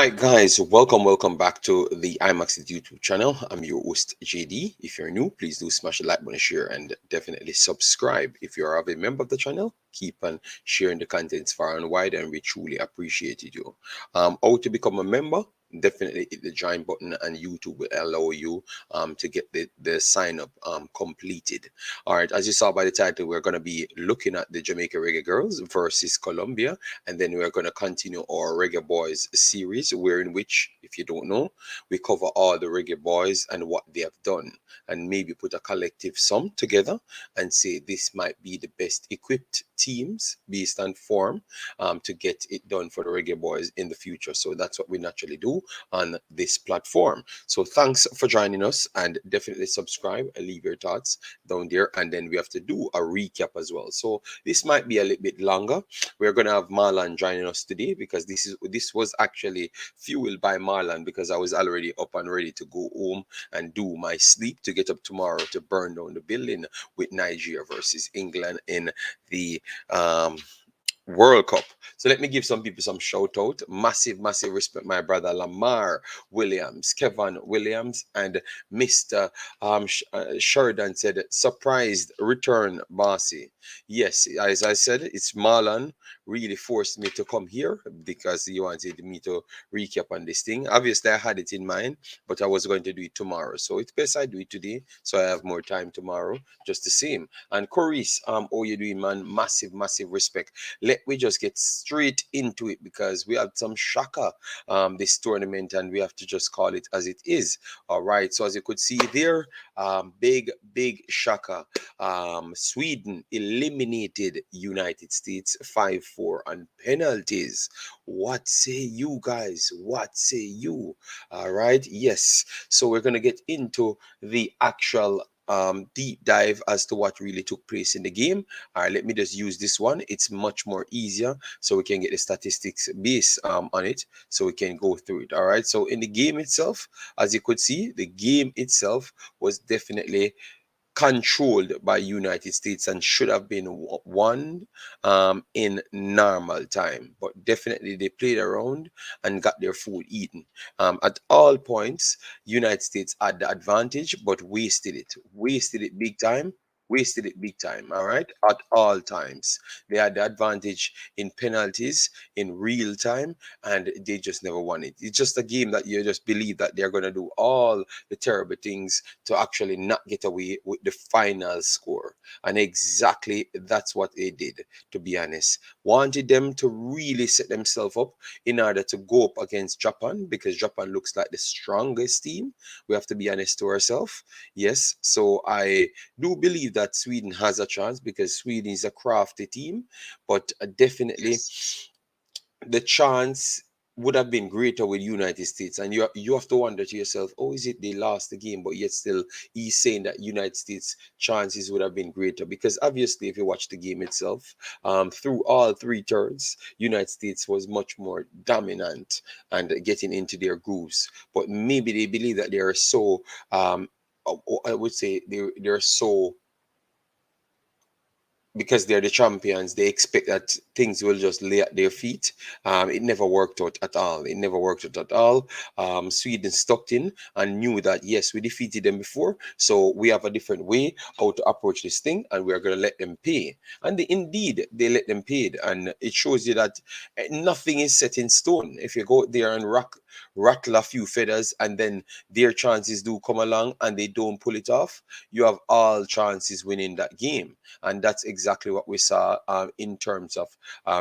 right, guys, welcome back to the Imaxit YouTube channel. I'm your host, JD. If you're new, please do smash the like button, share, and definitely subscribe. If you're a member of the channel, keep on sharing the contents far and wide, and we truly appreciate you. How to become a member? Definitely hit the join button, and YouTube will allow you to get the sign up completed. All right, as you saw by the title, we're going to be looking at the Jamaica Reggae Girlz versus Colombia, and then we're going to continue our Reggae Boyz series, where in which, if you don't know, we cover all the Reggae Boyz and what they have done, and maybe put a collective sum together and say this might be the best equipped teams based on form to get it done for the Reggae Boyz in the future. So that's what we naturally do on this platform. So thanks for joining us, and definitely subscribe and leave your thoughts down there, and then we have to do a recap as well. So this might be a little bit longer. We're gonna have Marlon joining us today because this was actually fueled by Marlon, because I was already up and ready to go home and do my sleep to get up tomorrow to burn down the building with Nigeria versus England in the World Cup. So let me give some people some shout out. Massive respect, my brother Lamar Williams, Kevin Williams, and Mr. Sheridan said, surprised return, Bossy. Yes, as I said, it's Marlon really forced me to come here because he wanted me to recap on this thing. Obviously, I had it in mind, but I was going to do it tomorrow. So it's best I do it today so I have more time tomorrow, just the same. And Coris, how you doing, man? Massive respect. Let me just get straight into it because we have some shocker this tournament, and we have to just call it as it is. All right, so as you could see there, big shocker. Sweden eliminated United States 5-4 on penalties. What say you guys? What say you? All right, yes, so we're gonna get into the actual deep dive as to what really took place in the game. All right, let me just use this one. It's much more easier, so we can get the statistics based on it, so we can go through it. All right, so in the game itself, as you could see, the game itself was definitely controlled by United States and should have been won in normal time, but definitely they played around and got their food eaten. At all points, United States had the advantage, but wasted it big time. Wasted it big time, all right? At all times. They had the advantage in penalties in real time, and they just never won it. It's just a game that you just believe that they're going to do all the terrible things to actually not get away with the final score. And exactly that's what they did, to be honest. Wanted them to really set themselves up in order to go up against Japan, because Japan looks like the strongest team. We have to be honest to ourselves. Yes, so I do believe that Sweden has a chance because Sweden is a crafty team, but definitely the chance would have been greater with United States. And you have to wonder to yourself, oh, is it they lost the game, but yet still he's saying that United States chances would have been greater? Because obviously, if you watch the game itself, through all three turns, United States was much more dominant and getting into their grooves. But maybe they believe that they are so I would say they're so, because they're the champions, they expect that things will just lay at their feet. It never worked out at all. It never worked out at all. Sweden stuck in and knew that, yes, we defeated them before, so we have a different way how to approach this thing, and we're going to let them pay. And indeed, they let them pay. And it shows you that nothing is set in stone. If you go out there and rattle a few feathers, and then their chances do come along and they don't pull it off, you have all chances winning that game. And that's exactly what we saw in terms of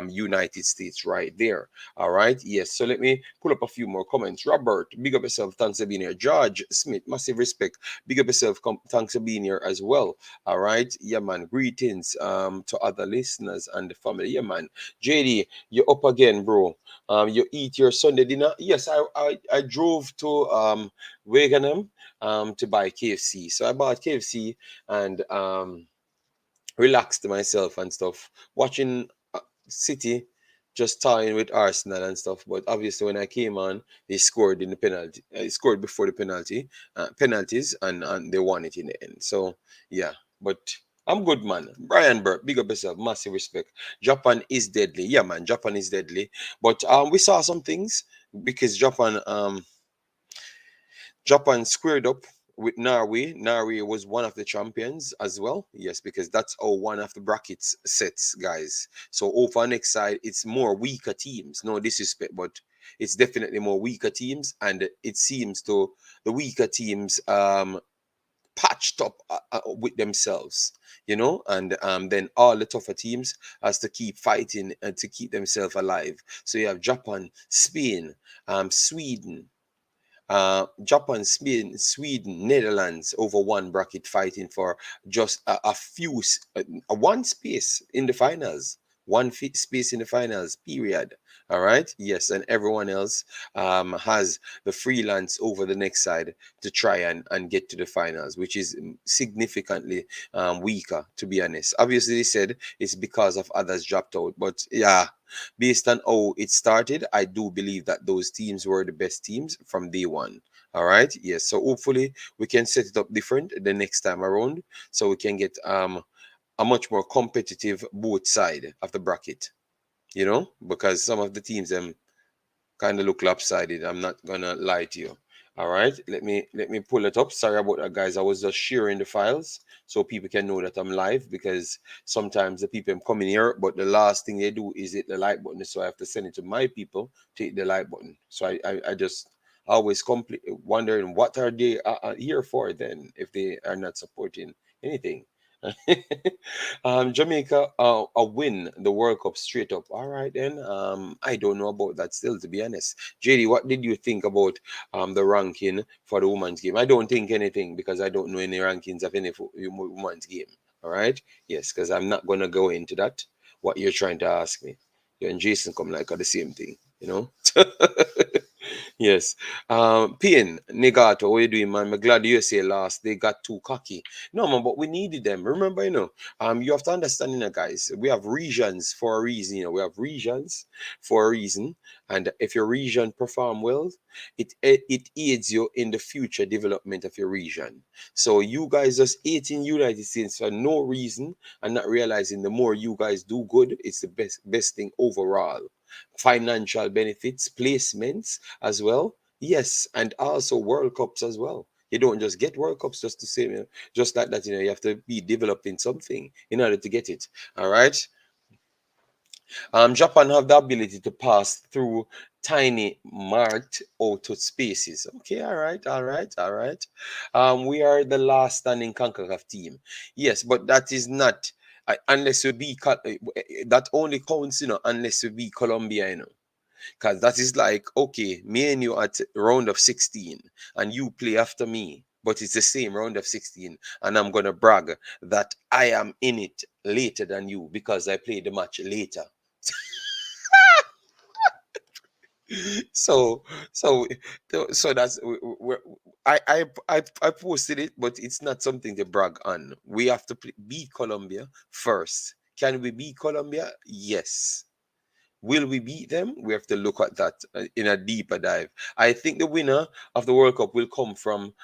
United States right there. All right, yes, so let me pull up a few more comments. Robert, big up yourself, thanks for being here. George Smith, massive respect, big up yourself, thanks for being here as well. All right, yeah man, greetings to other listeners and the family. Yeah man, JD, you're up again, bro. You eat your Sunday dinner? Yes, I drove to Wagenham to buy KFC. So I bought KFC and relaxed myself and stuff, watching City just tying with Arsenal and stuff. But obviously, when I came on, they scored in the penalty. Scored before the penalties, and they won it in the end. So yeah, but I'm good, man. Brian Burke, big up yourself. Massive respect. Japan is deadly. Yeah, man. Japan is deadly. But we saw some things because Japan squared up with Norway. Norway was one of the champions as well. Yes, because that's how one of the brackets sets, guys. So over next side, it's more weaker teams. No disrespect, but it's definitely more weaker teams, and it seems to the weaker teams patched up with themselves, and then all the tougher teams has to keep fighting and to keep themselves alive. So you have Japan, Spain, Sweden, Japan, Spain, Sweden, Netherlands over one bracket fighting for just a few, one space in the finals, space in the finals, period. All right. Yes. And everyone else has the freelance over the next side to try and get to the finals, which is significantly weaker, to be honest. Obviously, they said it's because of others dropped out. But yeah, based on how it started, I do believe that those teams were the best teams from day one. All right. Yes. So hopefully we can set it up different the next time around, so we can get a much more competitive both side of the bracket. Because some of the teams kind of look lopsided. I'm not gonna lie to you. All right, let me pull it up. Sorry about that, guys. I was just sharing the files so people can know that I'm live, because sometimes the people come in here, but the last thing they do is hit the like button. So I have to send it to my people to hit the like button. So I just always wondering what are they here for then if they are not supporting anything. Jamaica win the World Cup straight up. All right then. I don't know about that still, to be honest. JD, what did you think about the ranking for the women's game? I don't think anything, because I don't know any rankings of any women's game. All right. Yes, because I'm not gonna go into that. What you're trying to ask me. You and Jason come like are the same thing. Yes. Pin, Negato, what you doing, man? I'm glad USA lost. They got too cocky. No, man, but we needed them. Remember, you have to understand, guys, we have regions for a reason. We have regions for a reason. And if your region perform well, it aids you in the future development of your region. So you guys just hating United States for no reason and not realizing the more you guys do good, it's the best thing overall. Financial benefits, placements as well. Yes, and also World Cups as well. You don't just get World Cups just to say, just like that. You have to be developing something in order to get it. All right. Japan have the ability to pass through tiny marked auto spaces. Okay, all right, all right, all right. We are the last standing Concacaf team. Yes, but that is not unless we be that only counts, unless we be Colombia, because that is like, okay, me and you at round of 16 and you play after me, but it's the same round of 16, and I'm gonna brag that I am in it later than you because I played the match later. So so so that's I posted it, but it's not something to brag on. We have to beat Colombia first. Can we beat Colombia? Yes. Will we beat them? We have to look at that in a deeper dive. I think the winner of the World Cup will come from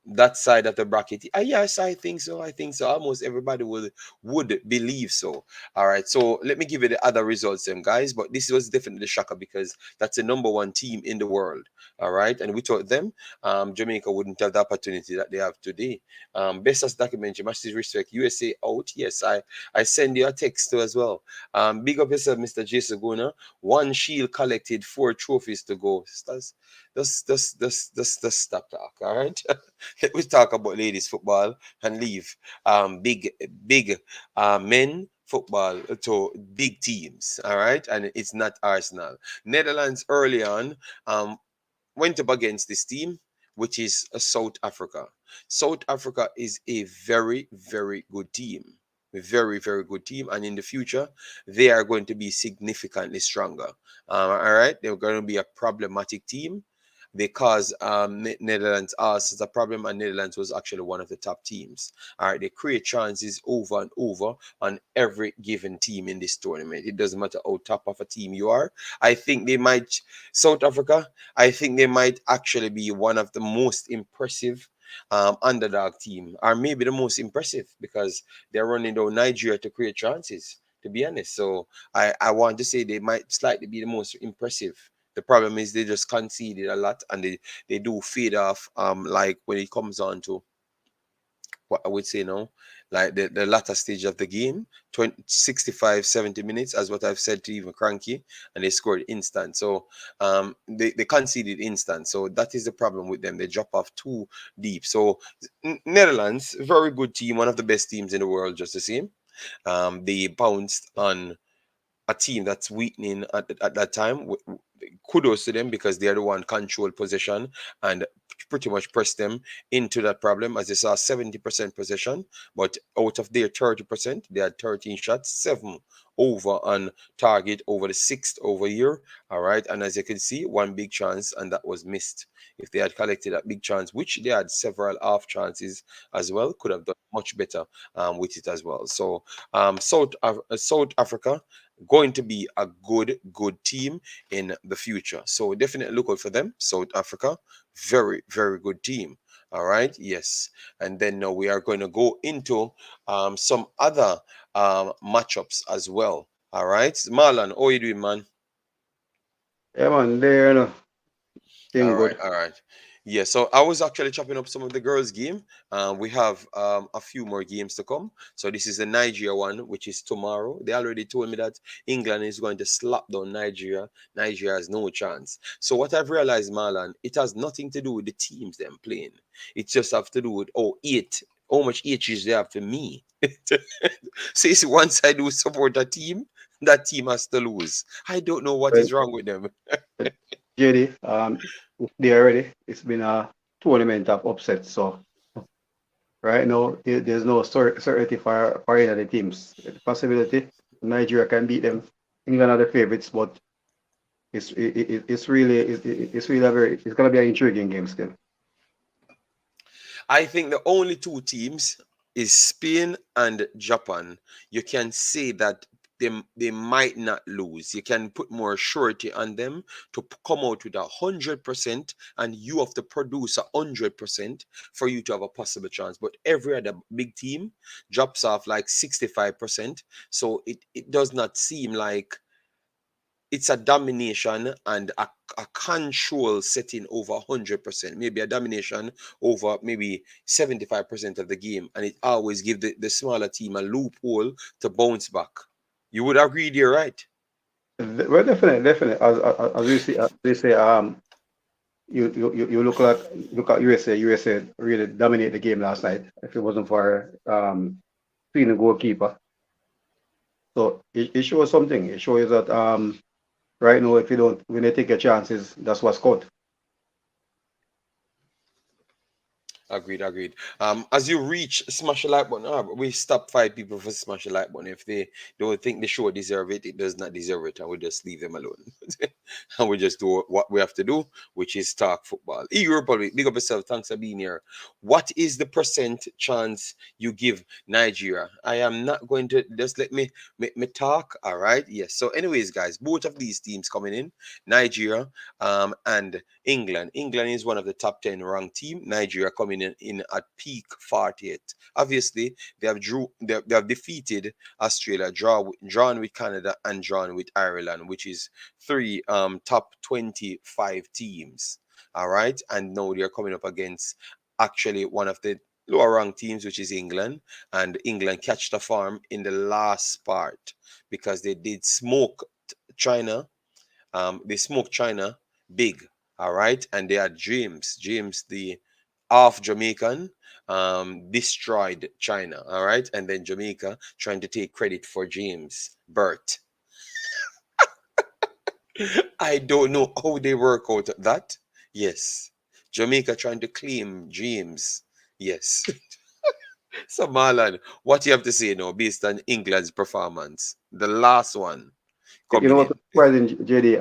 that side of the bracket. Yes, I think so. I think so. Almost everybody would believe so. All right. So let me give you the other results, then, guys. But this was definitely a shocker because that's the number one team in the world. All right. And we thought them, Jamaica wouldn't have the opportunity that they have today. Best as documentary, much respect. USA out. Yes, I send you a text too as well. Big up yourself, Mr. Jason Guna. One shield collected, 4 trophies to go. Just stop talk, all right? Let me talk about ladies football and leave big men football to big teams, all right? And it's not Arsenal. Netherlands early on went up against this team, which is South Africa. South Africa is a very, very good team. A very, very good team. And in the future, they are going to be significantly stronger. All right. They're going to be a problematic team because Netherlands asked a problem, and Netherlands was actually one of the top teams. All right. They create chances over and over on every given team in this tournament. It doesn't matter how top of a team you are. I think they might, South Africa, I think they might actually be one of the most impressive underdog team are maybe the most impressive because they're running down Nigeria to create chances, to be honest. So I want to say they might slightly be the most impressive. The problem is they just conceded a lot and they do fade off like when it comes on to what I would say now, like the latter stage of the game, 20, 65, 70 minutes, as what I've said to even Cranky, and they scored instant. So they conceded instant. So that is the problem with them. They drop off too deep. So Netherlands, very good team, one of the best teams in the world, just the same. They bounced on a team that's weakening at that time. Kudos to them because they're the one control possession and pretty much press them into that problem. As they saw 70% possession, but out of their 30%, they had 13 shots, 7 over on target over the 6th over year. All right. And as you can see, one big chance and that was missed. If they had collected that big chance, which they had several half chances as well, could have done much better with it as well. So South Africa going to be a good team in the future. So definitely look out for them. South Africa, very good team. All right, yes. And then now we are going to go into some other matchups as well. All right, Marlon, how are you doing, man? Yeah, man, there, All thing right, good. all right. Yeah, so I was actually chopping up some of the girls' game. We have a few more games to come. So this is the Nigeria one, which is tomorrow. They already told me that England is going to slap down Nigeria. Nigeria has no chance. So what I've realized, Marlon, it has nothing to do with the teams them playing. It just have to do with how much H's they have to me. So you see, once I do support a team, that team has to lose. I don't know what Well, is wrong with them. JD, there already. It's been a tournament of upsets. So right now, there's no certainty for any of the teams. The possibility Nigeria can beat them. England are the favorites, but it's really a very it's gonna be an intriguing game still. I think the only two teams is Spain and Japan. You can say that they might not lose. You can put more surety on them to come out with 100%, and you have to produce 100% for you to have a possible chance. But every other big team drops off like 65%. So it does not seem like it's a domination and a control setting over 100%, maybe a domination over maybe 75% of the game, and it always give the smaller team a loophole to bounce back. You would agree there, right? Well, definitely. As we see, as they say, you look at USA. USA really dominated the game last night. If it wasn't for being the goalkeeper, so it shows something. It shows that right now, if you don't, when they take your chances, that's what's caught. Agreed. As you reach smash the like button, we stop 5 people for smash the like button. If they don't think the show deserve it, it does not deserve it, and we just leave them alone. And we just do what we have to do, which is talk football. EU Republic, big up yourself. Thanks for being here. What is the percent chance you give Nigeria? I am not going to just let me talk. All right. Yes. So, anyways, guys, both of these teams coming in, Nigeria and England. England is one of the top 10 ranked team. Nigeria coming in at peak 40th. Obviously, they have defeated Australia, drawn with Canada and drawn with Ireland, which is three top 25 teams. All right, and now they're coming up against actually one of the lower ranked teams, which is England, and England catch the farm in the last part because they did smoke China. They smoked China big, all right, and they had James, the half Jamaican, destroyed China, all right, and then Jamaica trying to take credit for James' birth. I don't know how they work out that. Yes, Jamaica trying to claim James. Yes. So Marlon, what you have to say now based on England's performance, the last one You coming know what's in. surprising, JD?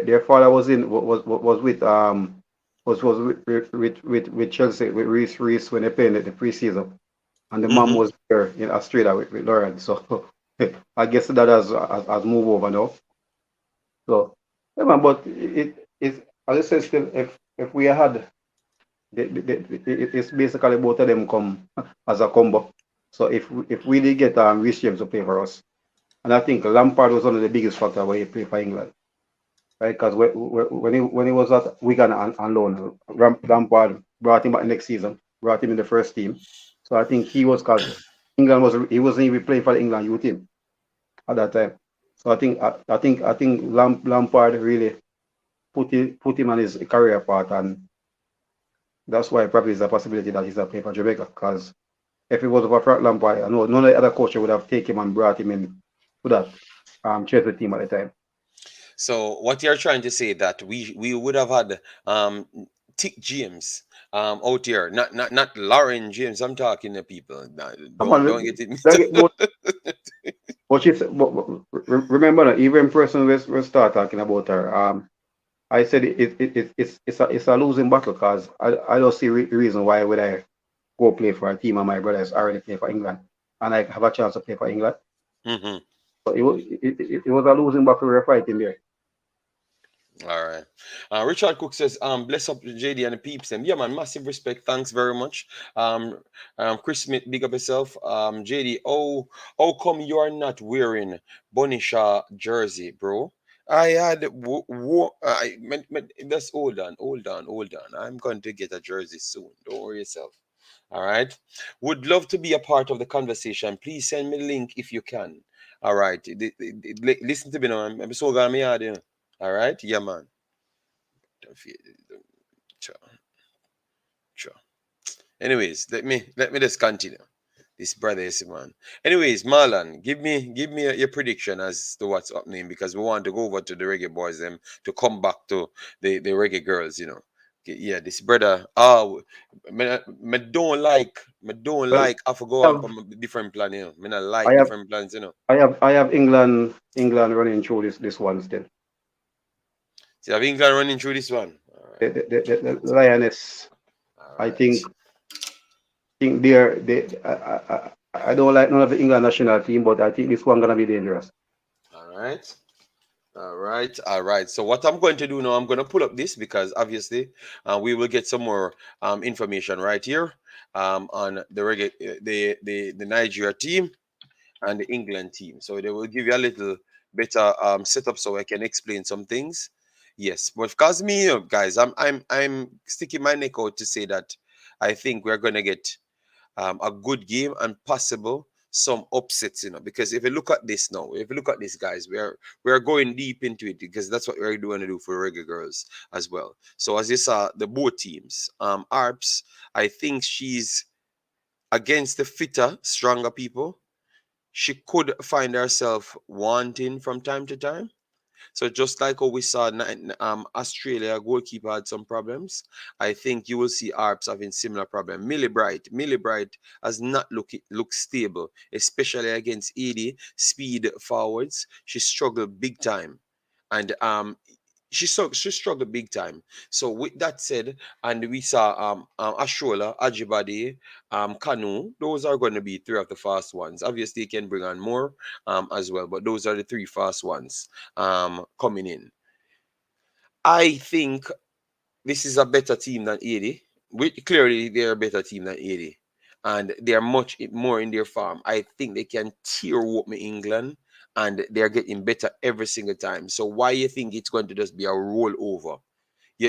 Their father was in was with was with Chelsea with Reese when they played the preseason, and the mom Hmm. was there in Australia with Lauren. So I guess that has moved over now. So yeah, man, but it as I said, still if we had It's basically both of them come as a combo. So if we did get Rhys James to play for us, and I think Lampard was one of the biggest factor where he played for England, right? Because when he was at Wigan on loan, Lampard brought him back next season, brought him in the first team. So I think he was because England was he wasn't even playing for the England youth team at that time. So I think Lampard really put him on his career path, and that's why probably is a possibility that he's a play for Jamaica. Because if it was for Frank Lampard, I know none of the other coaches would have taken him and brought him in to that Chelsea team at the time. So what you're trying to say that we would have had Tick James out here, not Lauren James. I'm talking to people. Nah, Come don't on, get it mixed like, up. but she said, remember that even person we start talking about her. I said it's a losing battle because I don't see reason why would I go play for a team and my brothers already play for England and I have a chance to play for England. Hmm. So it was a losing battle we were fighting there. All right. Richard Cook says, bless up JD and the peeps. And yeah, man, massive respect. Thanks very much. Chris Smith, big up yourself. JD, how come you are not wearing Bonisha jersey, bro? I had, that's hold on. I'm going to get a jersey soon. Don't worry yourself. All right. Would love to be a part of the conversation. Please send me a link if you can. All right. Listen to me now. I'm so glad me out, you know. All right, yeah, man. Sure, sure. Anyways, let me just continue. This brother is man. Anyways, Marlon, give me your prediction as to what's happening because we want to go over to the Reggae Boys them to come back to the Reggae Girls, you know. Yeah, this brother. Me don't Well, like. I forgo I on have different plan, you know. Me not I like have different plans, you know. I have England running through this one still. See, I've England running through this one. All right, The Lioness. all I right. think I don't like none of the England national team, but I think this one gonna be dangerous. All right. All right, all right. So what I'm going to do now, I'm going to pull up this because obviously we will get some more information right here on the reggae, the Nigeria team and the England team. So they will give you a little better setup so I can explain some things. Yes, but because me, guys, I'm sticking my neck out to say that I think we're going to get a good game and possible some upsets, you know. Because if you look at this now, if you look at this, guys, we're going deep into it because that's what we're going to do for Reggae Girls as well. So as you saw, the both teams, Arps, I think she's against the fitter, stronger people. She could find herself wanting from time to time, so just like how we saw Australia goalkeeper had some problems, I think you will see Arps having similar problem. Millie Bright has not look stable, especially against Edie speed forwards. She struggled big time, and she struggled big time. So with that said, and we saw Ashola, Ajibade, Kanu. Those are going to be three of the fast ones. Obviously, you can bring on more as well, but those are the three fast ones coming in. I think this is a better team than 80. Clearly, they're a better team than 80. And they're much more in their form. I think they can tear up me England and they're getting better every single time. So why you think it's going to just be a rollover?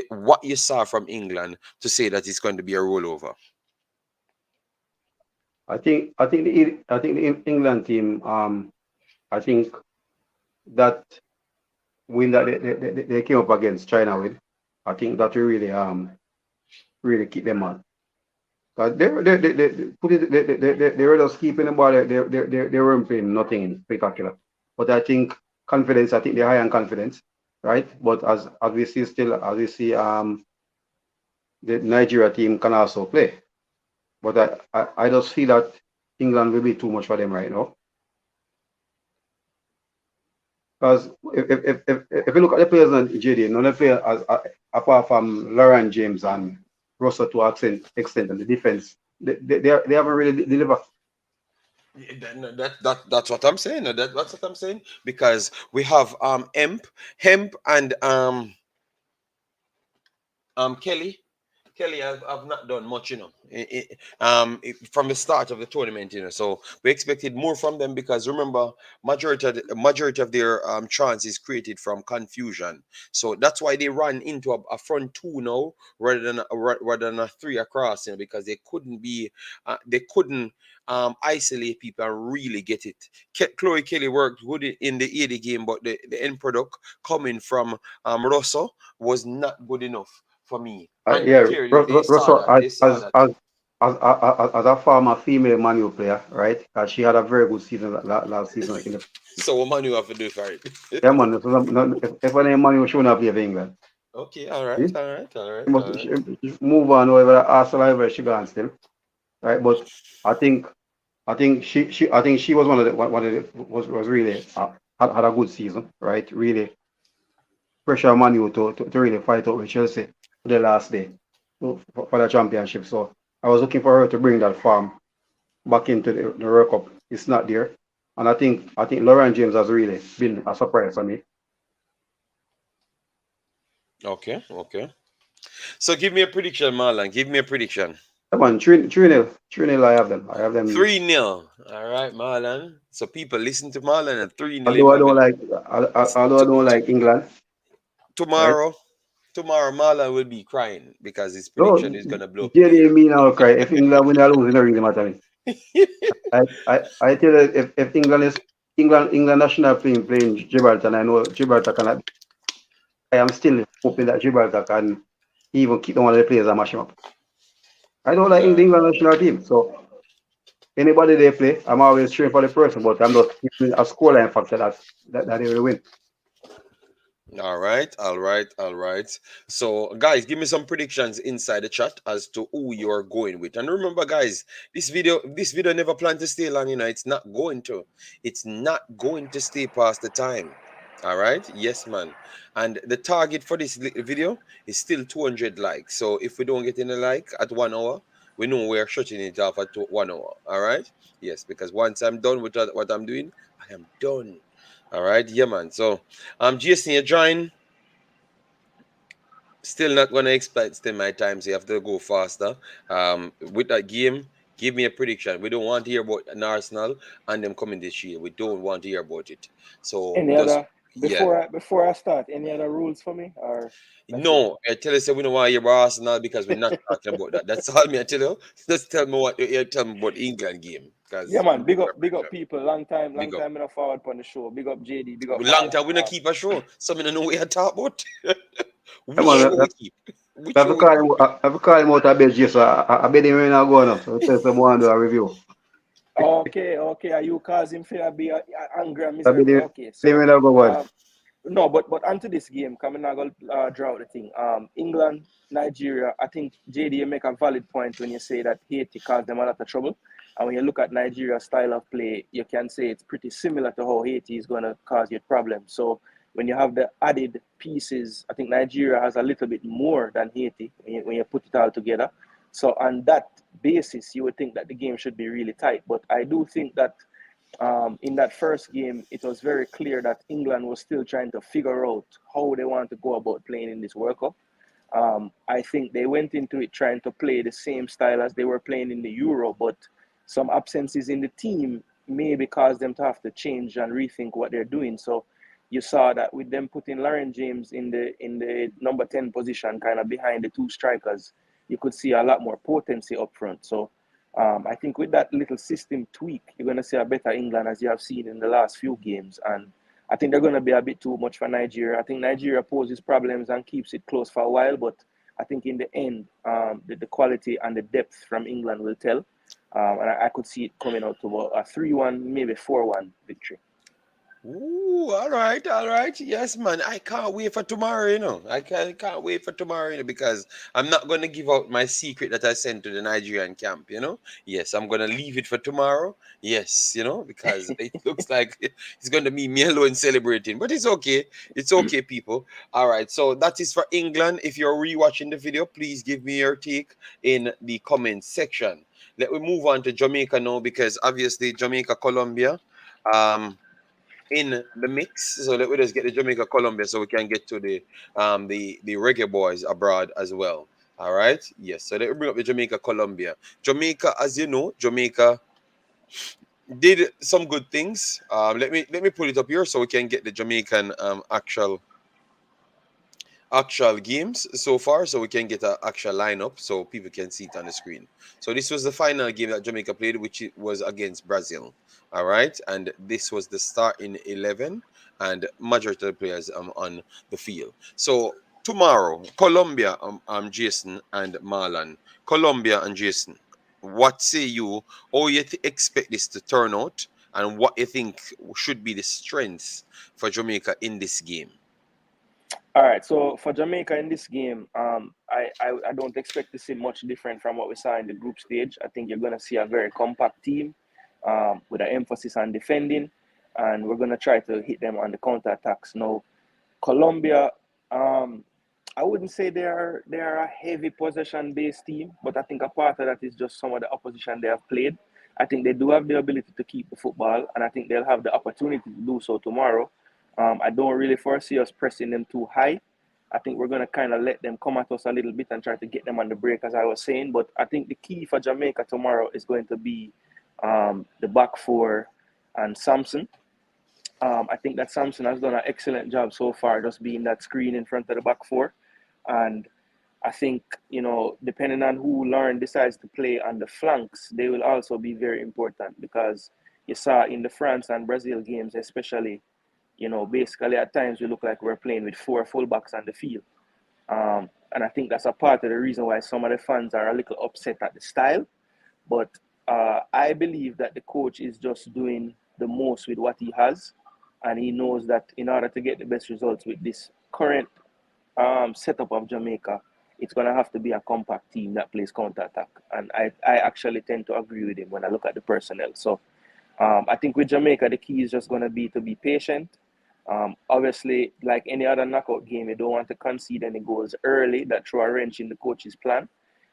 What you saw from England to say that it's going to be a rollover? I think the England team. I think that win that they came up against China with. I think that really keep them on. Cause they were just keeping the ball. They weren't playing nothing spectacular. But I think confidence. I think they're high on confidence, right? But as we see still, as we see, the Nigeria team can also play. But I just feel that England will be too much for them right now. Because if you look at the players in JD, none of the players apart from Lauren James and Russell to extent and the defense, they haven't really delivered. Yeah, that's what I'm saying. That's what I'm saying because we have Hemp and Kelly. Kelly, I've not done much, from the start of the tournament, So we expected more from them because remember, majority of their chance is created from confusion. So that's why they ran into a front two now rather than a three across, because they couldn't isolate people and really get it. Chloe Kelly worked good in the 80 game, but the end product coming from Russell was not good enough for me. And Yeah, clearly they saw Russell that. They saw that. as a former female Manu player, right? She had a very good season last season. So what man you have to do for it? Yeah, man. So if any Manu shouldn't have played for England, Okay, all right, see? all right, all She right, must all right. she move on over Arsenal, wherever she gone still, right? But I think I think she was one of the was really had a good season, right? Really pressure Manu to really fight out with Chelsea for the last day for the championship. So I was looking for her to bring that form back into the World Cup. It's not there. And I think Lauren James has really been a surprise for me. Okay, okay. So give me a prediction, Marlon. Give me a prediction. Come on, 3-0. 3-0 I have them. I have them. 3-0. All right, Marlon. So people listen to Marlon at 3-0. Although I don't like although I don't like England, right? Tomorrow, tomorrow Marlon will be crying because his prediction No, is gonna blow up again. JD me now cry. If England win or lose, it don't really matter to me. I tell you if England national playing Gibraltar and I know Gibraltar cannot, I am still hoping that Gibraltar can even keep one of the players and mash him up. I don't like the Yeah. England national team. So anybody they play, I'm always cheering for the person, but I'm just giving a scoreline factor that they will win. All right, all right, all right. So, guys, give me some predictions inside the chat as to who you are going with. And remember, guys, this video never planned to stay long. It's not going to. It's not going to stay past the time. All right, yes, man. And the target for this video is still 200 likes. So if we don't get any like at 1 hour, we know we are shutting it off at 1 hour. All right, yes, because once I'm done with what I'm doing, I am done. All right, yeah, man. So Jason, you join. Still not gonna extend my time, so you have to go faster. With that game, give me a prediction. We don't want to hear about an Arsenal and them coming this year. We don't want to hear about it. So Any just other yeah. before I start? Any other rules for me, or that's it? No, I tell you, say we don't want to hear about Arsenal because we're not talking about that. That's all me I tell you. Just tell me what you tell me about England game Yeah, because man. big Big up people. Long time, big up. in a forward on the show. Big up JD. Big up Long Marlon. time we don't keep a show. So I don't know what you talk about. Come Which on, show we keep? Which I have to show we call keep? him, I have to call him out a bit, so I bet him when I go now. So tell someone to do a review. Okay. Are you causing fear be angry and I bet miserable? him, Okay, tell him so when I go on. um, no, but onto this game, coming now go draw out the thing. England, Nigeria. I think JD you make a valid point when you say that Haiti caused them a lot of trouble. And when you look at Nigeria's style of play, you can say it's pretty similar to how Haiti is going to cause you problems. So when you have the added pieces, I think Nigeria has a little bit more than Haiti when you put it all together. So on that basis, you would think that the game should be really tight. But I do think that in that first game, it was very clear that England was still trying to figure out how they want to go about playing in this World Cup. I think they went into it trying to play the same style as they were playing in the Euro, but some absences in the team maybe caused them to have to change and rethink what they're doing. So you saw that with them putting Lauren James in the number 10 position, kind of behind the two strikers, you could see a lot more potency up front. So I think with that little system tweak, you're going to see a better England as you have seen in the last few games. And I think they're going to be a bit too much for Nigeria. I think Nigeria poses problems and keeps it close for a while, but I think in the end, the quality and the depth from England will tell. And I could see it coming out to a 3-1, maybe 4-1 victory. Ooh, all right, all right. Yes, man. I can't wait for tomorrow, I can't wait for tomorrow, because I'm not going to give out my secret that I sent to the Nigerian camp. Yes, I'm going to leave it for tomorrow. Yes, because it looks like it's going to be me alone celebrating. But it's okay. It's okay, people. All right. So that is for England. If you're rewatching the video, please give me your take in the comment section. Let me move on to Jamaica now because obviously Jamaica, Colombia. In the mix. So let me just get the Jamaica Colombia so we can get to the Reggae Boyz abroad as well. All right. Yes. So they bring up the Jamaica Colombia. Jamaica, as you know, Jamaica did some good things. Let me pull it up here so we can get the Jamaican actual games so far, so we can get an actual lineup so people can see it on the screen. So this was the final game that Jamaica played, which was against Brazil. All right, and this was the starting 11, and majority of the players on the field. So tomorrow, Colombia, Jason and Marlon. Colombia and Jason, what say you? How you expect this to turn out, and what you think should be the strengths for Jamaica in this game? All right, so for Jamaica in this game, I don't expect to see much different from what we saw in the group stage. I think you're going to see a very compact team with an emphasis on defending, and we're going to try to hit them on the counter attacks. Now, Colombia, I wouldn't say they are a heavy possession based team, but I think a part of that is just some of the opposition they have played. I think they do have the ability to keep the football, and I think they'll have the opportunity to do so tomorrow. I don't really foresee us pressing them too high. I think we're going to kind of let them come at us a little bit and try to get them on the break, as I was saying. But I think the key for Jamaica tomorrow is going to be the back four and Samson. I think that Samson has done an excellent job so far, just being that screen in front of the back four. And I think, depending on who Lauren decides to play on the flanks, they will also be very important because you saw in the France and Brazil games, especially, basically at times we look like we're playing with four fullbacks on the field. And I think that's a part of the reason why some of the fans are a little upset at the style. But I believe that the coach is just doing the most with what he has. And he knows that in order to get the best results with this current setup of Jamaica, it's going to have to be a compact team that plays counter attack. And I actually tend to agree with him when I look at the personnel. So I think with Jamaica, the key is just going to be patient. Obviously, like any other knockout game, you don't want to concede any goals early that throw a wrench in the coach's plan.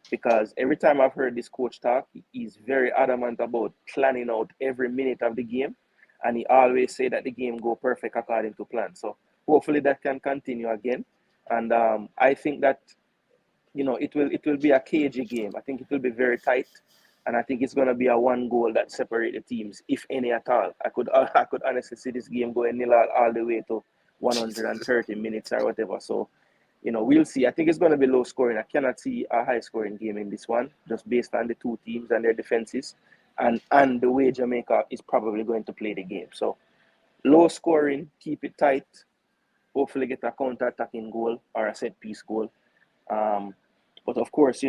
Because every time I've heard this coach talk, he's very adamant about planning out every minute of the game. And he always say that the game go perfect according to plan. So hopefully that can continue again. And I think that it will be a cagey game. I think it will be very tight, and I think it's going to be a one goal that separate the teams, if any at all. I could honestly see this game going nil all the way to 130 minutes or whatever. So we'll see. I think it's going to be low scoring. I cannot see a high scoring game in this one, just based on the two teams and their defenses, and the way Jamaica is probably going to play the game. So low scoring, keep it tight. Hopefully get a counter attacking goal or a set piece goal. Um, but of course,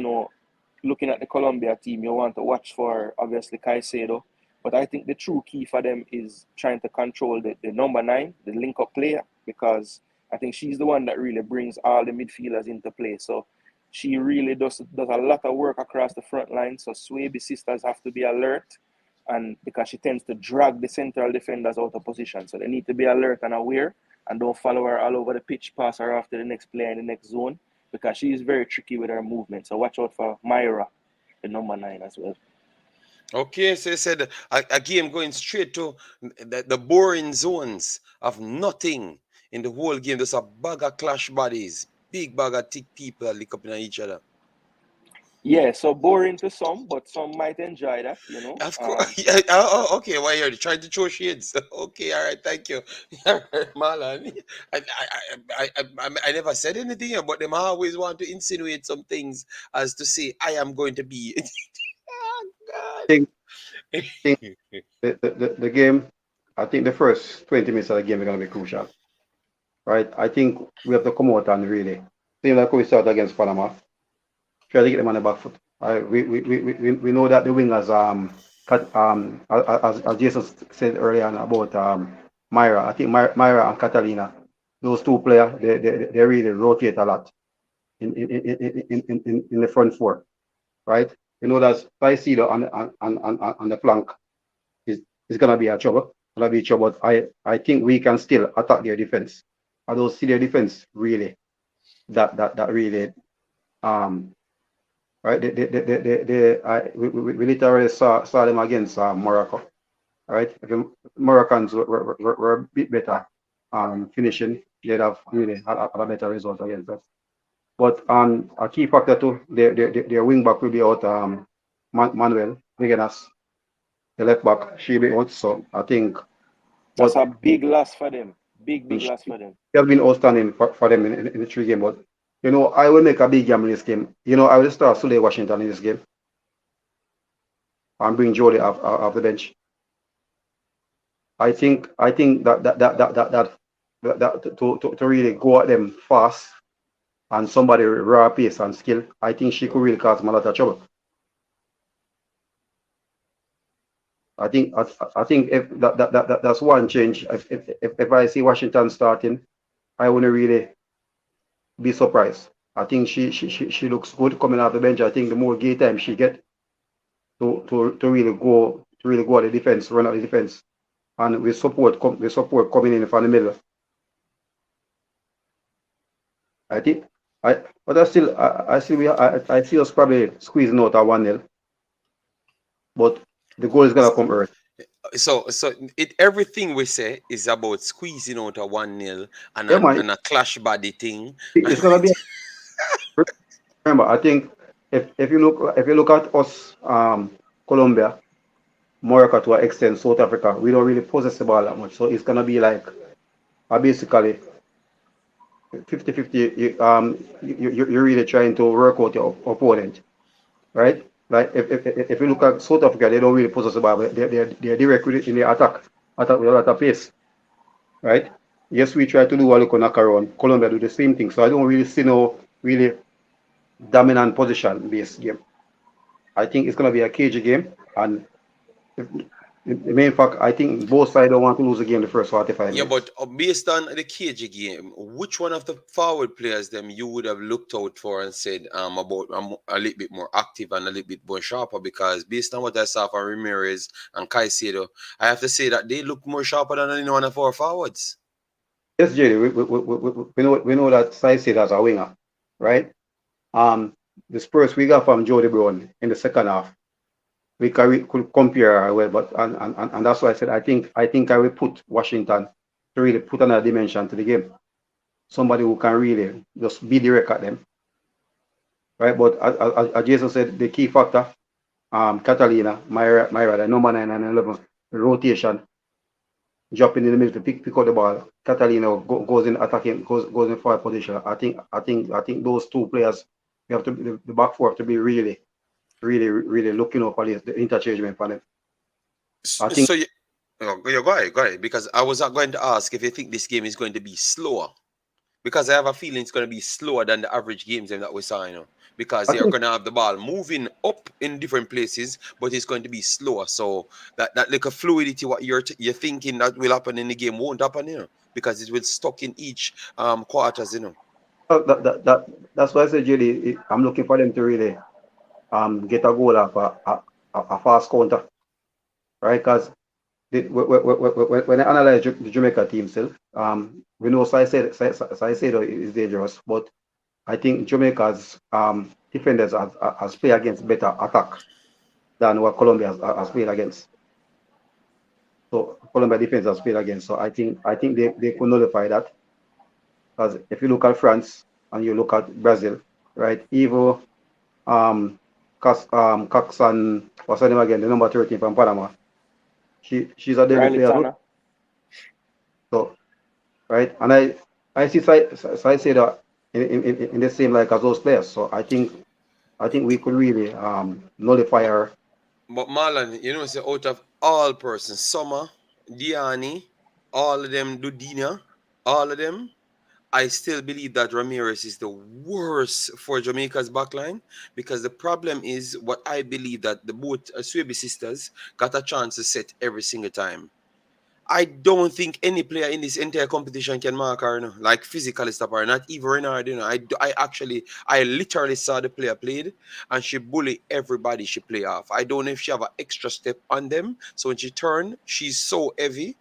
looking at the Colombia team, you want to watch for obviously Caicedo. But I think the true key for them is trying to control the number 9, the link up player, because I think she's the one that really brings all the midfielders into play. So she really does a lot of work across the front line. So Swaby sisters have to be alert, and because she tends to drag the central defenders out of position. So they need to be alert and aware and don't follow her all over the pitch, pass her off to the next player in the next zone, because she is very tricky with her movement. So watch out for Myra, the number 9 as well. Okay, so you said a game going straight to the boring zones of nothing in the whole game. There's a bag of clash bodies, big bag of thick people lick up in each other. Yeah, so boring to some, but some might enjoy that. Of course. Yeah, okay. Why you're trying to throw shades? Okay, all right. Thank you, all right, Marlon. I never said anything, but them always want to insinuate some things as to say I am going to be. Oh think think God. the game, I think the first 20 minutes of the game are going to be crucial, right? I think we have to come out and really, same like we started against Panama, try to get them on the back foot. We know that the wingers, as Jason said earlier on about Myra, I think Myra and Catalina, those two players, they really rotate a lot in the front four, right? You know that Caicedo on the flank is gonna be a trouble. Gonna be trouble. But I think we can still attack their defense. I don't see their defense really that really right. We literally saw them against Morocco. Right, the Moroccans were a bit better finishing. They'd have really had a better result against us. But a key factor too, their wing back will be out. Manuel Vigenas, the left back, she'll be out. So I think, That's but a big loss for them. Big she loss for them. has been outstanding for them in the three game. But I will make a big game in this game. I will start Sule Washington in this game and bring Jody off the bench. I think that to really go at them fast and somebody raw pace and skill, I think she could really cause them a lot of trouble. I think if that's one change. If I see Washington starting, I wouldn't really be surprised. I think she looks good coming off the bench. I think the more game time she get to really go at the defense, run at the defense, and with support coming in from the middle. I think but I see us probably squeezing out a 1-0, but the goal is gonna come early. So everything we say is about squeezing out a 1-0 and Yeah, man, and a clash body thing. it's gonna be. Remember, I think if you look at us, Colombia, Morocco to an extent, South Africa, we don't really possess the ball that much. So it's gonna be like basically 50-50. You're really trying to work out your opponent, right? Like if you look at South Africa, they don't really possess the ball, but they're direct with it in the attack with a lot of pace, right? Yes, we try to do a look on around. Colombia do the same thing. So I don't really see no really dominant position based game. I think it's gonna be a cagey game, and if, the main fact I think both sides don't want to lose the game the first 45 Yeah, minutes. but based on the KG game, which one of the forward players them you would have looked out for and said about a little bit more active and a little bit more sharper? Because based on what I saw from Ramirez and Caicedo, I have to say that they look more sharper than any one of our forwards. Yes, Jerry, we know that Saïd as a winger, right? Um, the Spurs we got from Jody Brown in the second half, we could compare well, but and that's why I said I think I will put Washington to really put another dimension to the game. Somebody who can really just be direct at them, right? But as Jason said, the key factor, Catalina, Myra, the number 9 and 11 rotation, dropping in the middle to pick up the ball. Catalina goes in attacking, goes in forward position. I think those two players, we have to the back four have to be really looking up for the interchange for them. I think So you, oh, yeah, go ahead, because I was going to ask if you think this game is going to be slower. Because I have a feeling it's going to be slower than the average games that we saw, because I they are think going to have the ball moving up in different places, but it's going to be slower. So that like a fluidity, what you're thinking that will happen in the game won't happen, because it will stuck in each quarters, that's why I said, JD, I'm looking for them to really get a goal off a fast counter, right? Because when I analyze the Jamaica team still, we know Saicedo is dangerous, but I think Jamaica's defenders has played against better attack than what Colombia has played against. So Colombia defense has played against. So I think they could nullify that. Because if you look at France and you look at Brazil, right? Evo, Cox and what's her name again? The number 13 from Panama. She's a deadly Riley player too. Tanner. So right, and I see Saicedo in the same like as those players. So I think we could really nullify her. But Marlon, say out of all persons, Summer, Diani, all of them, Dudina, all of them, I still believe that Ramirez is the worst for Jamaica's backline, because the problem is what I believe that the both Swaby sisters got a chance to set every single time. I don't think any player in this entire competition can mark her, like physically stop her, not even Renard. I literally saw the player played and she bullied everybody she play off. I don't know if she have an extra step on them. So when she turn, she's so heavy.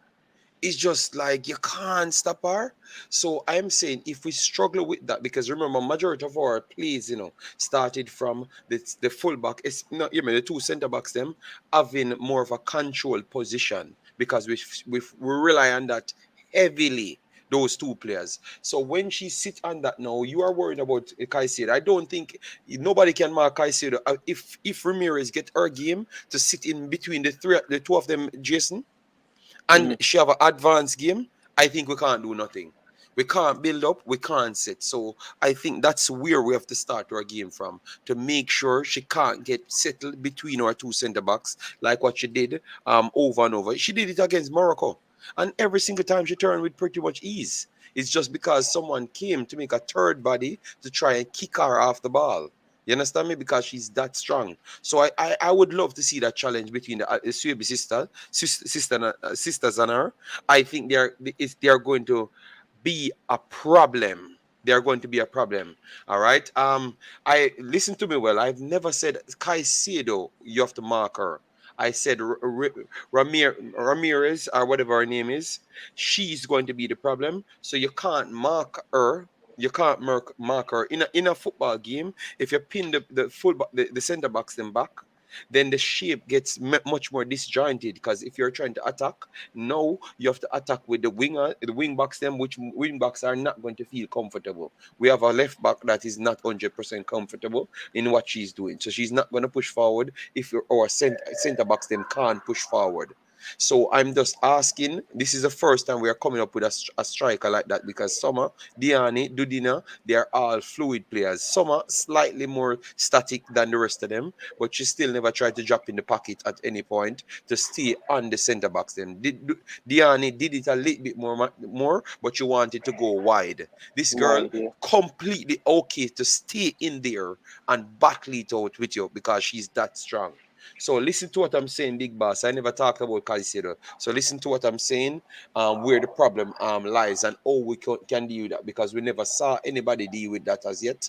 It's just like you can't stop her. So I'm saying if we struggle with that, because remember, majority of our plays, started from the fullback. It's not, the two centre backs them having more of a control position, because we rely on that heavily those two players. So when she sit on that now, you are worried about Caicedo. I don't think nobody can mark Caicedo. If Ramirez get her game to sit in between the two of them, Jason, and she have an advanced game, I think we can't do nothing. We can't build up, we can't set. So I think that's where we have to start our game from, to make sure she can't get settled between our two centre backs like what she did over and over. She did it against Morocco. And every single time she turned with pretty much ease. It's just because someone came to make a third body to try and kick her off the ball. You understand me? Because she's that strong. So I would love to see that challenge between the Suebi sisters and her. I think they're going to be a problem. They're going to be a problem. All right. I listen to me well. I've never said Caicedo, you have to mark her. I said Ramirez or whatever her name is. She's going to be the problem. So you can't mark her. You can't mark her in a football game. If you pin the center backs them back, then the shape gets much more disjointed. Because if you're trying to attack, no, you have to attack with the wing backs them, which wing backs are not going to feel comfortable. We have a left back that is not 100% comfortable in what she's doing, so she's not going to push forward if our center backs them can't push forward. So I'm just asking, this is the first time we are coming up with a striker like that, because Summer, Diani, Dudina, they are all fluid players. Summer slightly more static than the rest of them, but she still never tried to drop in the pocket at any point to stay on the centre backs. Then Diani did it a little bit more, but she wanted to go wide. This girl completely okay to stay in there and battle it out with you because she's that strong. So listen to what I'm saying, Big Boss. I never talked about Caicedo. So listen to what I'm saying, where the problem lies and how we can deal with that, because we never saw anybody deal with that as yet.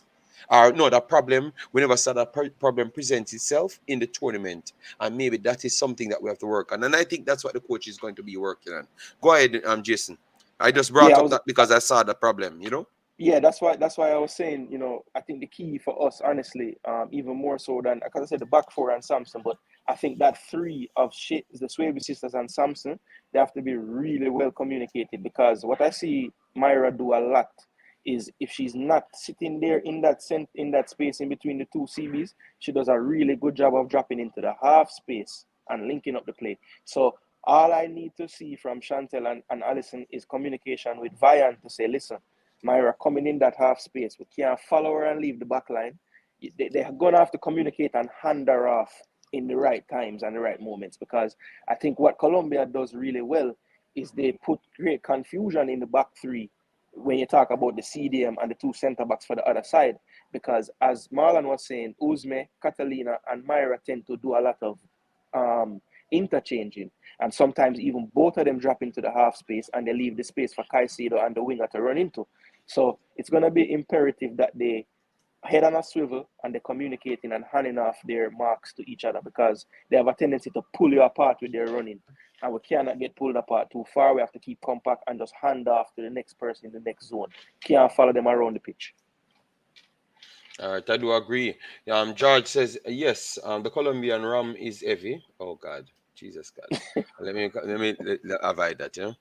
No, that problem, we never saw that problem present itself in the tournament. And maybe that is something that we have to work on. And I think that's what the coach is going to be working on. Go ahead, Jason. I just brought up that because I saw the problem, you know? Yeah, that's why I was saying, I think the key for us, honestly, even more so than, because I said the back four and Samson, but I think that three of shit is the Swaby sisters and Samson, they have to be really well communicated, because what I see Myra do a lot is, if she's not sitting there in that space in between the two CBs, she does a really good job of dropping into the half space and linking up the play. So all I need to see from Chantel and Alison is communication with Vian to say, listen, Myra coming in that half space, we can't follow her and leave the back line. They're going to have to communicate and hand her off in the right times and the right moments, because I think what Colombia does really well is they put great confusion in the back three when you talk about the CDM and the two center backs for the other side, because as Marlon was saying, Uzme, Catalina, and Myra tend to do a lot of interchanging, and sometimes even both of them drop into the half space and they leave the space for Caicedo and the winger to run into. So it's going to be imperative that they head on a swivel and they're communicating and handing off their marks to each other, because they have a tendency to pull you apart with their running, and we cannot get pulled apart too far. We have to keep compact and just hand off to the next person in the next zone. Can't follow them around the pitch. All right, I do agree. George says yes. The Colombian rum is heavy. Oh God, Jesus God. Let me avoid that.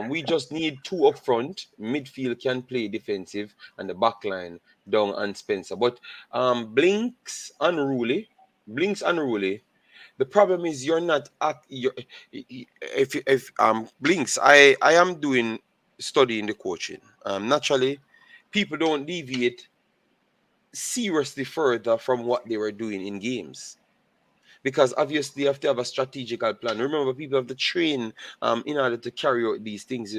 We just need two up front. Midfield can play defensive, and the back line down and Spencer. But Blinks unruly. Blinks unruly. The problem is you're not if Blinks. I am doing studying the coaching. Naturally, people don't deviate seriously further from what they were doing in games, because obviously you have to have a strategical plan. Remember, people have to train in order to carry out these things.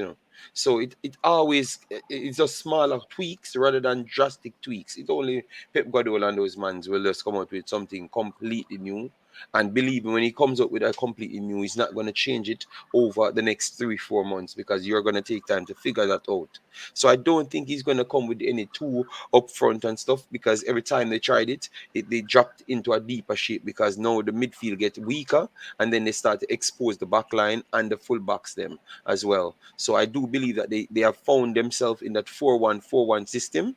So it's just smaller tweaks rather than drastic tweaks. It only Pep Guardiola and those mans will just come out with something completely new. And believe me, when he comes up with a completely new, he's not going to change it over the next 3-4 months, because you're going to take time to figure that out. So I don't think he's going to come with any two up front and stuff, because every time they tried they dropped into a deeper shape, because now the midfield get weaker, and then they start to expose the back line and the full backs them as well. So I do believe that they have found themselves in that 4-1-4-1 system,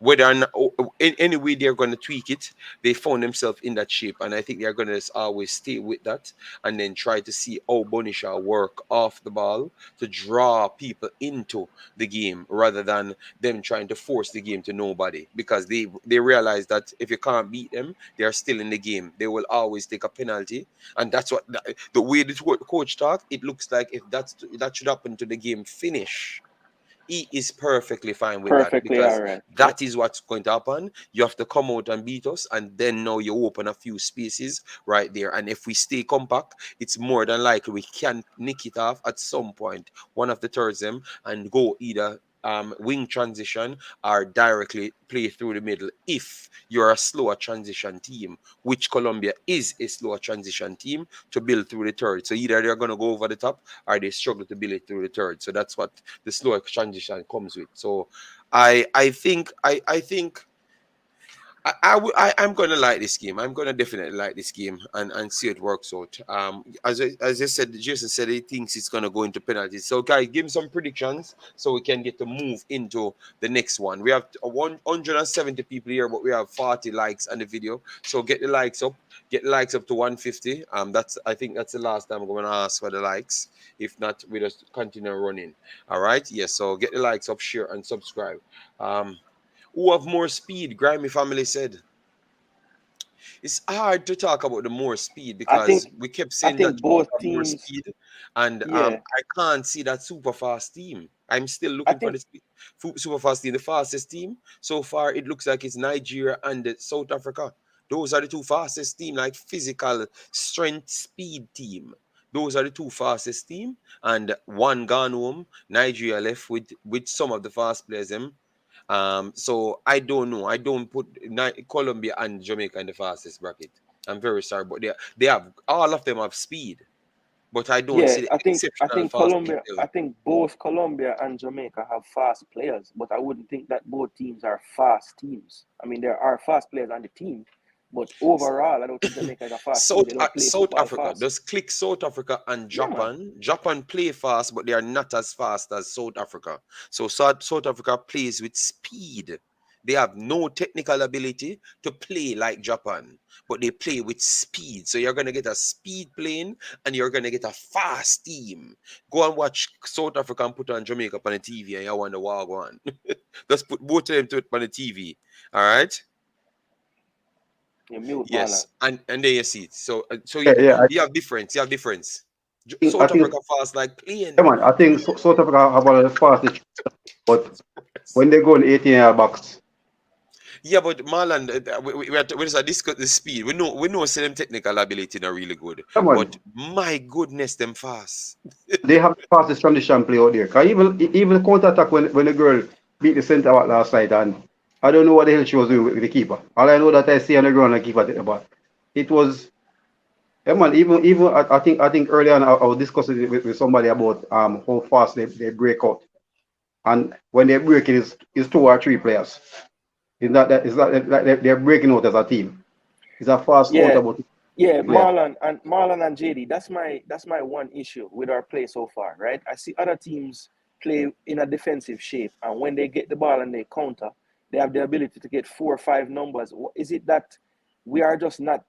whether or not, in any way they're going to tweak it, they found themselves in that shape, and I think they're going to always stay with that, and then try to see how Bonisha work off the ball to draw people into the game rather than them trying to force the game to nobody, because they realize that if you can't beat them, they are still in the game. They will always take a penalty, and that's what the way the coach talk. It looks like if that should happen to the game finish, he is perfectly fine with that, Perfectly because all right. that is what's going to happen. You have to come out and beat us, and then now you open a few spaces right there. And if we stay compact, it's more than likely we can nick it off at some point, one of the thirds them, and go either wing transition or directly play through the middle if you're a slower transition team, which Colombia is a slower transition team to build through the third. So either they're going to go over the top or they struggle to build it through the third. So that's what the slower transition comes with. So I think I'm gonna like this game. I'm gonna definitely like this game and see it works out. As I said, Jason said he thinks it's gonna go into penalties. So guys, give him some predictions so we can get to move into the next one. We have 170 people here, but we have 40 likes on the video. So get the likes up. Get the likes up to 150. I think that's the last time I'm gonna ask for the likes. If not, we just continue running. All right. Yes. So get the likes up, share, and subscribe. Who have more speed? Grimy family said. It's hard to talk about the more speed I because think we kept I saying that think we both have more teams. speed, and Yeah, I can't see that super fast team. I'm still I looking for think the super fast team. The fastest team so far, it looks like it's Nigeria and South Africa. Those are the two fastest team, like physical strength, speed team. Those are the two fastest team, and one gone home. Nigeria left with some of the fast players. Them. So I don't know. I don't put Colombia and Jamaica in the fastest bracket. I'm very sorry, but they have all of them have speed, but I don't yeah, see the I exceptional think fast team Colombia ever. I think both Colombia and Jamaica have fast players, but I wouldn't think that both teams are fast teams. I mean, there are fast players on the team, but overall, I don't think Jamaica is a fast team. They don't play South football Africa. fast. Just click South Africa and Yeah, man. Japan. Japan play fast, but they are not as fast as South Africa. So South Africa plays with speed. They have no technical ability to play like Japan, but they play with speed. So you're gonna get a speed plane and you're gonna get a fast team. Go and watch South Africa and put on Jamaica on the TV and you wonder what one. Just put both of them to it on the TV. All right. You mute Yes, Marlon. and there you see it. So Yeah, yeah. you have difference. You have difference. I South think, Africa fast like yeah, plane. man, I think South Africa have one of the fastest, but when they go in 18-yard box, Yeah, but Marlon, we just discuss the speed. We know say them technical ability not really good, come on, but my goodness, them fast. they have the fastest transition play out there. Cause even counter attack when the girl beat the centre back last night, and I don't know what the hell she was doing with the keeper. All I know that I see on the ground and the keeper take the ball. It was, yeah, man. Even I think earlier on I was discussing it with somebody about how fast they break out, and when they break it is two or three players. It's not like they're breaking out as a team. It's a fast Yeah, counter, but yeah, player. Marlon and JD. That's my one issue with our play so far, right? I see other teams play in a defensive shape, and when they get the ball and they counter, they have the ability to get 4 or 5 numbers. Is it that we are just not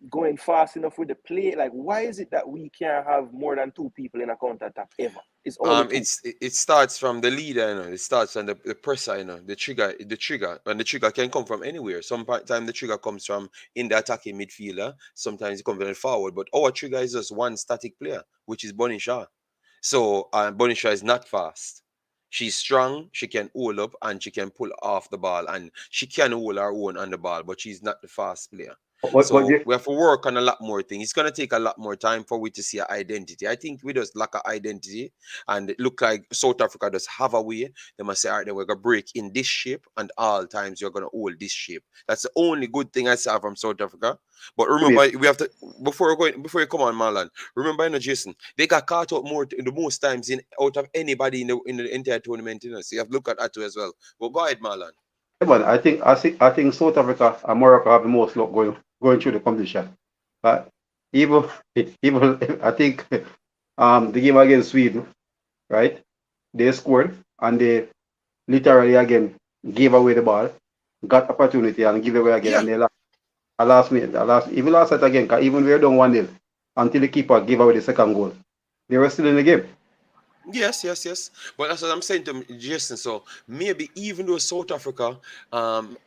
going fast enough with the play? Like, why is it that we can't have more than 2 people in a counter attack ever? It's only two. It starts from the leader, It starts from the presser, the trigger, and the trigger can come from anywhere. Sometimes the trigger comes from in the attacking midfielder. Sometimes it comes from the forward. But our trigger is just one static player, which is Bonnie Shaw. So Bonnie Shaw is not fast. She's strong. She can hold up and she can pull off the ball, and she can hold her own on the ball. But she's not the fast player. But So we have to work on a lot more things. It's gonna take a lot more time for we to see an identity. I think we just lack an identity, and it look like South Africa does have a way. They must say, all right, then we're gonna break in this shape, and all times you're gonna hold this shape. That's the only good thing I saw from South Africa. But remember, we have to before you come on, Marlon. Remember, Jason, they got caught out more the most times in out of anybody in the entire tournament. So you have to look at that too as well. But go ahead, Marlon. yeah, man, I think South Africa and Morocco have the most luck going through the competition. But even even I think the game against Sweden, right? They scored and they literally again gave away the ball. got opportunity and give away again, Yeah. and they lost. I last minute, I last even last set again. 'Cause even we were down 1-0 until the keeper gave away the second goal. They were still in the game. Yes, yes, yes. But that's what I'm saying to Jason. So maybe even though South Africa um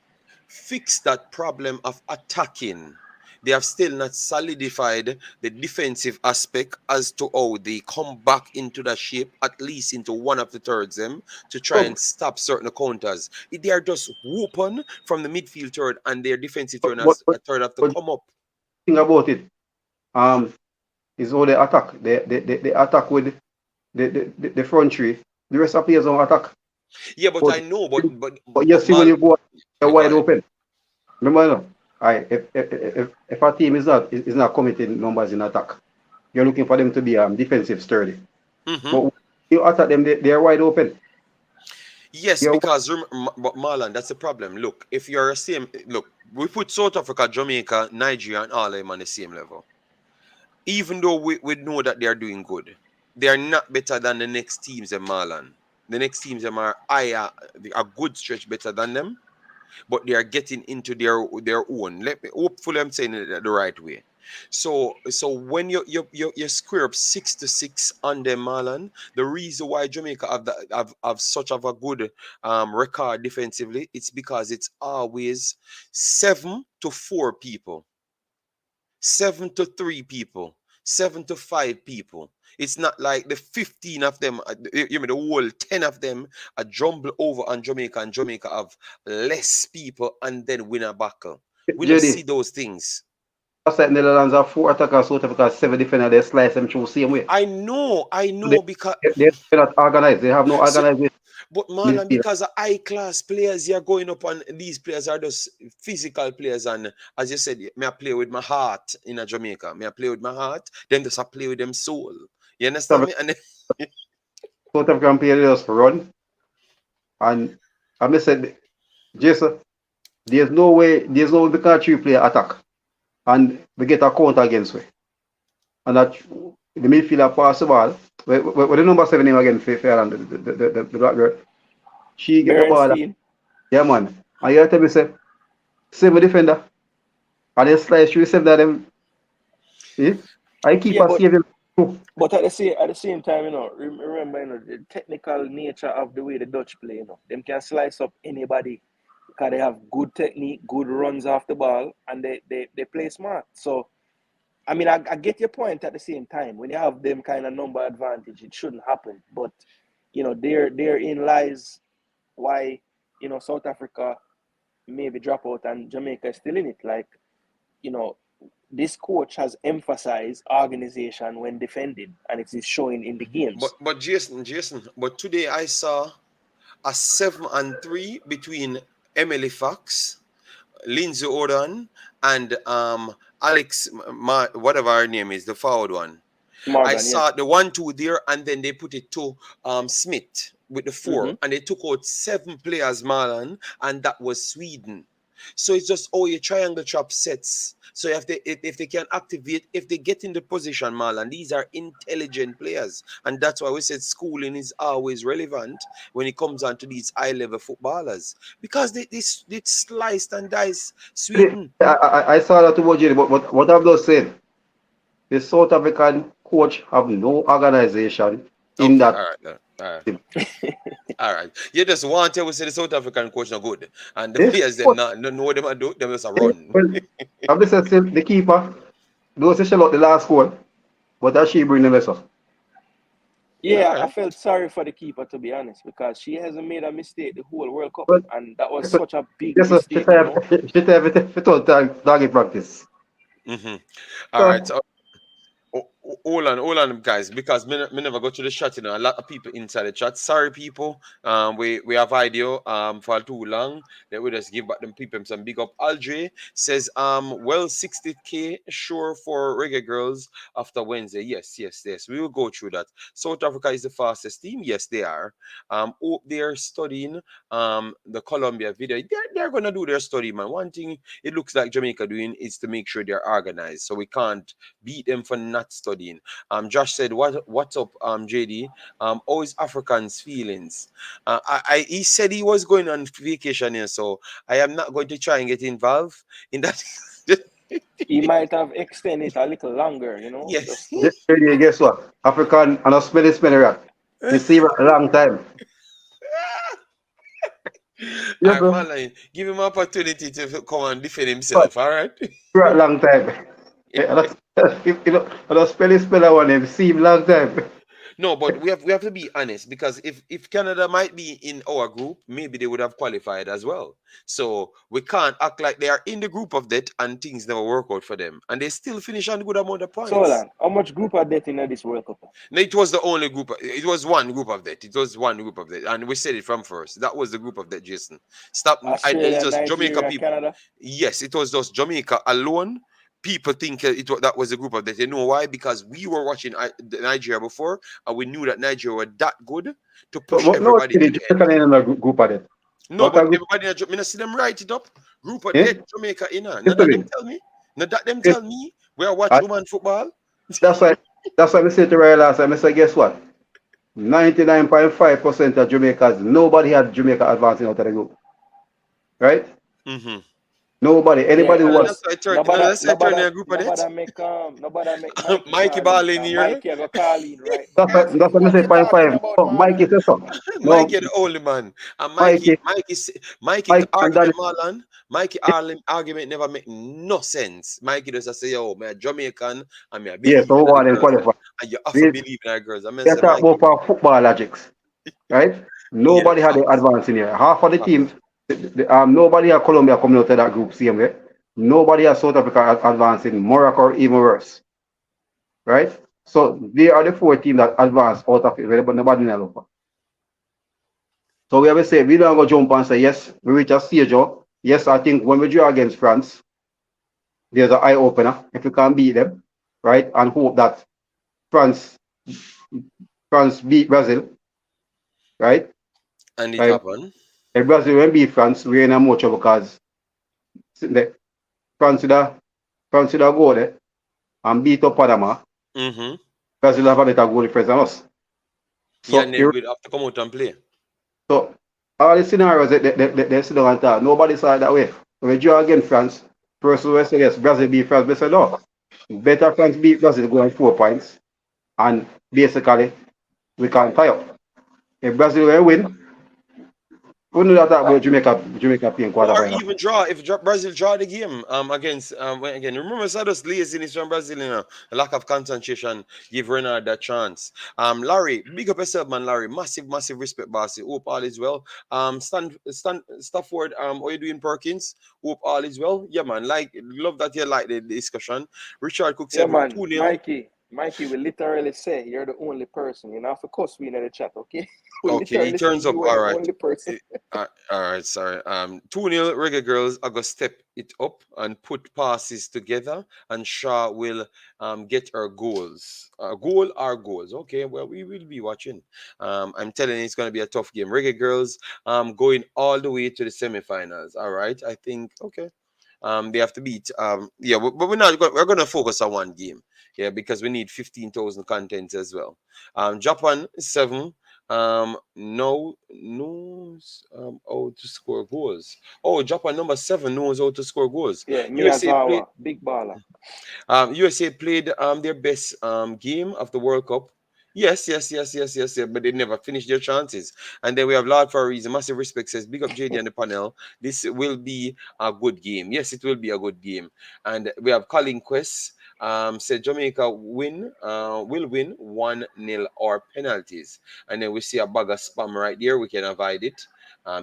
fix that problem of attacking, they have still not solidified the defensive aspect as to how they come back into the shape, at least into one of the thirds them, to try So, and stop certain counters. They are just whooping from the midfield third, and their defensive but third but has but, a third have to but come up. thing about it, um, is how they attack. They attack with the front three. The rest of players don't attack. Yeah, but But I know, but you but see when Mal, you go, they're yeah, go wide ahead. open. Remember, no? Alright, if a team is not committing numbers in attack, you're looking for them to be defensive sturdy. Hmm. But when you attack them, they are wide open. Yes, You're because but Marlon, that's the problem. Look, if you're a same, look, we put South Africa, Jamaica, Nigeria, and all of them on the same level. Even though we know that they are doing good, they are not better than the next teams in Marlon. The next teams them are higher, a good stretch better than them, but they are getting into their own. Let me hopefully I'm saying it the right way. So when you square up 6-6 on them, Marlon, the reason why Jamaica have such of a good record defensively, it's because it's always 7-4 people, 7-3 people, 7-5 people. It's not like the 15 of them, you mean the whole 10 of them are jumble over on Jamaica, and Jamaica have less people and then win a battle. We don't see JD. those things. Last night Netherlands have 4 attackers, South Africa have 7 defenders. They slice them through the same way. I So they know because they're not organized. They have no so organization but Marlon, midfield. because the high class players you're going up on, these players are just physical players, and as you said, may I play with my heart in a Jamaica. May I play with my heart, them just I play with them soul. You understand me? And South African players just run, and I said, Jason, there's no way we can 3 player attack and we get a counter against we. And that the midfielder pass the ball. What the number 7 name again for Ireland, the black girl. She get the ball. Bernstein. Yeah, man. And you tell me say, save a defender. And they slice through 7 of them. Eh? I keep Yeah, a saving. but at the same time, remember, the technical nature of the way the Dutch play, them can slice up anybody because they have good technique, good runs off the ball, and they play smart. So I mean, I get your point at the same time. When you have them kind of number advantage, it shouldn't happen. But therein lies why South Africa maybe drop out and Jamaica is still in it. Like you know, this coach has emphasized organization when defending, and it is showing in the but games. Jason, but today I saw a 7-3 between Emily Fox, Lindsay Odon, and Alex, whatever her name is, the forward one. I Morgan, yeah. saw the 1-2 there, and then they put it to Smith with the 4, Mm-hmm. and they took out 7 players, Marlon, and that was Sweden. So it's just your triangle trap sets. So if they can activate, if they get in the position, Marlon, these are intelligent players, and that's why we said schooling is always relevant when it comes on to these high level footballers, because they sliced and diced Sweden. I saw that too, Jerry, but what I've just said, the South African coach have no organization in Okay, that all right, all right. team. All right. You just want to say the South African coach not good. And the This players them coach, not know them and do them just a run. well, I've just said the keeper, those say shell out the last goal, but that she bring the lesson. All Yeah, I right. felt sorry for the keeper to be honest because she hasn't made a mistake the whole World Cup, But and that was but such a big yes, sir, mistake. she have it all target practice. Mm-hmm. All right. So, So hold on, guys, because me never go to the chat. A lot of people inside the chat. Sorry, people. We have video for too long. That we just give back them people some big up. Aldre says well 60K sure for Reggae Girlz after Wednesday. Yes, yes, yes. We will go through that. South Africa is the fastest team. Yes, they are. Hope they're studying the Colombia video. They're gonna do their study, man. One thing it looks like Jamaica doing is to make sure they're organized. So we can't beat them for not studying. Aberdeen. Josh said, what's up, JD? How is Africans' feelings? He said he was going on vacation here, so I am not going to try and get involved in that. He might have extended it a little longer, you know. Yes. Just JD, guess what? African and a smelly rat. You see a long time. All Yeah, right, bro. Marlon, give him opportunity to come and defend But himself. All right. for a long time. And a spell one name, see him long time. No, but we have to be honest, because if Canada might be in our group, maybe they would have qualified as well. So we can't act like they are in the group of death and things never work out for them, and they still finish on a good amount of so hold points. on. How much group are they in this World Cup? No, it was the only group. It was one group of death. It was one group of death, and we said it from first. That was the group of death, Jason. Stop. It's Australia, just Jamaica Nigeria, people. Canada. Yes, it was just Jamaica alone. People think that was a group of death. You know why? Because we were watching Nigeria before, and we knew that Nigeria were that good to push But no, everybody to see, the end. Jamaica in a group of it. No, What a but group, everybody, I mean, I see them write it up. Group of eh? death, Jamaica in. None of them Yesterday. tell me. None of them Yes, tell me. Where I watch I, woman football. that's why I said to Ray last time. I said, guess what? 99.5% of Jamaicans, nobody had Jamaica advancing out of the group. Right? Mm-hmm. Nobody. Yeah, Anybody who And was that's why I turn. And that's why I turn in a group of death. nobody make Mikey Mikey call in, Ball in because here. Mikey I go call in right now. that's what I What say you point talking five. about, No, Mikey Marlon? says so. No, Mikey the only man. And Mikey, Mikey Mikey and Danny. argument Marlon. Mikey argument never make no sense. Mikey just say, yo, me a Jamaican and me I Yes, believe so in the one and girls. qualify. And you have to We believe in the girls. I mean we say talk Mikey. about for football logics, right? Yeah, Nobody had the facts. advance in here. Half of the teams, Facts. nobody had Colombia coming out of that group same way. Nobody has South Africa advancing, Morocco or even worse, right? So they are the four teams that advance out of it, but nobody else. So we always say we don't go jump and say yes, we reach a stage. Yes, I think when we draw against France, there's an eye opener if we can beat them, right? And hope that France France beat Brazil, right? And it Right? happened. If Brazil will beat France, we're in a more trouble because the France would have, France would have go there and beat up Panama. Mm-hmm. Brazil have a better goal difference than us. Yeah, So and then we'd have to come out and play. so all the scenarios they sit down and talk, nobody saw it that way. When we draw against France, first we say yes, Brazil beat France. We say no. Better France beat Brazil going 4 points. And basically we can tie up. If Brazil will win, we know that about Jamaica playing Or quarterfinal. even draw if Brazil draw the game against again. Remember, Sados laziness from Brazil, a lack of concentration. Give Renard that chance. Larry, big up yourself, man. Larry, massive respect, bossy. Hope all is well. Stafford, how you doing, Perkins? Hope all is well. Yeah, man. Like, love that you like the discussion. Richard Cook Yeah, said we're man, 2-0. Mikey will literally say you're the only person. You know, of course we in the chat, okay? We Okay, he literally say turns up. you are All the right. only person. All right, sorry. 2-0 Reggae Girls are gonna step it up and put passes together, and Shaw will get our goals. Our goals. Okay, well, we will be watching. I'm telling you, it's gonna be a tough game. Reggae Girls going all the way to the semifinals. All right, I think okay. They have to beat yeah, but we're gonna focus on one game. Yeah, because we need 15,000 contents as well. Japan 7 knows how to score goals. Oh, Japan number 7 knows how to score goals. Yeah, USA played Miyazawa, big baller. USA played their best game of the World Cup. Yes, yeah, but they never finished their chances. And then we have Lord for a reason. Massive respect says, big up JD and the panel. This will be a good game. Yes, it will be a good game. And we have Colin Quest said Jamaica will win 1-0 or penalties. And then we see a bag of spam right there. We can avoid it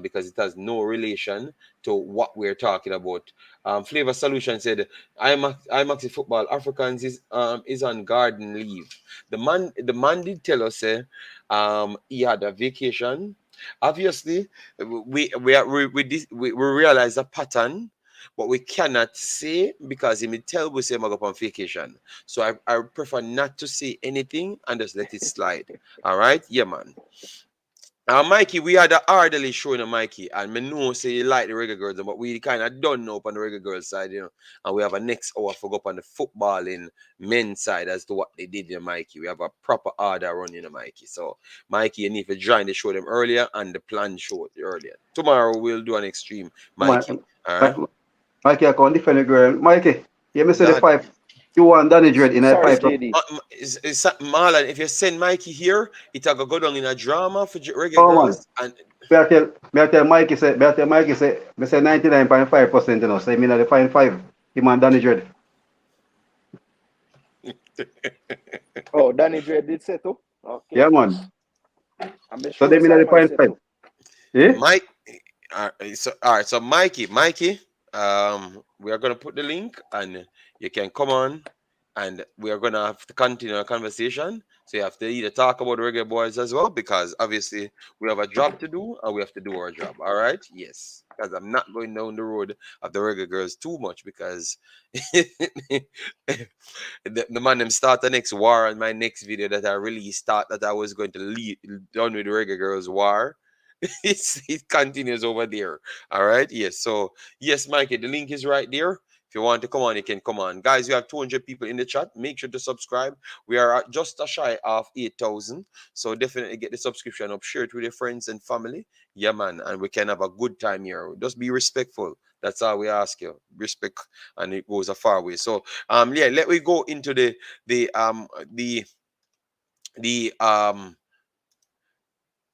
because it has no relation to what we're talking about. Flavor Solution said, Imaxit football Africans is on garden leave. The man did tell us he had a vacation. Obviously, we realize a pattern, but we cannot say because he may tell we say I go on vacation. So I prefer not to say anything and just let it slide. All right, yeah, man. Mikey, we had the orderly showing a Mikey, and me know say you like the Reggae Girlz, but we kind of done know up on the Reggae Girlz side, you know. And we have a next hour for go up on the footballing men's side as to what they did in Mikey. We have a proper order running in Mikey. So, Mikey, you need to join the show them earlier and the plan show earlier. Tomorrow we'll do an extreme, Mikey. All right. Mikey, I can't defend the girl. Mikey, you me say the That, pipe. You want Danny Dread in a Sorry, pipe. JD. Marlon, if you send Mikey here, it'll go down in a drama for Reggae Oh man. Girlz. And Me I tell Mikey me say 99.5%, you know, say me not the fine 5. Him and Danny Dread. Oh, Danny Dre did say too. Okay. Yeah, man. I'm So sure they me not the Simon fine said 5. too. Yeah? Mike, all right. So Mikey, we are gonna put the link, and you can come on, and we are gonna have to continue our conversation. So you have to either talk about Reggae Boyz as well, because obviously we have a job to do, and we have to do our job. All right, yes. Because I'm not going down the road of the Reggae Girlz too much, because the man them start the next war, and my next video that I released thought that I was going to lead done with the Reggae Girlz war. It continues over there. All right. Yes. So yes, Mikey, the link is right there. If you want to come on, you can come on. Guys, we have 200 people in the chat. Make sure to subscribe. We are at just a shy of 8,000. So definitely get the subscription up. Share it with your friends and family. Yeah, man. And we can have a good time here. Just be respectful. That's all we ask you. Respect, and it goes a far way. So yeah, let me go into the the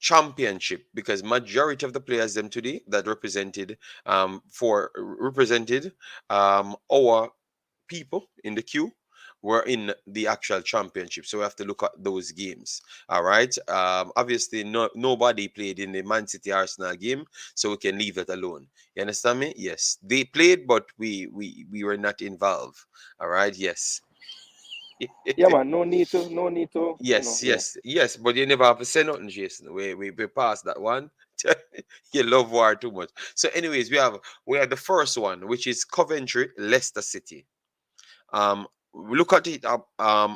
championship, because majority of the players them today that represented our people in the queue were in the actual championship. So we have to look at those games. All right. Obviously nobody played in the Man City Arsenal game, so we can leave that alone. You understand me? Yes, they played, but we were not involved. All right. Yes. Yeah, man. No need to. Yes, Yeah. yes, but you never have to say nothing, Jason. We passed that one. You love war too much. So, anyways, we have the first one, which is Coventry, Leicester City. We look at it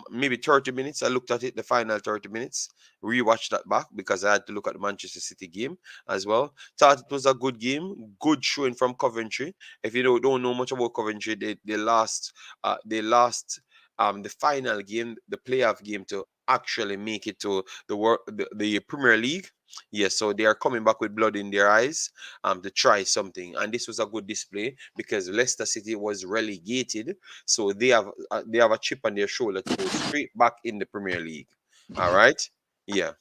maybe 30 minutes. I looked at it the final 30 minutes, rewatched that back because I had to look at the Manchester City game as well. Thought it was a good game, good showing from Coventry. If you don't know much about Coventry, they lost the final game, the playoff game, to actually make it to the Premier League. Yes, so they are coming back with blood in their eyes to try something, and this was a good display because Leicester City was relegated, so they have a chip on their shoulder to go straight back in the Premier League. All right, yeah.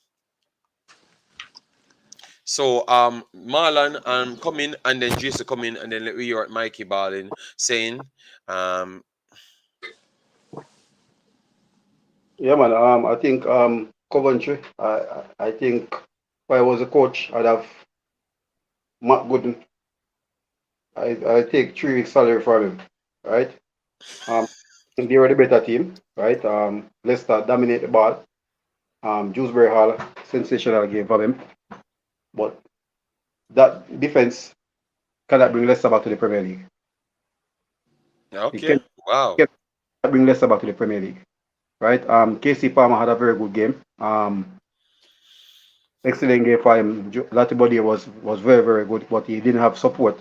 So Marlon come in, and then Jason come in, and then let me hear Mikey Ballin saying Yeah, man. I think Coventry. I think if I was a coach, I'd have Matt Gooden. I take 3 weeks salary from him, right? They were the better team, right? Leicester dominate the ball. Dewsbury Hall, sensational game for him. But that defense cannot bring Leicester back to the Premier League. It okay, wow, can bring Leicester back to the Premier League, right? KC Palmer had a very good game. Excellent game for him. Latibody was very, very good, but he didn't have support.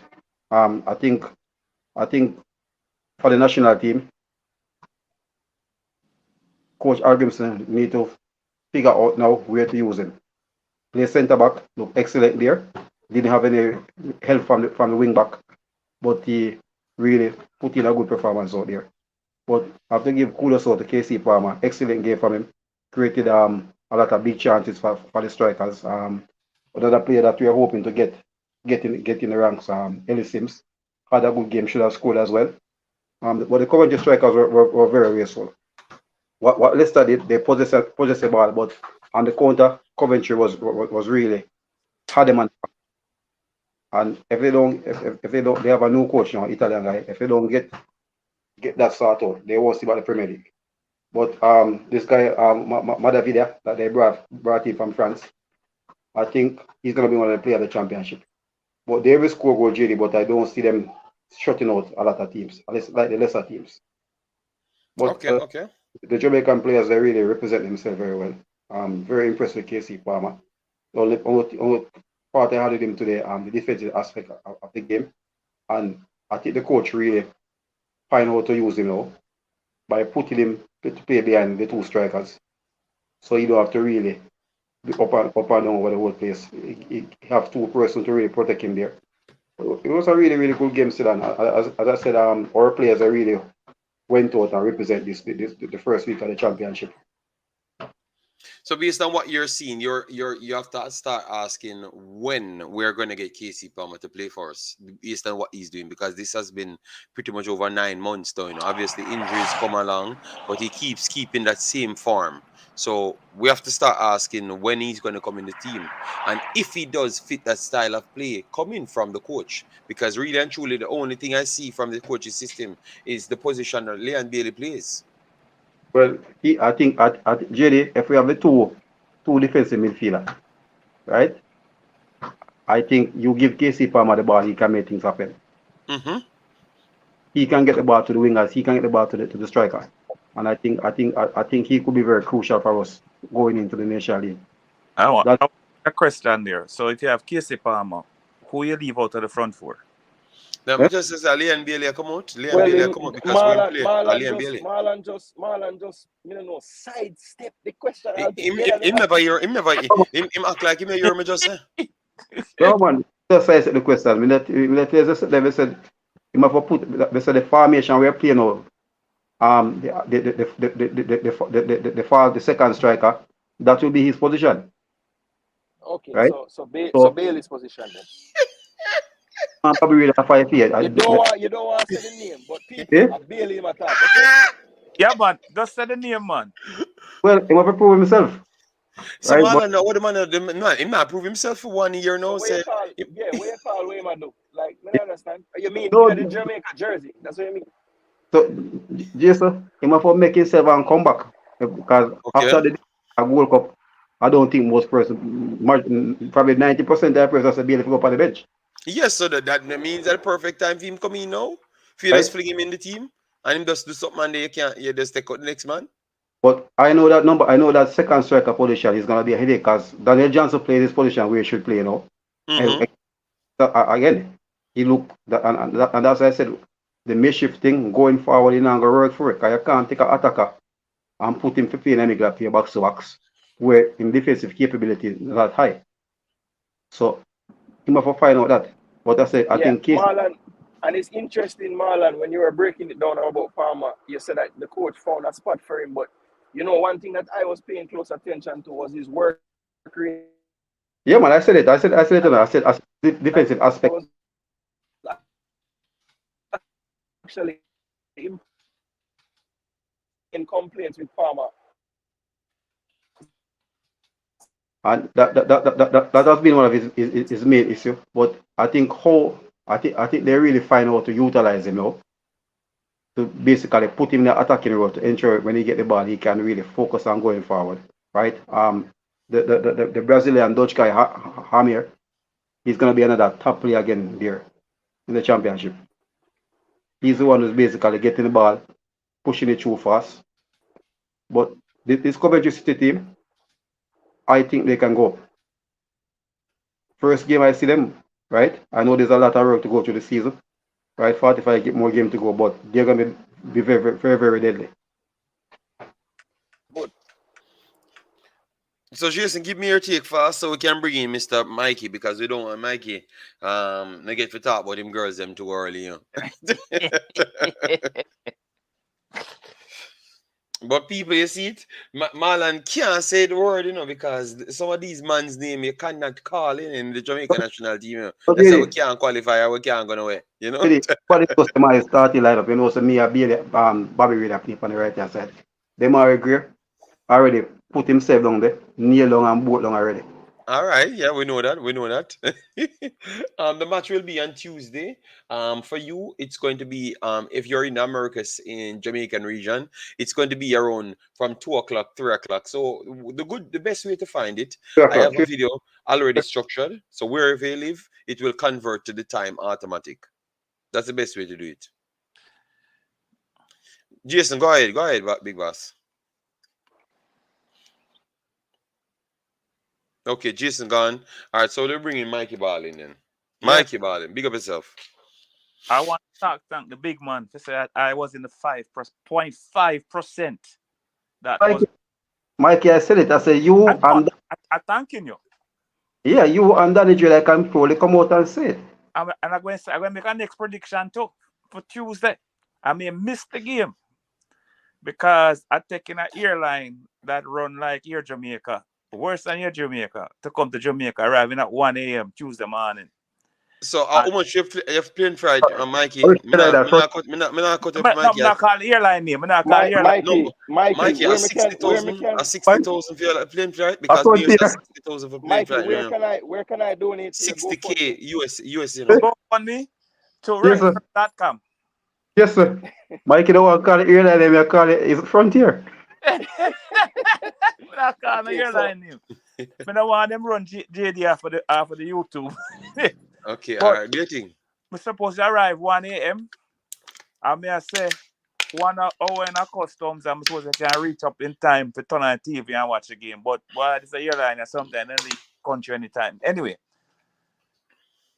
I think for the national team, Coach Argimson need to figure out now where to use him. Play centre back, look excellent there. Didn't have any help from the wing back, but he really put in a good performance out there. But I have to give kudos out to KC Palmer. Excellent game from him. Created a lot of big chances for the strikers. Another player that we are hoping to get in the ranks, Ellis Sims, had a good game, should have scored as well. But the Coventry strikers were very wasteful. What Leicester did, they possessed the ball, but on the counter, Coventry was really had them on. And if they don't, they have a new coach now, Italian guy. If they don't get that sort out, they won't see about the Premier League. But this guy, Madavida, that they brought in from France, I think he's gonna be one of the players of the championship. But they will score goal, JD, but I don't see them shutting out a lot of teams, at least like the lesser teams. But okay. the Jamaican players, they really represent themselves very well. Very impressed with KC Palmer. only part I had with him today, the defensive aspect of the game. And I think the coach really find out how to use him now by putting him to play behind the two strikers. So you don't have to really be up and down over the whole place. You have two persons to really protect him there. It was a really, really good game still. And as I said, our players are really went out and represent the first week of the championship. So based on what you're seeing, you have to start asking when we're going to get Casey Palmer to play for us, based on what he's doing, because this has been pretty much over 9 months now. Obviously injuries come along, but he keeps keeping that same form. So we have to start asking when he's going to come in the team, and if he does fit that style of play coming from the coach. Because really and truly, the only thing I see from the coach's system is the position that Leon Bailey plays. Well, I think at JD, if we have the two defensive midfielder, right? I think you give KC Palmer the ball, he can make things happen. Mm-hmm. He can get the ball to the wingers, he can get the ball to the striker. And I think he could be very crucial for us going into the National League. I want a question there. So if you have Casey Palmer, who you leave out of the front four? Now, Eh? just say Leon Bailey come out. Leon Bailey come out because Marlon just, you know, sidestep the question altogether. Him act like him hear me just say. No man, just say the question. Me let they said him have to put they said the formation we are playing now. The second striker, that will be his position. Okay, right? so Bailey's position then. Man probably read a 5 here. You don't want to say the name, but people Eh? are Bailey him attack. Yeah, man, just say the name, man. Well, he must prove himself. So Right, Marlon, now what the man he not prove himself for 1 year now. So what you call what you do? Like, I understand. You mean No, the Jamaica jersey? That's what you mean. So, Jason, he must make himself and come back. Because after the World Cup, I don't think most person, probably 90% of the persons will be able to go up on the bench. Yes, so that means that perfect time for him come in now. If you Right. just fling him in the team and him just do something and you just take out the next man. But I know that second striker position is going to be a headache because Daniel Johnson plays this position where he should play, you know. Mm-hmm. And again, he look, and that's why I said, the mischief thing going forward, you're not going to work for it because you can't take an attacker and put him to play in a middle play box to box where in defensive capability is not high. So, he must find out that. But I said, I think Marlon, and it's interesting, Marlon, when you were breaking it down about Palmer, you said that the coach found a spot for him. But, you know, one thing that I was paying close attention to was his work rate. Yeah, man, I said it. I said the defensive aspect. Actually, in complaints with Palmer. And that has been one of his main issue. But I think they really find out to utilize him now. To basically put him in the attacking role to ensure when he get the ball he can really focus on going forward. Right? The Brazilian Dutch guy Hamir, he's gonna be another top player again there in the championship. He's the one who's basically getting the ball, pushing it through fast. But this Coventry City team, I think they can go. First game I see them, right? I know there's a lot of work to go through the season, right? 45 get more game to go, but they're gonna be very, very, very deadly. Good. So Jason, give me your take first so we can bring in Mr. Mikey because we don't want Mikey to get to talk about them girls them too early, you know. But people, you see it, Marlon can't say the word, you know, because some of these man's name you cannot call in the Jamaican national team. You know. That's why we can't qualify or we can't go nowhere, you know. But it was my starting lineup, you know, so me, Bobby Reid play on the right hand side. Them already put himself down there, kneel down and boat down already. All right, yeah, we know that. The match will be on Tuesday. For you, it's going to be if you're in Americas in Jamaican region, it's going to be around from 2 o'clock, 3 o'clock. So the best way to find it, I have a video already structured. So wherever you live, it will convert to the time automatic. That's the best way to do it. Jason, go ahead, big boss. Okay, Jason gone. All right, so they're bringing Mikey Ball in then. Yes, Mikey Ball in. Big up yourself. I want to thank the big man to say that I was in the 5.5%. That was. Mikey, I said it. I said I you know. and I thanking you. yeah, you and Danny Drill, I can probably come out and say it. And I'm going to make a next prediction too for Tuesday. I may miss the game because I'm taking an airline that run like Air Jamaica, worse than Air Jamaica, to come to Jamaica, arriving at 1 a.m. Tuesday morning. So how And much you have playing Friday, Mikey? Or say like that. First, Me not cut I'm up Mikey. not calling airline name. I'm not calling airline. No, Mikey, Mikey, a where me 60,000, can, a 60,000 for your plane flight a because me use a frontier. 60,000 for plane Mikey, flight. You know? where can I donate to your 60K GoFundMe? US, you So know. go on me to Yes, sir. rent.com. Yes, sir. Mikey don't want to call it airline name, I call it is frontier. I'm not calling Okay, so airline name. I don't want them run JD after the YouTube. Okay, all But right. Do you think? we're supposed to arrive 1 a.m. I may say 1 hour in a customs, I'm supposed to can reach up in time to turn on TV and watch the game. But well, it's a airline or something, and leave country anytime. Anyway,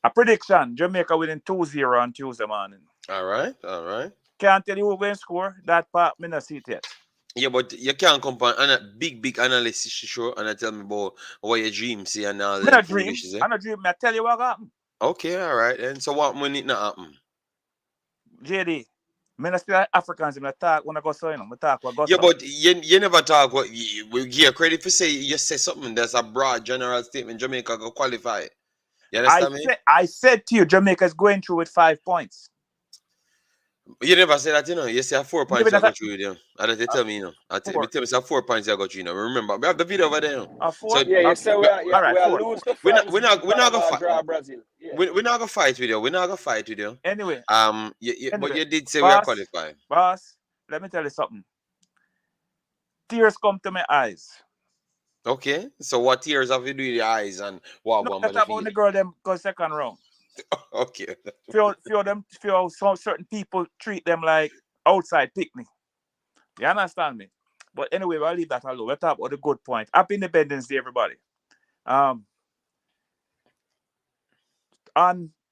a prediction: Jamaica winning 2-0 on Tuesday morning. All right, all right. Can't tell you who going score. That part me not see it yet. Yeah, but you can't come on a big analysis show and tell me about what your dreams see and all Me them not dream. foolishness. I not dream. I tell you what happened. Okay, all right. And so what when it not happen? JD, me not still Africans. Me talk when I go so you know. Me talk what go Yeah, so. but you never talk. What we give credit for say you say something that's a broad general statement. Jamaica go qualify. You understand me? I said to you, Jamaica is going through with 5 points. You never say that, you know. You say 4 points you got through with them. And that you tell me, you know. Me Four. tell me say 4 points you got through, you know. Remember, we have the video over there, you know. A So 4. yeah, you say we, we All right, are 4. lose to we're France, not beat we're not gonna Panama, fight. draw Brazil. Yeah. We're not gonna fight with you. We're not gonna fight with you. Anyway, But anyway, you did say we are boss, qualified. boss, let me tell you something. Tears come to my eyes. Okay. So what tears have you do with your eyes and what No, one that's man about feel? the girl them go second round. Okay. Feel some certain people treat them like outside picnic. You understand me? But anyway, I'll leave that alone. We'll talk about the good point. Happy Independence Day, everybody. On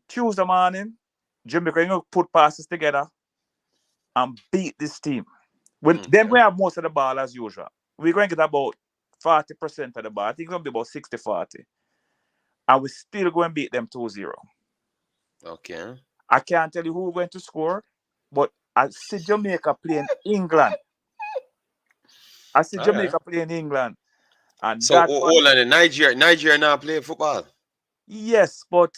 Tuesday morning, Jamaica going to put passes together and beat this team. Then we have most of the ball as usual. We're going to get about 40% of the ball. I think it's going to be about 60-40. And we're still going to beat them 2-0. Okay. I can't tell you who we're going to score, but I see Jamaica playing England. Playing England. And So all of the Nigeria now play football. Yes, but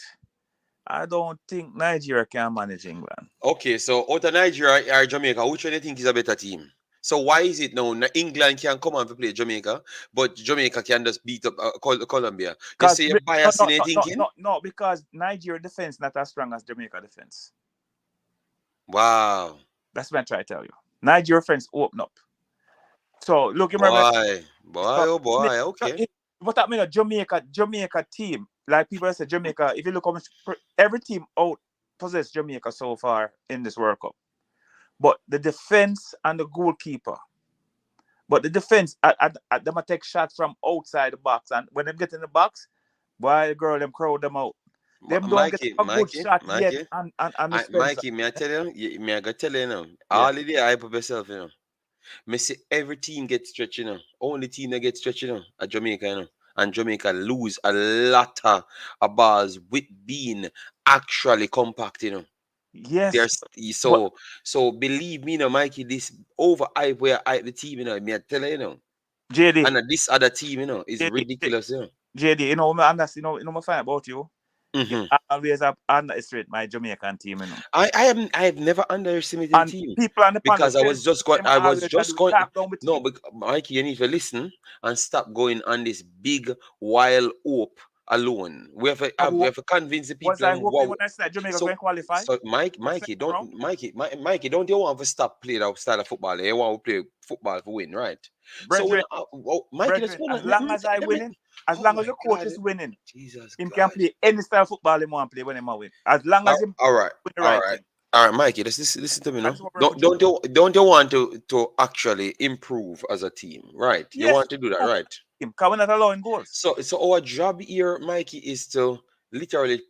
I don't think Nigeria can manage England. Okay, so out of Nigeria or Jamaica, which one do you think is a better team? So why is it now England can come on to play Jamaica, but Jamaica can just beat up Colombia? You say you're biased in thinking? No, because Nigeria defense not as strong as Jamaica defense. Wow. That's what I try to tell you. Nigeria defense open up. So look, you remember? Boy, okay. What I mean, a Jamaica team, like people say Jamaica, if you look how every team out possess Jamaica so far in this World Cup. But the defense and the goalkeeper. But the defense, them take shots from outside the box. And when they get in the box, boy, the girl, them crowd them out. Them don't get a good shot yet. Mikey, may I tell you? May I go tell you now? All of the hype of yourself, you know. Me say every team gets stretched, you know. Only team that gets stretched, you know, at Jamaica, you know. And Jamaica lose a lot of balls with being actually compact, you know. Yes. So believe me, you know, Mikey, this over hype where hype the team, you know, me I tell you, you know. JD. And this other team, you know, is ridiculous, you know. JD, you know, I find about you. You always have underestimate my Jamaican team, you know. I have never underestimated the team. People on the because I was just going. No, but Mikey, you need to listen and stop going on this big wild hope alone. We have to convince the people. Was I hoping when I said Jamaica going to qualify? So Mikey, don't you want to stop playing that style of football? You want to play football for win, right? Brethren, Mikey, as long as I winning, as long as the coach is winning, him can play any style of football he want to play when he win. As long as him all right, Mikey, let's listen to me now. Don't you want to actually improve as a team, right? You want to do that, right? team. Because we're not allowing goals. So our job here, Mikey, is to literally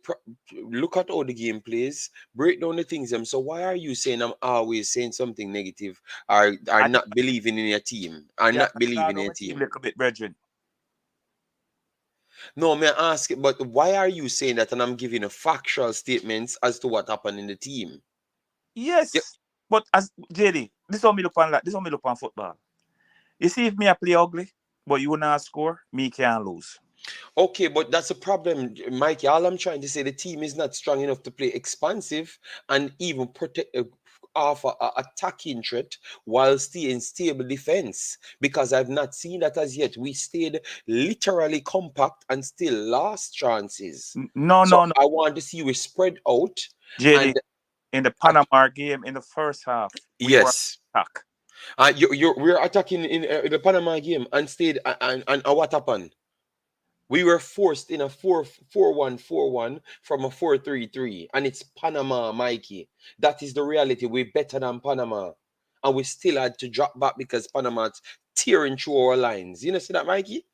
look at how the game plays, break down the things. So why are you saying I'm always saying something negative, or I not believing in your team, or yeah, not believing in your my team team? little bit, brethren. No, may I ask, but why are you saying that? And I'm giving a factual statements as to what happened in the team. Yes. Yep. But as JD, this one me look on this one me look on football. You see, if me I play ugly, but you not score, me can't lose. Okay, but that's a problem, Mikey. All I'm trying to say, the team is not strong enough to play expansive and even protect offer a attacking threat while staying stable defense. Because I've not seen that as yet. We stayed literally compact and still lost chances. No. I want to see we spread out. JD, And in the Panama game in the first half, we were yes, attack. we're attacking in the Panama game and stayed. And what happened? We were forced in a 4-1-4-1 from a 4-3-3, and it's Panama, Mikey. That is the reality. We're better than Panama, and we still had to drop back because Panama's tearing through our lines. You know, see that, Mikey?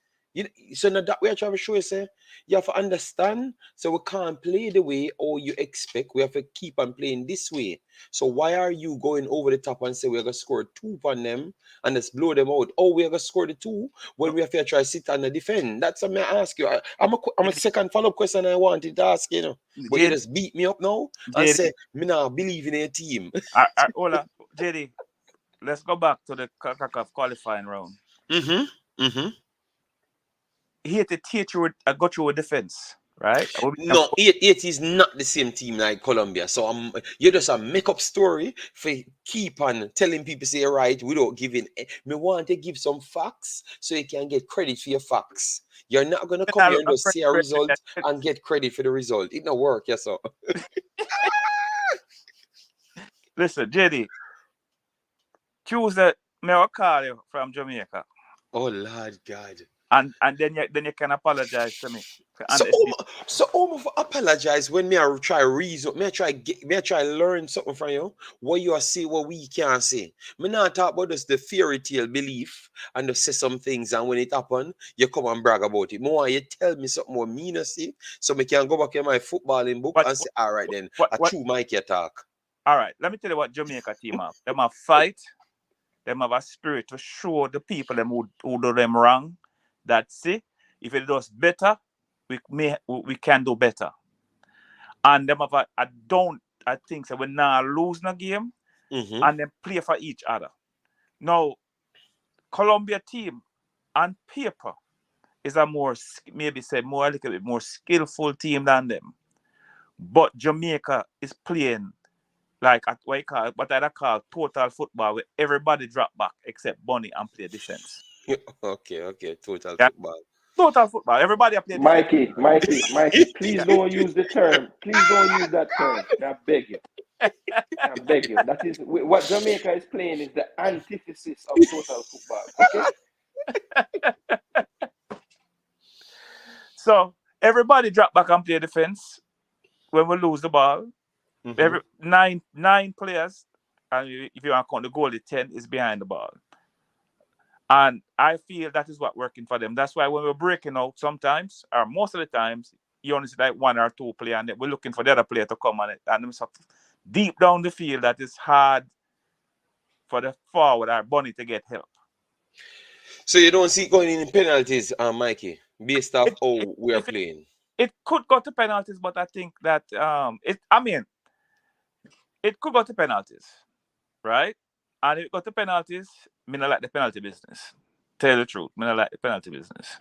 So now that we are trying to show you, say, you have to understand. So we can't play the way or you expect. We have to keep on playing this way. So why are you going over the top and say we're gonna score 2 on them and just blow them out? Oh, we're gonna score the 2 when we have to try to sit and defend. That's something I ask you. I'm a second follow-up question I wanted to ask, you know. But you just beat me up now and JD, say, me now believe in a team. hold on, JD. Let's go back to the Concacaf qualifying round. He had to teach you. I got you a defense, right? No, it is not the same team like Colombia. So you just a make up story for keep on telling people say right without giving. Me want to give some facts so you can get credit for your facts. You're not gonna come here and just see a result and get credit for the result. It don't work, yes sir. Listen, JD. Tuesday, me will call you from Jamaica. Oh Lord God. And then you can apologize to me. So for apologize when me I try reason, me I try learn something from you. What you are saying, what we can't say. Me not talk about just the fairy tale belief and just say some things, and when it happen, you come and brag about it. More you tell me something more mean see, so me can go back in my footballing book and say, all right then, a true Mikey talk. All right, let me tell you what Jamaica team have. Them have fight. Them have a spirit to show the people them who do them wrong. That see, if it does better, we can do better. And them have I think so we now lose in a game and then play for each other. Now, Colombia team on paper is a more a little bit more skillful team than them. But Jamaica is playing like at what I call total football, where everybody drop back except Bunny and play defense. Okay, total football. Total football. Everybody play defense. Mikey, please don't use the term. Please don't use that term. I beg you. I beg you. That is what Jamaica is playing is the antithesis of total football. Okay. So everybody drop back and play defense when we lose the ball. Every nine players, and if you want to count the goalie, 10 is behind the ball. And I feel that is what working for them. That's why when we're breaking out sometimes, or most of the times, you only see like 1 or 2 players, and we're looking for the other player to come on it. And deep down the field, that is hard for the forward or Bunny to get help. So you don't see going in penalties, Mikey, based off how we are playing. It could go to penalties, but I think that it could go to penalties, right? And if it go to penalties, me not like the penalty business. Tell you the truth, me not like the penalty business.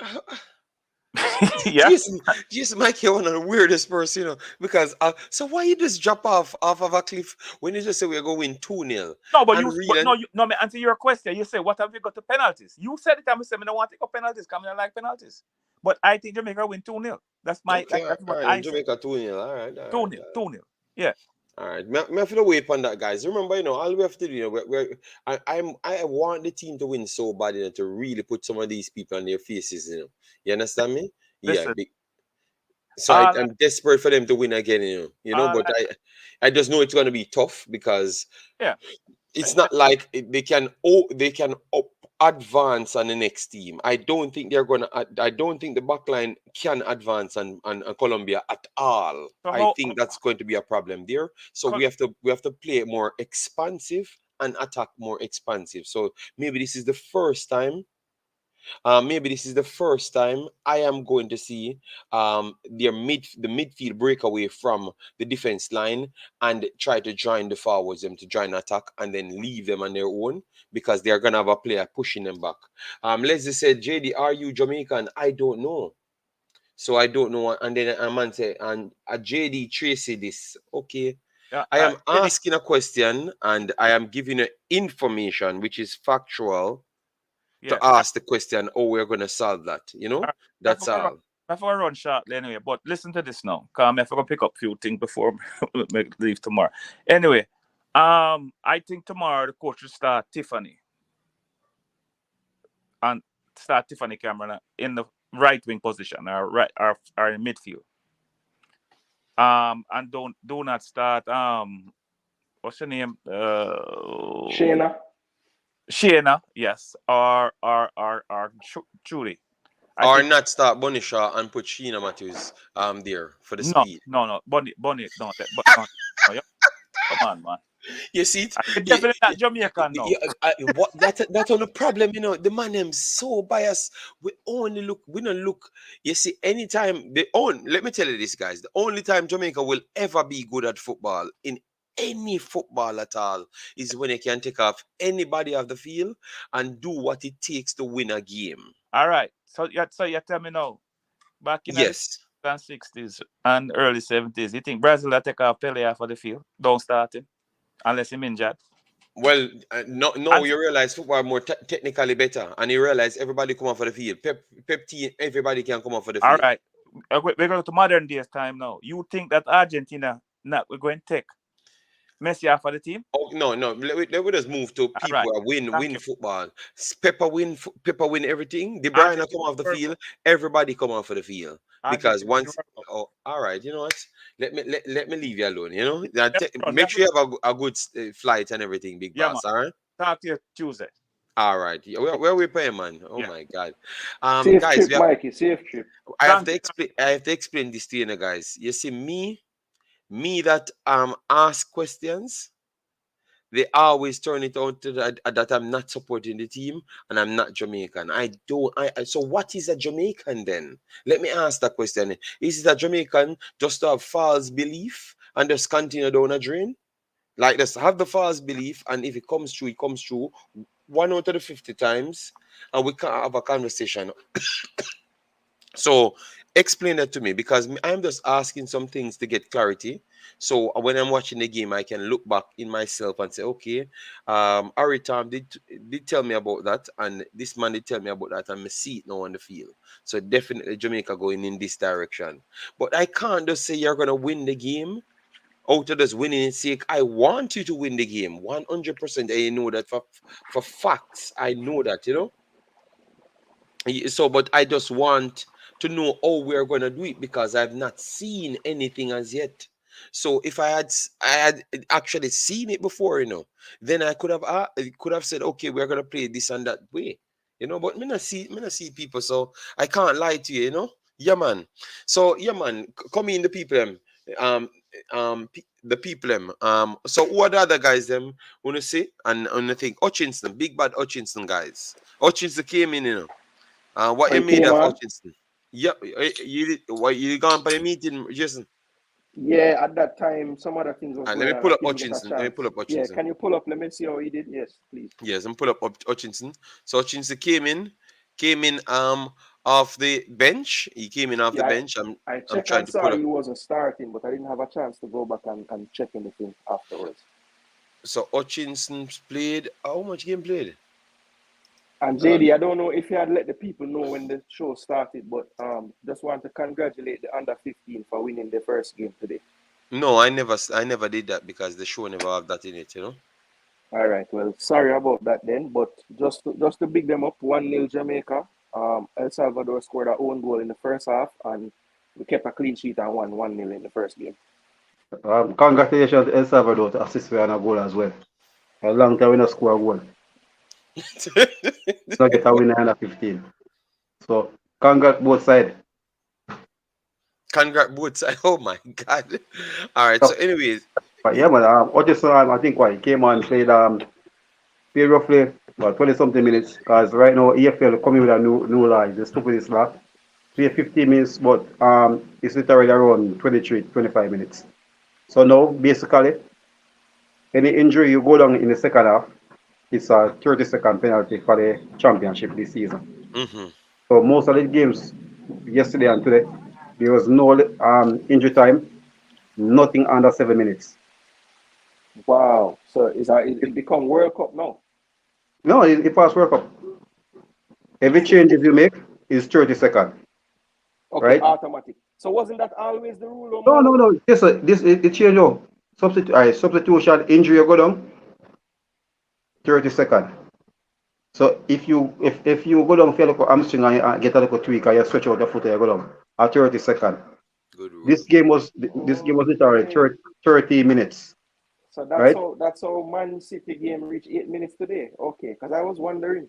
Yeah. Just Mikey, one of the weirdest person, you know, because so why you just drop off of a cliff when you just say we're going 2-0? No, but me answer your question. You say, what have you got to penalties? You said it, I said, I don't want to take up penalties, because I don't like penalties. But I think Jamaica win 2-0. That's my that's what I Jamaica 2-0. All right. 2-0. Yeah. All right, me feel away upon that, guys. Remember, you know, all we have to do, you know, I want the team to win so bad, you know, to really put some of these people on their faces, you know. You understand me? Listen, yeah. So I'm desperate for them to win again, you know. But I just know it's going to be tough because it's not like they can advance on the next team. I don't think they're gonna. I don't think the backline can advance on Colombia at all. So I think that's going to be a problem there. So how we have to play more expansive and attack more expansive. So maybe this is the first time. Maybe this is the first time I am going to see the midfield break away from the defense line and try to join the forwards, them to join attack and then leave them on their own because they're gonna have a player pushing them back. Leslie said, JD, are you Jamaican? I don't know. So I don't know. And then a man said, and a JD Tracy this. Okay. I am asking a question and I am giving you information which is factual to ask the question, oh, we're going to solve that. You know, that's all. I have to run shortly anyway, but listen to this now. Because I have to pick up a few things before we leave tomorrow. Anyway, I think tomorrow the coach will start Tiffany. And start Tiffany Cameron in the right wing position or in midfield. And do not start what's her name? Shayna, yes, or Julie. Or not start Bunny Shaw and put Sheena Matthews there for the speed. No, Bunny, no. But no, come on, man. You see it? Definitely not Jamaican now. That's on the problem, you know. The man them so biased. We don't look. You see, anytime let me tell you this, guys. The only time Jamaica will ever be good at football in any football at all is when they can take off anybody off the field and do what it takes to win a game. All right. So you tell me now, back in the 60s and early 70s, you think Brazil will take off Pele off of the field? Don't start him unless he's injured. Well, no, you realize football more technically better, and you realize everybody come off of the field. Pep team, everybody can come off of the field. All right. We're going to modern days time now. You think that Argentina we're going to take Messi off of the team? Oh no. Let me just move to people who win football. Pepper win everything. De Bruyne come off the field. Everybody come off of the field because once. Oh, all right. You know what? Let me leave you alone. You know, make sure you have a good flight and everything, big boss. All right. Talk to you Tuesday. All right. Where we playing, man? Oh my God. Safe guys, trip, Mikey. Safe trip. I have to explain this to you, guys. You see, me that ask questions, they always turn it out to that I'm not supporting the team and I'm not Jamaican. So what is a Jamaican then? Let me ask that question. Is it a Jamaican just to have false belief and just continue down a drain? Like, just have the false belief, and if it comes true, it comes true 1 out of the 50 times, and we can't have a conversation. So explain that to me, because I'm just asking some things to get clarity. So when I'm watching the game, I can look back in myself and say, okay, Aritam did tell me about that, and this man did tell me about that, and I see it now on the field. So definitely Jamaica going in this direction. But I can't just say you're going to win the game out of just winning its sake. I want you to win the game 100%. I know that for facts. I know that, you know. So, but I just want to know how we're going to do it, because I've not seen anything as yet. So if I had actually seen it before, you know, then I could have said, okay, we're going to play this and that way, you know. But me not see people, so I can't lie to you, you know. Yeah, man. So yeah, man, come in the people the people so who are the other guys them want to see and I think Hutchinson, big bad Hutchinson guys. Hutchinson came in, you know. What you made of Hutchinson? Yeah, you gone by the meeting, Jason? Yeah, at that time, some other things was let me pull up Hutchinson. Yeah, can you pull up? Let me see how he did. Yes, please. Yes, I'm pull up Hutchinson. So Hutchinson came in off the bench. He came in off the bench. I checked and saw he wasn't starting, but I didn't have a chance to go back and check anything afterwards. So Hutchinson played. How much game played? And JD, I don't know if you had let the people know when the show started, but just want to congratulate the under 15 for winning the first game today. No, I never did that, because the show never have that in it, you know. All right, well, sorry about that then, but just to big them up, 1-0 Jamaica. El Salvador scored our own goal in the first half, and we kept a clean sheet and won 1-0 in the first game. Congratulations to El Salvador to assist me on a goal as well. A long time we not score a goal. Not get a winner under 15. So congrats both sides. Congrats both sides. Oh my God. All right. So, anyways, But yeah, man, Hutchinson, I think he came on played played roughly about 20 something minutes because right now EFL coming with a new law. It's the stupidest law. Play 15 minutes, but it's literally around 23, 25 minutes. So now basically any injury you go down in the second half, it's a 30-second penalty for the championship this season. mm-hmm. So most of the games yesterday and today, there was no injury time, nothing under 7 minutes. Wow. So it become World Cup now. No, it passed World Cup. Every changes you make is 30 seconds, Okay, right? automatic. So wasn't that always the rule, No, Omar? no, no. This it change now. Substitution injury you go down 30 seconds. So if you go down feel like hamstring and you get a little tweak and you stretch out the foot and you go down at 30 seconds. Good rule. This game was literally 30 minutes, So right? that's how Man City game reached 8 minutes today. Okay, because I was wondering.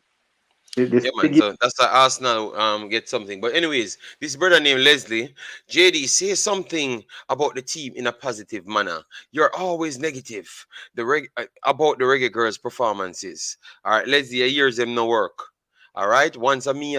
This Yeah, man. big So that's the Arsenal get something. But anyways, this brother named Leslie, JD, say something about the team in a positive manner. You're always negative. About the Reggae Girls' performances. All right, Leslie, your ears them no work. All right, once a me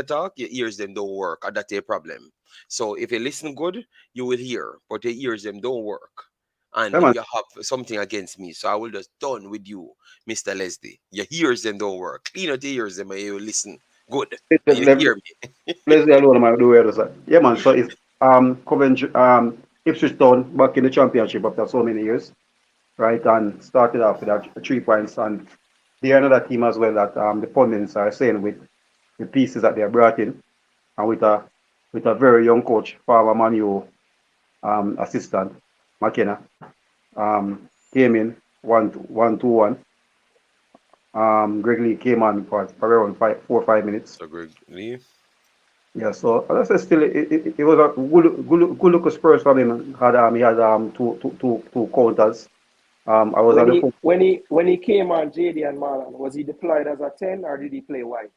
talk, your ears them don't work, and that's a problem. So if you listen good, you will hear, but your ears them don't work. And yeah, man. you have something against me, so I will just done with you, Mr. Leslie. Your ears them don't work. Clean out your ears them and you listen good. And you hear me. Leslie alone am do well, sir. Yeah, man. So it's Coventry Ipswich Town back in the championship after so many years, right? And started off with that 3 points, and they're another team as well that the pundits are saying with the pieces that they are brought in, and with a very young coach, former Man U assistant McKenna, came in 1-2-1. Greg Lee came on for around 4 or 5 minutes. So Greg Lee. Yeah, so as I say, still it was a good look Spurs from him. He had two counters. I was on When the he phone. when he came on JD and Marlon, was he deployed as a 10 or did he play wide?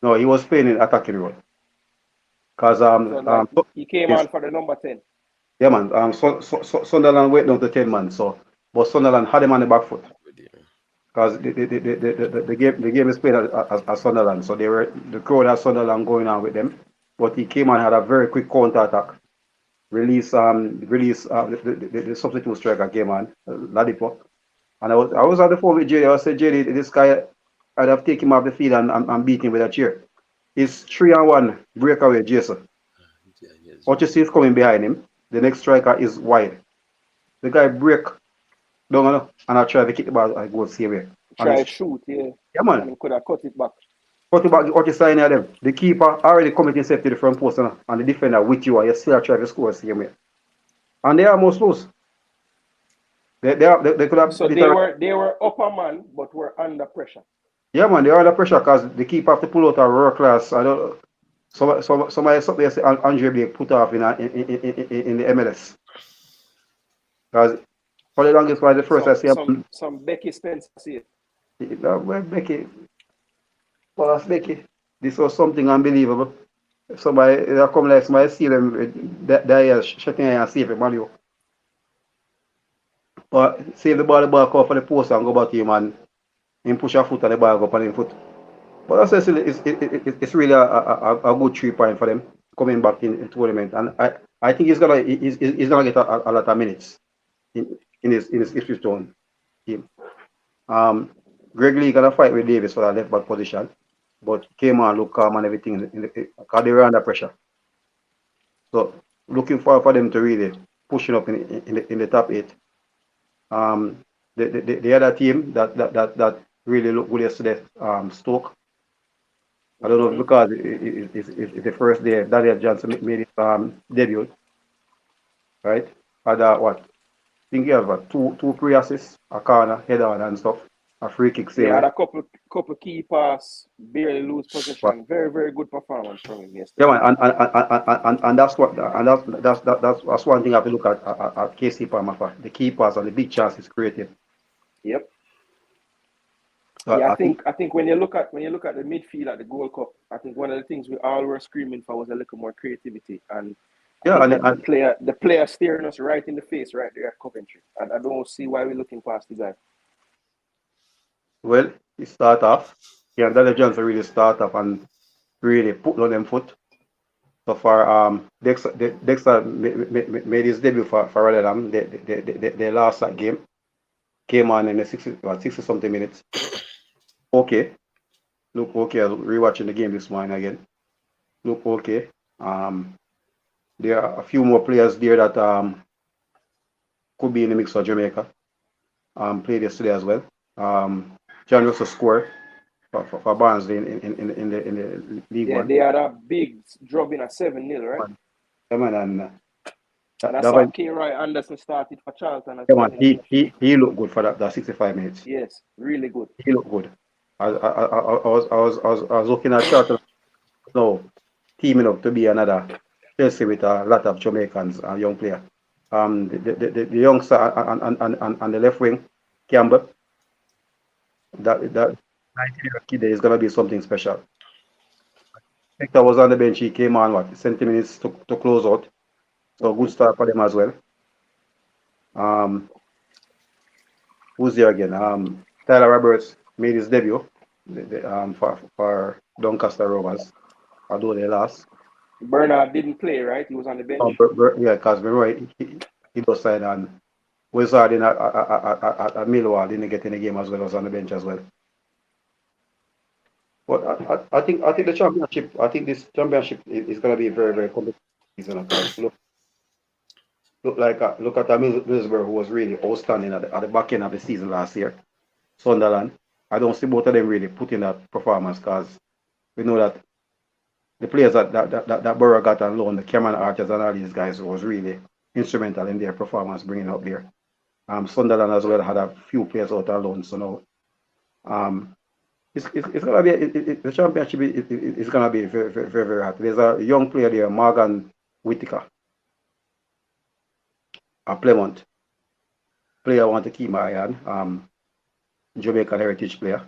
No, he was playing in attacking role. Cause So like he came yes, on for the number 10. yeah, man. Sunderland went down to 10 man. So, but Sunderland had him on the back foot. Because the game is played at Sunderland, so they were the crowd at Sunderland going on with them. But he came and had a very quick counter attack. Release the substitute striker came on, Ladipo. And I was on the phone with JD. I said, JD, this guy, I'd have taken him off the field and beat him with a chair. It's 3-1 breakaway, Jason. What you see is coming behind him. The next striker is wide. The guy break down and I try to kick the ball and go save it. Try shoot, yeah. Yeah, man. And he could have cut it back. What you sign at them? The keeper already committing himself to the front post and the defender with you, and you still try to score same way. And they almost lose. They could have. So they were upper man, but were under pressure. Yeah, man, they are under pressure because the keeper have to pull out a world class. I don't. Somebody say Andre Blake put off in the MLS because for the longest while the first I see some Becky Spencer see it. Becky. Well, that's Becky. This was something unbelievable. Somebody come like somebody see them that shaking and save it, Mario. But save the ball off for the post and go back to him and push a foot and the ball go up on his foot. But that's it's really a good 3 point for them coming back in tournament, and I think he's gonna get a lot of minutes in his Ipswich Town team. Greg Lee gonna fight with Davis for that left back position, but came on look calm and everything because they were under pressure. So looking forward for them to really pushing up in the top 8. The other team that really looked good yesterday, Stoke. I don't know because it's the first day Daniel Johnson made his debut, right? Had what? I think he has what, two pre-assists, a corner, header on and stuff, a free kick save. Yeah, had a couple key pass, barely lose possession. Very, very good performance from him yesterday. Yeah, man, and that's one thing I have to look at KC Palmer for. The key pass and the big chances created. Yep. Yeah, I think when you look at the midfield at the Gold Cup, I think one of the things we all were screaming for was a little more creativity, and I think that the player staring us right in the face right there at Coventry, and I don't see why we're looking past the guy. Well, he start off. Yeah, Daniel Johnson really start off and really put on them foot. So far, Dexter made his debut for Rotterdam. They lost that game. Came on in the 60 something minutes. Okay. Look okay. I was rewatching the game this morning again. Look okay. There are a few more players there that could be in the mix for Jamaica. Played yesterday as well. Jon Russell scored for Barnsley in the League One. They had a big drubbing at 7-0, right? Yeah, man, and I saw K. Roy Anderson started for Charlton. Yeah, man, he looked good for that 65 minutes. Yes, really good. He looked good. I was looking at Charlton now, teaming up to be another Chelsea with a lot of Jamaicans and young player. The youngster on the left wing, Campbell, that 19-year-old kid there is gonna be something special. Hector was on the bench. He came on 70 minutes to close out. So good start for them as well. Who's there again? Tyler Roberts made his debut for Doncaster Rovers, although they lost. Bernard didn't play, right? He was on the bench. Yeah, because he was signed and Wizard in at Millwall didn't get in the game as well, was on the bench as well. But I think the championship. I think this championship is going to be a very, very competitive season. Look at Middlesbrough, who was really outstanding at the back end of the season last year. Sunderland. I don't see both of them really putting that performance because we know that the players that Borough got on loan, the Cameron Archers and all these guys, was really instrumental in their performance bringing up there. Sunderland as well had a few players out on loan, so now it's gonna be the championship is gonna be very, very, very, very hard. There's a young player there, Morgan Whittaker, a Plymouth player I want to keep my eye on. Jamaican heritage player.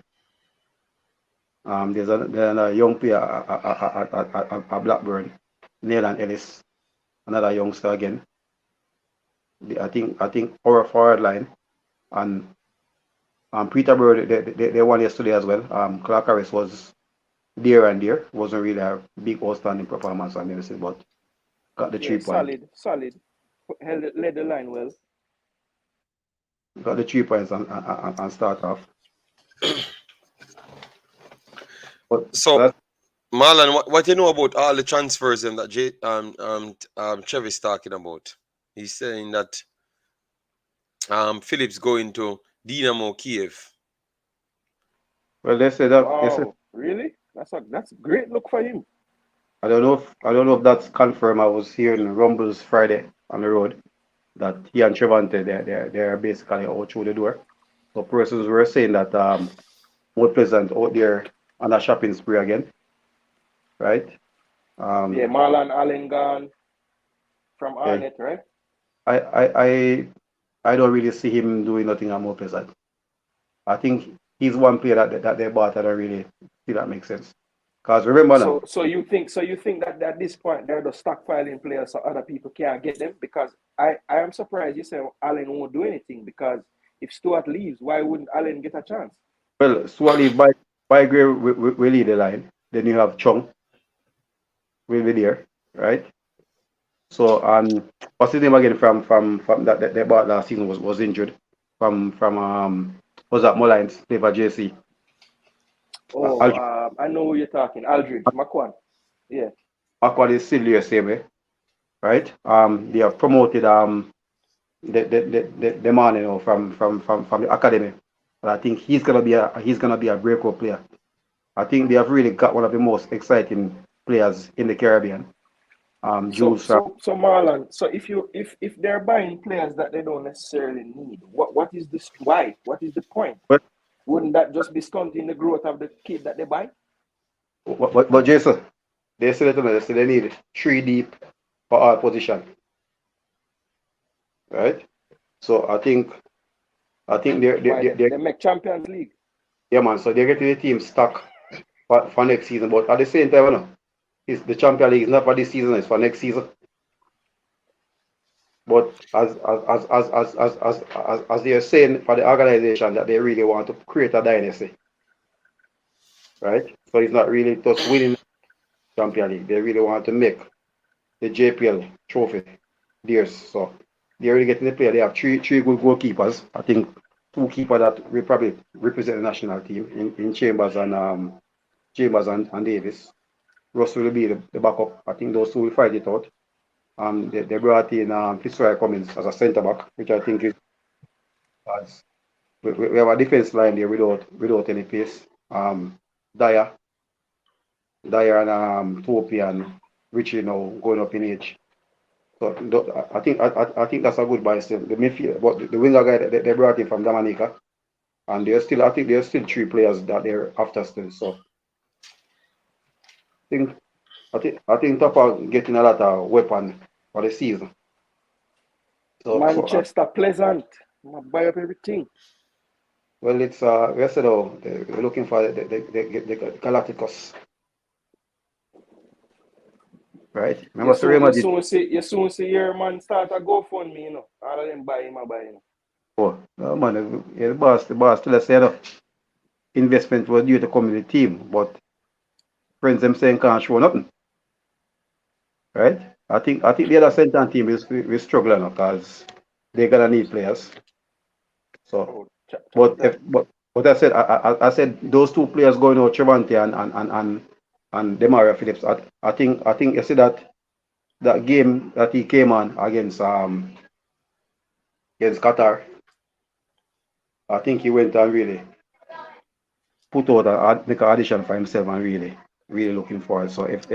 There's a young player at Blackburn, Nayland Ellis, another youngster again. I think our forward line and Peterborough they won yesterday as well. Clark Harris was there and there. Wasn't really a big outstanding performance on the but got the 3 points. Solid. Led the line well. Got the 3 points and start off. So, Marlon, what do you know about all the transfers that Trevor's talking about? He's saying that Phillips going to Dynamo Kiev. Well, they say that. Oh, really? That's a great look for him. I don't know if that's confirmed. I was hearing rumbles Friday on the road that he and Trevante they're basically out through the door. So persons were saying that more Pleasant out there on a shopping spree again, right? Yeah, Marlon Allen gone from Arnett, right? I don't really see him doing nothing at more Pleasant. I think he's one player that they bought. I don't really see that makes sense. Because remember now. So you think that at this point they're the stockpiling players so other people can't get them? Because I am surprised you say Allen won't do anything because if Stuart leaves, why wouldn't Allen get a chance? Well, Stuart leaves by Gray will lead the line. Then you have Chung will be there, right? So what's his name again from that they bought last season was injured from was that Mullines play for JC. I know who you're talking. Aldridge, Makwan. Yeah. Makwan is still there same way, right? They have promoted the man, you know, from the academy. But I think he's gonna be a breakout player. I think they have really got one of the most exciting players in the Caribbean. So Marlon, so if they're buying players that they don't necessarily need, what is this? Why? What is the point? Wouldn't that just be stunting the growth of the kid that they buy? But Jason, they said they need 3 deep for all position, right? So I think they make Champions League. Yeah, man. So they're getting the team stuck for next season. But at the same time, you know, it's the Champion League is not for this season, it's for next season. But as they're saying for the organization that they really want to create a dynasty, right? So it's not really just winning Champion League. They really want to make the JPL trophy theirs. So they're really getting the player. They have three good goalkeepers. I think two keepers that will probably represent the national team in Chambers and Davis. Russell will be the backup. I think those two will fight it out. They brought in Fitzroy Cummins as a centre back, which I think is as we have a defense line there without any pace. Dyer, and Topi and Richie now going up in age. So I think that's a good buy still. The midfield, but the winger guy that they brought in from Dominica, and I think there's still three players that they're after still. So I think Tapa getting a lot of weapon for the season. So Manchester Pleasant. I'm gonna buy up everything. well, it's we're looking for the Galacticos, right? Remember You soon see your man start a GoFundMe, you know. All of them buy him, I buy him. Oh, no, man, yeah, the boss still said investment was due to come in the team, but friends them saying can't show nothing, right? I think the other center team is we struggling because they're gonna need players. So, but I said I said those two players going out, Trevante and Demaria Phillips. I think you see that game that he came on against Qatar. I think he went and really put out make an audition for himself and really looking for it. So if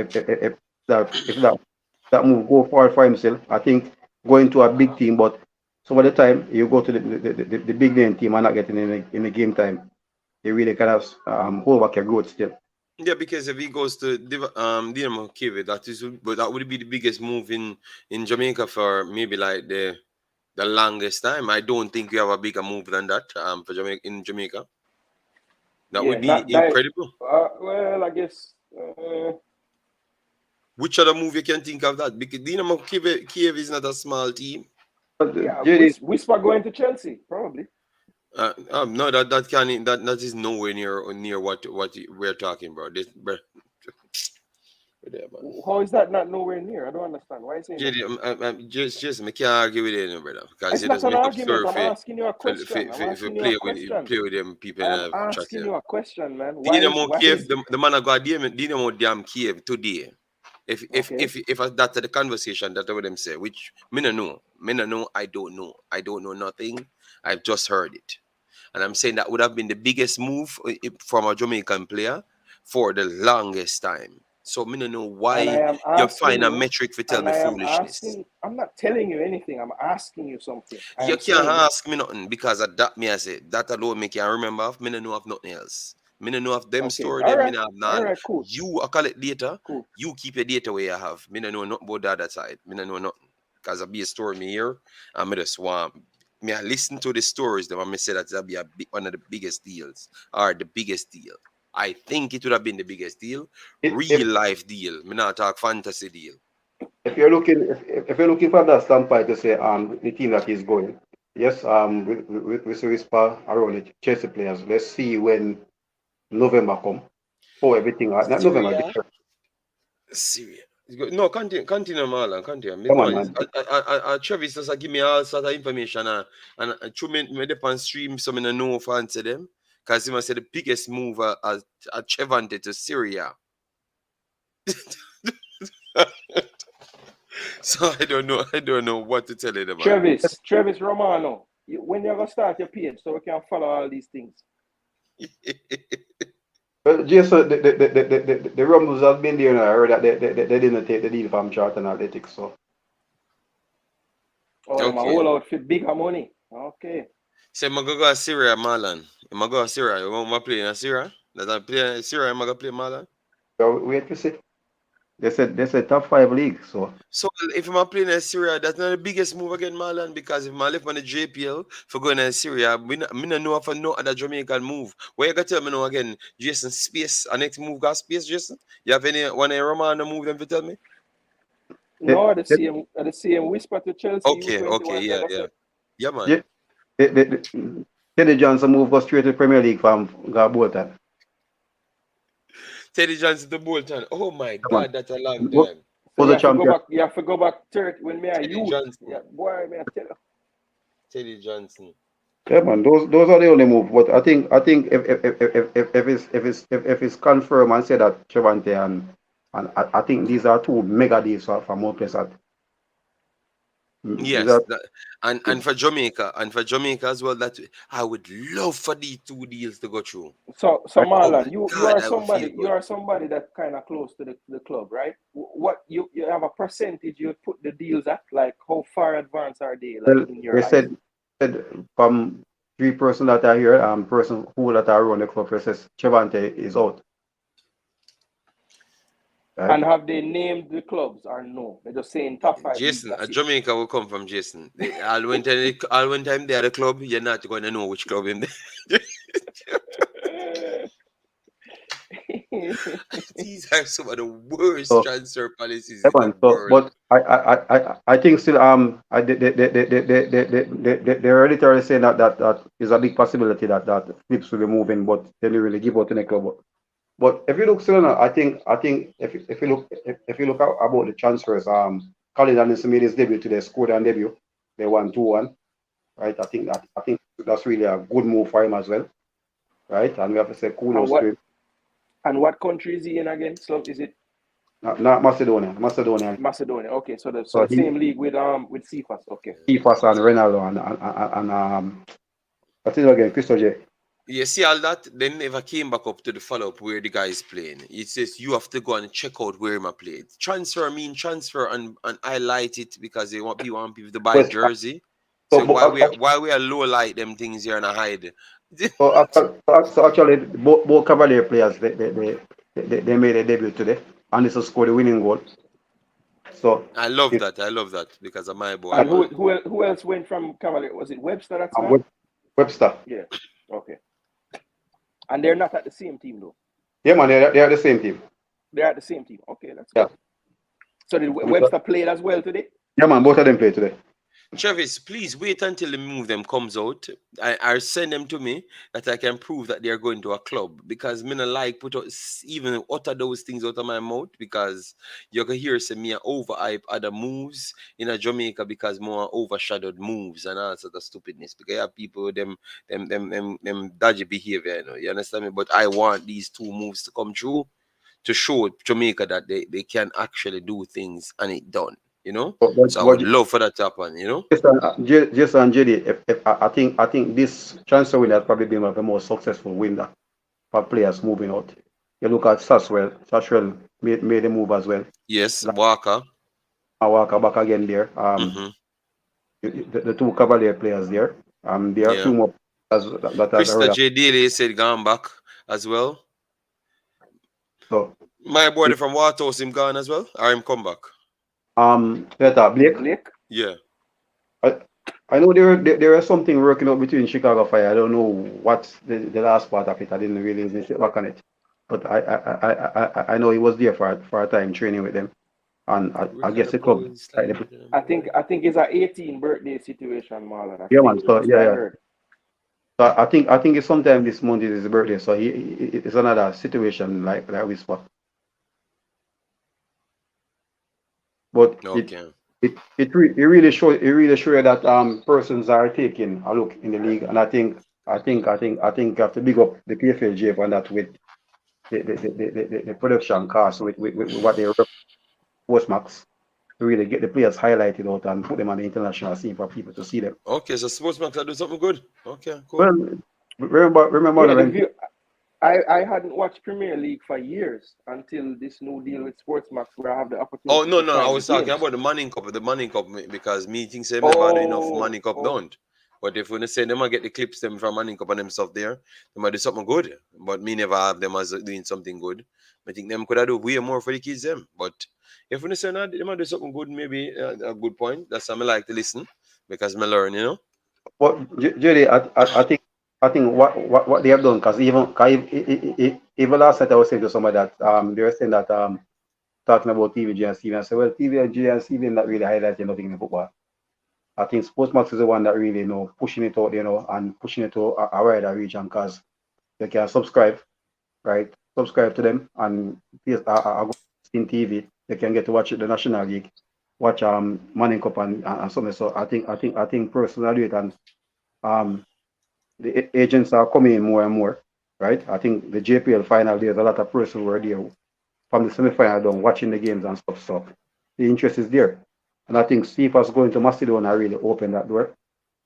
that move go forward for himself, I think going to a big team, but some of the time you go to the big name team and not getting in the game time, you really kind of hold back your growth still. Yeah, because if he goes to Dynamo Kiev, that would be the biggest move in Jamaica for maybe like the longest time. I don't think we have a bigger move than that for Jamaica. That would be incredible. Well, I guess. Which other move you can think of that? Because Dynamo Kiev is not a small team. Yeah, Whisper going to Chelsea, probably. No, that is nowhere near what we're talking about. How is that not nowhere near? I don't understand. Why is it? Just I can't argue with it, brother. Because it's not an argument. I'm asking you a question. If you play with them people, I'm asking you a question, man. Dynamo Kiev, the man I got Dynamo damn Kiev today. If that's the conversation that what them say, which me no know, I don't know nothing. I've just heard it, and I'm saying that would have been the biggest move from a Jamaican player for the longest time. So me no know why you find a metric for tell me foolishness. I'm not telling you anything. I'm asking you something. You can't ask me nothing because of that. Me I say that alone me can't remember. Of me no know of nothing else. Me no know of them story. Them me have none. Right, cool. You collect data. Cool. You keep your data where you have. Me no know nothing about the other side. Me no know nothing because I be a story me here and me just want. Me I listen to the stories. Them and me say that'll be one of the biggest deals or the biggest deal. I think it would have been the biggest deal, real life deal. Me not talk fantasy deal. If you're looking for that standpoint to say the team that is going, yes, with whisper around the Chelsea players. Let's see when November come. Everything not November. Syria. No, continue, Marlon. Continue. Come on, man. Travis just give me all sort of information and through me on stream, so I don't know if I answer them. Because he must say the biggest move at Trevante to Syria. So I don't know what to tell you about. Travis Romano, when you're gonna start your page so we can follow all these things. Well, Jason, the Rumbles have been there, and I heard that they didn't take the deal from Charlton Athletics. So. Oh, my whole outfit, bigger money. Okay. So I'm going to go to Syria, Marlon. I'm going to go to Syria. You want to play in Syria? That I play in Syria, I'm going to play Marlon? Wait to see. They said top 5 league. So if I'm playing in Syria, that's not the biggest move again, Marlon, because if I left on the JPL for going to Syria, me not know for no other Jamaican move. Where you got to tell me now again, Jason, space, our next move got space, Jason? You have any one of Romano move them to tell me? No, they, the same whisper to Chelsea Okay, U21 yeah, never yeah. said. Yeah, man. yeah, Teddy Johnson move go straight to Premier League from Bolton. Teddy Johnson to Bolton. Oh my Come on. God, that's a long What time. So was you the have to go champion? back. You have to go back 30 when me a Teddy youth. Johnson. Yeah, boy, me I tell you. Teddy Johnson. Yeah, man. Those are the only move. But I think if it's confirmed and said that Trevante and I think these are two mega deals for more players. These Yes, are and for Jamaica as well. That I would love for these two deals to go through. So Oh my Marlon, you God, are I would feel somebody. You good. are somebody that kind of close to the club, right? What you have a percentage you put the deals at? Like how far advanced are they? Like well, in they your eyes? said from 3 person that are here, person who that are around the club, they says Trevante is out, right? And have they named the clubs or no? They're just saying top 5 leagues. Jason, That's it. Jamaica will come from Jason. All when time they are the club, you're not going to know which club in there. These are some of the worst So transfer policies yeah, in the man. So, world. but I think still they're literally saying that is a big possibility that Flips will be moving, but they didn't really give out in the club. But if you look still, I think if you look about the transfers, Colin Anderson made his debut today, scored on debut, they won 2-1, right? I think that's really a good move for him as well, right? And we have to say and kudos to what him. and what country is he in again? So is it Not Macedonia. Macedonia? Okay, so So the he same league with Cephas. Okay. Kifas and Ronaldo and what's it again? Christo J. You see all that? They never came back up to the follow up where the guy is playing. It says you have to go and check out where him played. Transfer and highlight it because they want people to buy West. jersey. So, So why we are low light them things here and I hide? actually, both Cavalier players they made a debut today, and this scored the winning goal. So I love that. I love that because of my boy, And man. who else went from Cavalier? Was it Webster that scored? Webster. Yeah. Okay. And they're not at the same team though. Yeah, man, they are the same team. They're at the same team. Okay, that's Yeah. good. So did Webster played as well today? Yeah, man, both of them play today. Travis, please wait until the move them comes out. I send them to me that I can prove that they are going to a club because me not like put out, even utter those things out of my mouth because you can hear say me overhype other moves in a Jamaica because more overshadowed moves and all sort of stupidness because you have people with them dodgy behavior, you understand me? But I want these two moves to come true to show Jamaica that they can actually do things and it done. So I would love for that to happen, Jason and JD, I think this transfer window has probably been one of the most successful window for players moving out. You look at Saswell made a move as well. Yes, Walker. Walker back again there. The two Cavalier players there. There are 2 more that are Krista J. Daly said gone back as well. So my boy from Waterhouse him gone as well, or him come back? Blake. Yeah. I know there was something working out between Chicago Fire. I don't know what the last part of it. I didn't really sit back on it, but I know he was there for a time training with them, and I guess the club. I think it's an 18th birthday situation, Marlon. Yeah, man. So yeah. So I think it's sometime this month is his birthday. So it's another situation like whisper. But okay. It really show that persons are taking a look in the league, and I think you have to big up the PFLJ on that with the production cost with what they Postmax to really get the players highlighted out and put them on the international scene for people to see them. Okay, so Sportsmax are doing something good. Okay, cool. Well, remember. Yeah, I hadn't watched Premier League for years until this new deal with Sportsmax where I have the opportunity. Oh no, I was talking about the Manning Cup, because meetings say never had enough Manning Cup don't. But if we say them I get the clips them from Manning Cup and them stuff there, they might do something good. But me never have them as doing something good. I think them could have do way more for the kids them. But if we say that they might do something good, maybe a good point. That's why I like to listen because I learn, you know. But Jerry, I think what they have done, because even last night I was saying to somebody that they were saying that talking about TVG and CV. I said, well, TVG and CV not really highlighting nothing in football. I think Sportsmax is the one that really pushing it out, and pushing it to a wider region, because they can subscribe, right? Subscribe to them and go in TV. They can get to watch the National League, watch Manning Cup and something. So I think personally it, and the agents are coming in more and more, right? I think the JPL final, there's a lot of persons who are there from the semi-final down watching the games and stuff. So the interest is there. And I think Stefa's going to Macedonia really opened that door.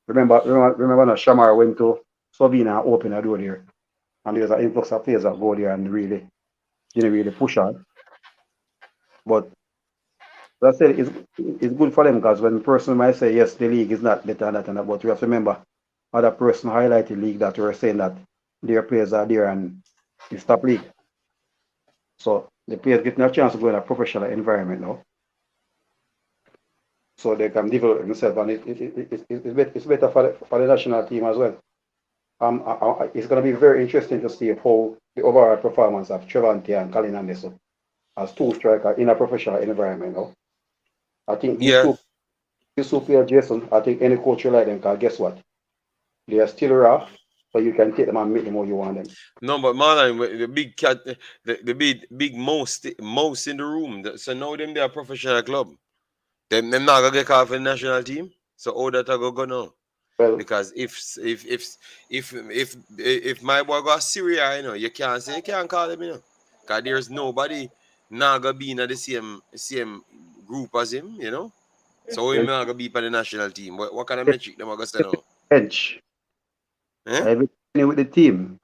Remember when Shamar went to Slovenia and opened a door there. And there's an influx of players that go there and really, really push on. But as I said, it's good for them, because when a person might say, yes, the league is not better than that, but you have to remember, other person highlighted league that were saying that their players are there and it's top league. So the players getting a chance to go in a professional environment now, so they can develop themselves, and it's better for the national team as well. It's going to be very interesting to see how the overall performance of Trevante and Colin Anderson as two strikers in a professional environment now. I think these Yeah. two players, Jason, I think any coach will like them, because guess what? They are still raw, so you can take them and make them how you want them. No, but Marlon, the big cat, the big most in the room. So now them they are professional club. Them not gonna get called for the national team. So all that I go now. Well, Because if my boy go to Syria, you can't say you can't call him, Because there's nobody not gonna be in the same group as him. So him well, not gonna be for the national team. What kind of metric them are gonna say now? bench. Eh? Everything with the team.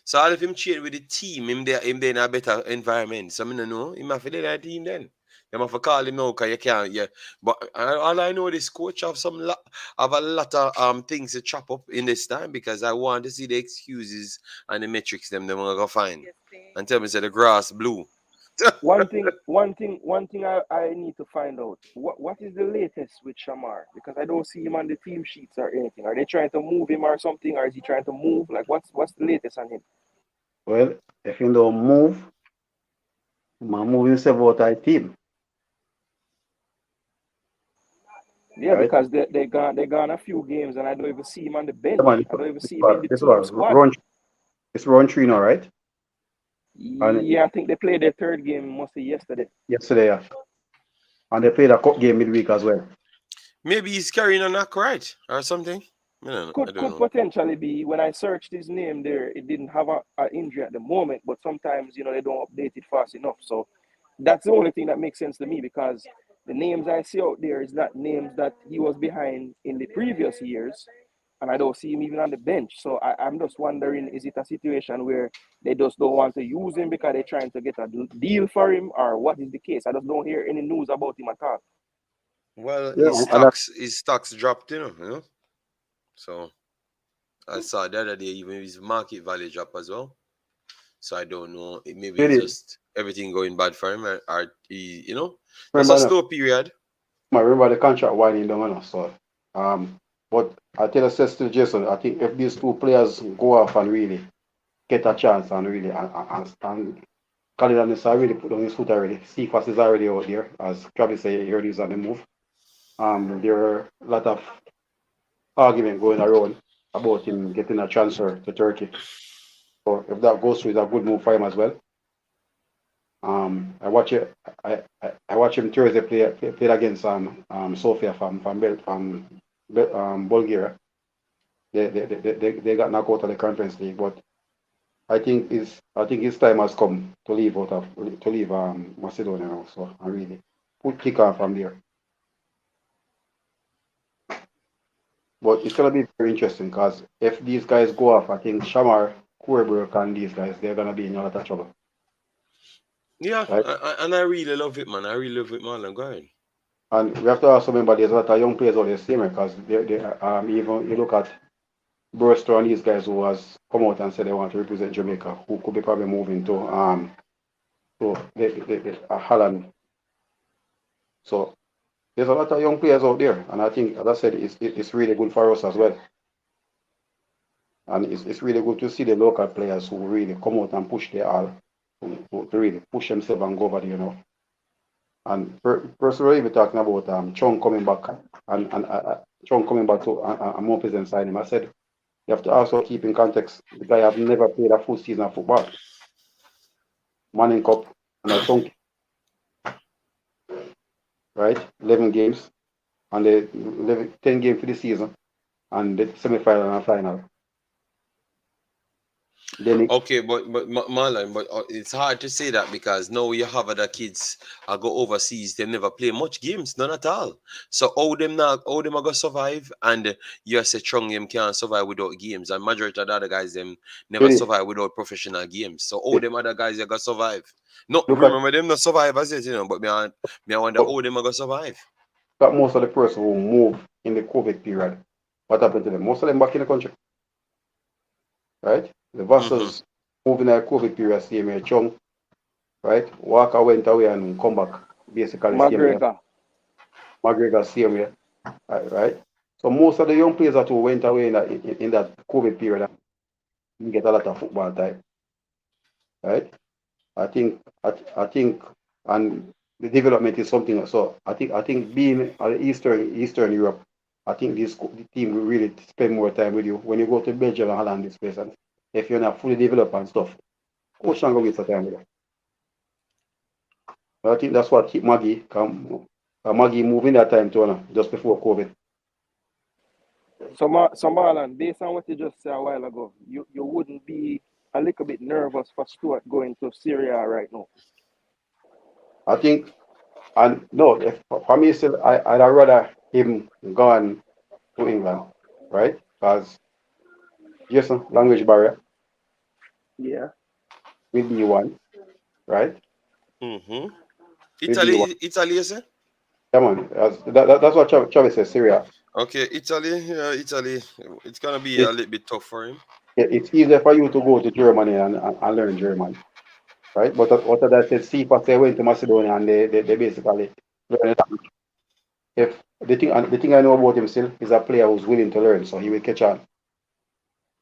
So all of him train with the team, him there in a better environment. So I don't know. Him have to do that team then. You have to call him now because you can't, yeah. But all I know, this coach have have a lot of things to chop up in this time, because I want to see the excuses and the metrics them are gonna find. And tell me say the grass blue. One thing I need to find out. What is the latest with Shamar? Because I don't see him on the team sheets or anything. Are they trying to move him or something, or is he trying to move? Like what's the latest on him? Well, if you don't move, man move himself out of the team, Yeah, right? because they gone a few games and I don't even see him on the Come on, bench. I don't even see him in the this team one, squad. it's round 3 now, right? And Yeah, I think they played their third game mostly yesterday. yesterday, yeah. And they played a cup game midweek as well. Maybe he's carrying a knock, right? Or something. I don't Could know. potentially be. When I searched his name there, it didn't have a injury at the moment, but sometimes they don't update it fast enough. So that's the only thing that makes sense to me, because the names I see out there is not names that he was behind in the previous years, and I don't see him even on the bench. So I'm just wondering, is it a situation where they just don't want to use him because they're trying to get a deal for him, or what is the case? I just don't hear any news about him at all. Well, Yeah, and his stocks dropped, So I saw the other day even his market value drop as well. So I don't know. Maybe it's just everything going bad for him, or he, just a slow period. remember the contract winding down, so but I tell you, Sister Jason, I think if these two players go off and really get a chance and really and Khalid is already put on his foot already. Cephas is already out there, as Travis said, he already is on the move. There are a lot of argument going around about him getting a transfer to Turkey. So if that goes through, it's a good move for him as well. I watch it. I watch him Thursday play against Sofia from Bulgaria. They got knocked out of the Conference League, but I think his time has come to leave Macedonia now. So I really kick on from there. But it's gonna be very interesting, because if these guys go off, I think Shamar, Kurbrook, and these guys, they're gonna be in a lot of trouble. Yeah, Right? and I really love it, man. I really love it, man. Go ahead. And we have to also remember there's a lot of young players out there same because even you look at Burstow and these guys who has come out and said they want to represent Jamaica, who could be probably moving to Holland. So there's a lot of young players out there, and I think, as I said, it's really good for us as well. And it's really good to see the local players who really come out and push their all, to really push themselves and go over there, you know. And personally, we're talking about Chong coming back and Chong coming back to a more present side him. I said you have to also keep in context the guy have never played a full season of football. Manning Cup and a chunk, right? 11 games and the 10 games for the season and the semi-final and final. Then Okay, but Marlon, but it's hard to say that because now you have other kids go overseas. They never play much games, none at all. So how them are gonna survive? And you say Chung them can't survive without games, and majority of the other guys them never really, survive without professional games. So all them other guys are gonna survive. No, look at remember them not survive as yet, you know. But me I wonder how them are gonna survive. most of the person who moved in the COVID period. What happened to them? Most of them back in the country, right? The Mm-hmm. Vassals moved in the COVID period, same year, Chung, right? Walker went away and come back, basically same year. McGregor. McGregor same year, right? So most of the young players that who went away in that COVID period, you get a lot of football time, right? I think, and the development is something. So I think being Eastern Europe, I think the team will really spend more time with you when you go to Belgium and Holland, this place, and if you're not fully developed and stuff, coach not gonna waste the time with you. But I think that's what keep Maggie moving that time to just before COVID. So, Marlon, based on what you just said a while ago, you wouldn't be a little bit nervous for Stuart going to Syria right now? I think, and no, if, for me still, I'd rather him gone to England, right? Because just language barrier Yeah. will be one, right? Mm-hmm. Will be one. Italy, you say? Come on, that's what Travis says. Syria. Okay, Italy, yeah, Italy. It's gonna be a It, little bit tough for him. it's easier for you to go to Germany and learn German, right? But what that said, Fifa they went to Macedonia and they basically learn it. If the thing I know about him still is a player who's willing to learn, so he will catch on.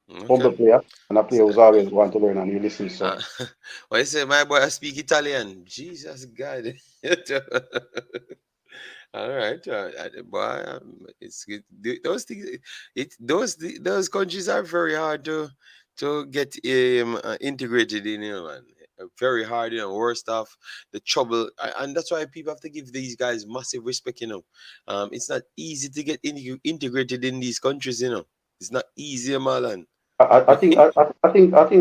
Okay. Humble player and a player who's always want to learn and he listens. So Uh, when you say my boy, I speak Italian. Jesus God. All right, boy. Those things. Those countries are very hard to get integrated in. You know, man. Very hard. You know, worst off the trouble, and that's why people have to give these guys massive respect. You know, it's not easy to get integrated in these countries. You know, it's not easy, Marlon. I think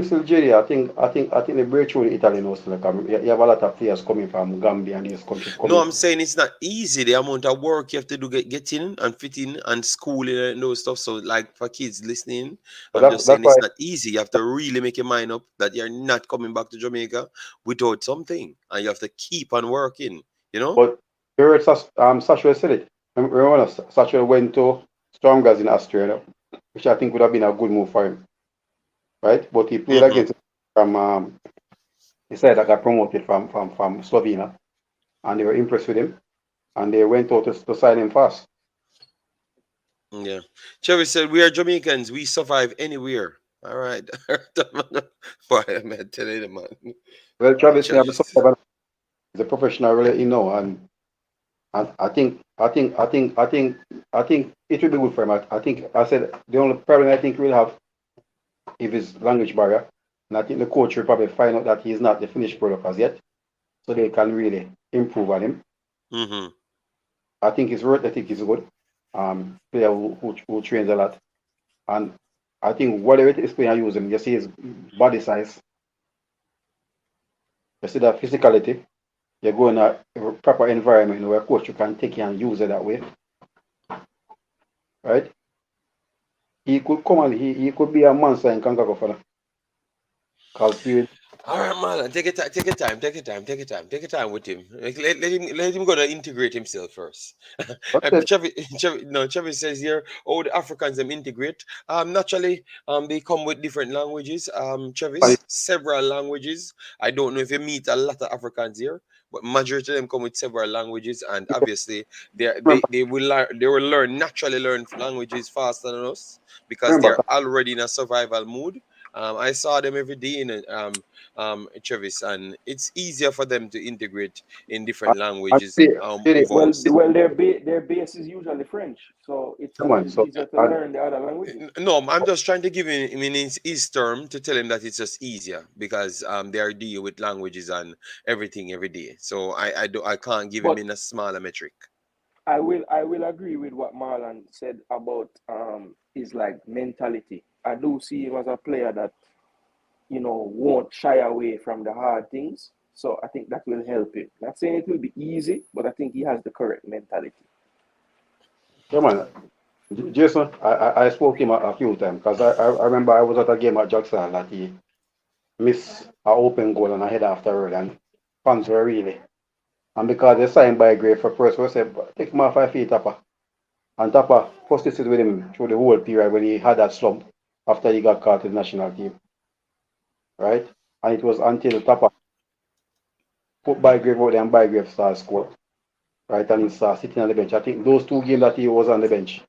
still Jerry, I think the breakthrough in Italy now still come. You have a lot of players coming from Gambia and these countries No, coming. I'm saying it's not easy. The amount of work you have to do get in and fit in and schooling and those stuff. So, like for kids listening, But I'm that's just that's saying why. it's not easy. You have to really make your mind up that you're not coming back to Jamaica without something, and you have to keep on working. You know. But you heard Sasha said it. Remember, Sasha went to Stormers in Australia, which I think would have been a good move for him, right? But he played Mm-hmm. against from he said that got promoted from Slovenia, and they were impressed with him, and they went out to sign him fast. Yeah. Cherry said, "We are Jamaicans. We survive anywhere." All right. Boy, I'm telling you, man. Well, Travis may have Just. survived. He's a professional, really, and I think it will be good for him. I think I said the only problem I think we'll have if it's language barrier, and I think the coach will probably find out that he's not the finished product as yet, so they can really improve on him. Mm-hmm. I think his work ethic is good. Player who trains a lot, and I think whatever it is player use him, you see his body size, you see that physicality. You go in a proper environment where a coach you can take you and use it that way, right? He could come and he could be a monster in Concacaf, because All right, man. Take your time. Take your time with him. Like, let him go to integrate himself first. That's it. Chavi says here, oh, the Africans them integrate. Naturally, they come with different languages. But Travis, several languages. I don't know if you meet a lot of Africans here, but majority of them come with several languages, and obviously remember, they will naturally learn languages faster than us because remember, they're already in a survival mood. I saw them every day in Travis, and it's easier for them to integrate in different and languages Jenny, over us. Well, their base is usually French, so come on. it's So, easier to and learn the other languages. No, I'm just trying to give him his term to tell him that it's just easier because they are dealing with languages and everything every day. So I can't give him But in a smaller metric. I will agree with what Marlon said about his like mentality. I do see him as a player that won't shy away from the hard things. So I think that will help him. Not saying it will be easy, but I think he has the correct mentality. come on. Jason, I spoke him a few times because I remember I was at a game at Jackson that he missed an open goal and a head afterward, and fans were really. And because they signed by Gray for first, we said, take him off 5 feet, Tapper. And Tapper persisted with him through the whole period when he had that slump after he got caught in the national team, right? And it was until Tapper put Bygrave out there and Bygrave started score, right? And he started sitting on the bench. I think those 2 games that he was on the bench,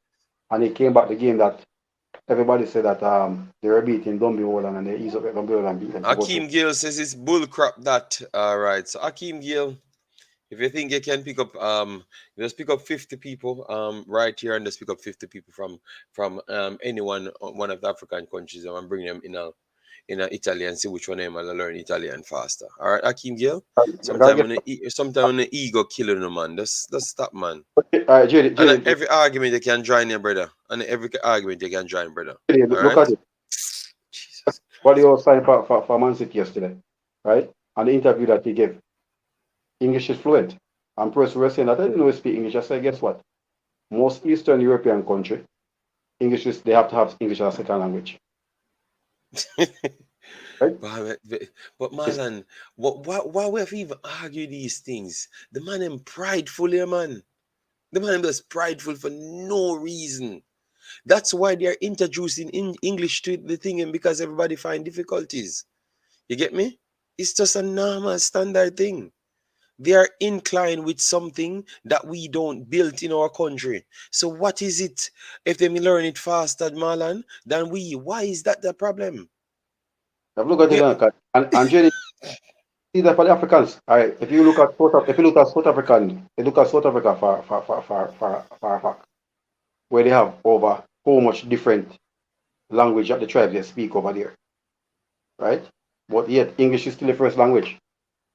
and he came back the game that everybody said that they were beating Dumbie Holland and they eased up Dumbie Holland and beat them to go through. Akeem Gill says it's bullcrap that. All right, so Akeem Gill, if you think you can pick up just pick up 50 people right here and just pick up 50 people from anyone one of the African countries and bring them in a Italy and see which one of them will learn Italian faster. All right, Akeem Gill. I guess, Sometime when the ego killing them, man. Just stop, man. And JD, every argument you can join your brother. And every argument you can join, brother. All look at right. it. Jesus. What he was signed for Man City yesterday, right? And the interview that he gave, English is fluent. And person was saying that I didn't know he speak English. I said, guess what? Most Eastern European country, English is they have to have English as a second language, right? But Marlon, why we have to even argue these things? The man am prideful here, man. The man is prideful for no reason. That's why they're introducing in English to the thing, and because everybody find difficulties. You get me? It's just a normal standard thing. They are inclined with something that we don't build in our country. So what is it if they learn it faster, Marlon, than we? Why is that the problem? I've looked at it We, and JD, see that for the Africans, all right, if you look at if you look at South African, you look at South Africa for a fact, where they have over how much different language that the tribes they speak over there, right? But yet English is still the first language.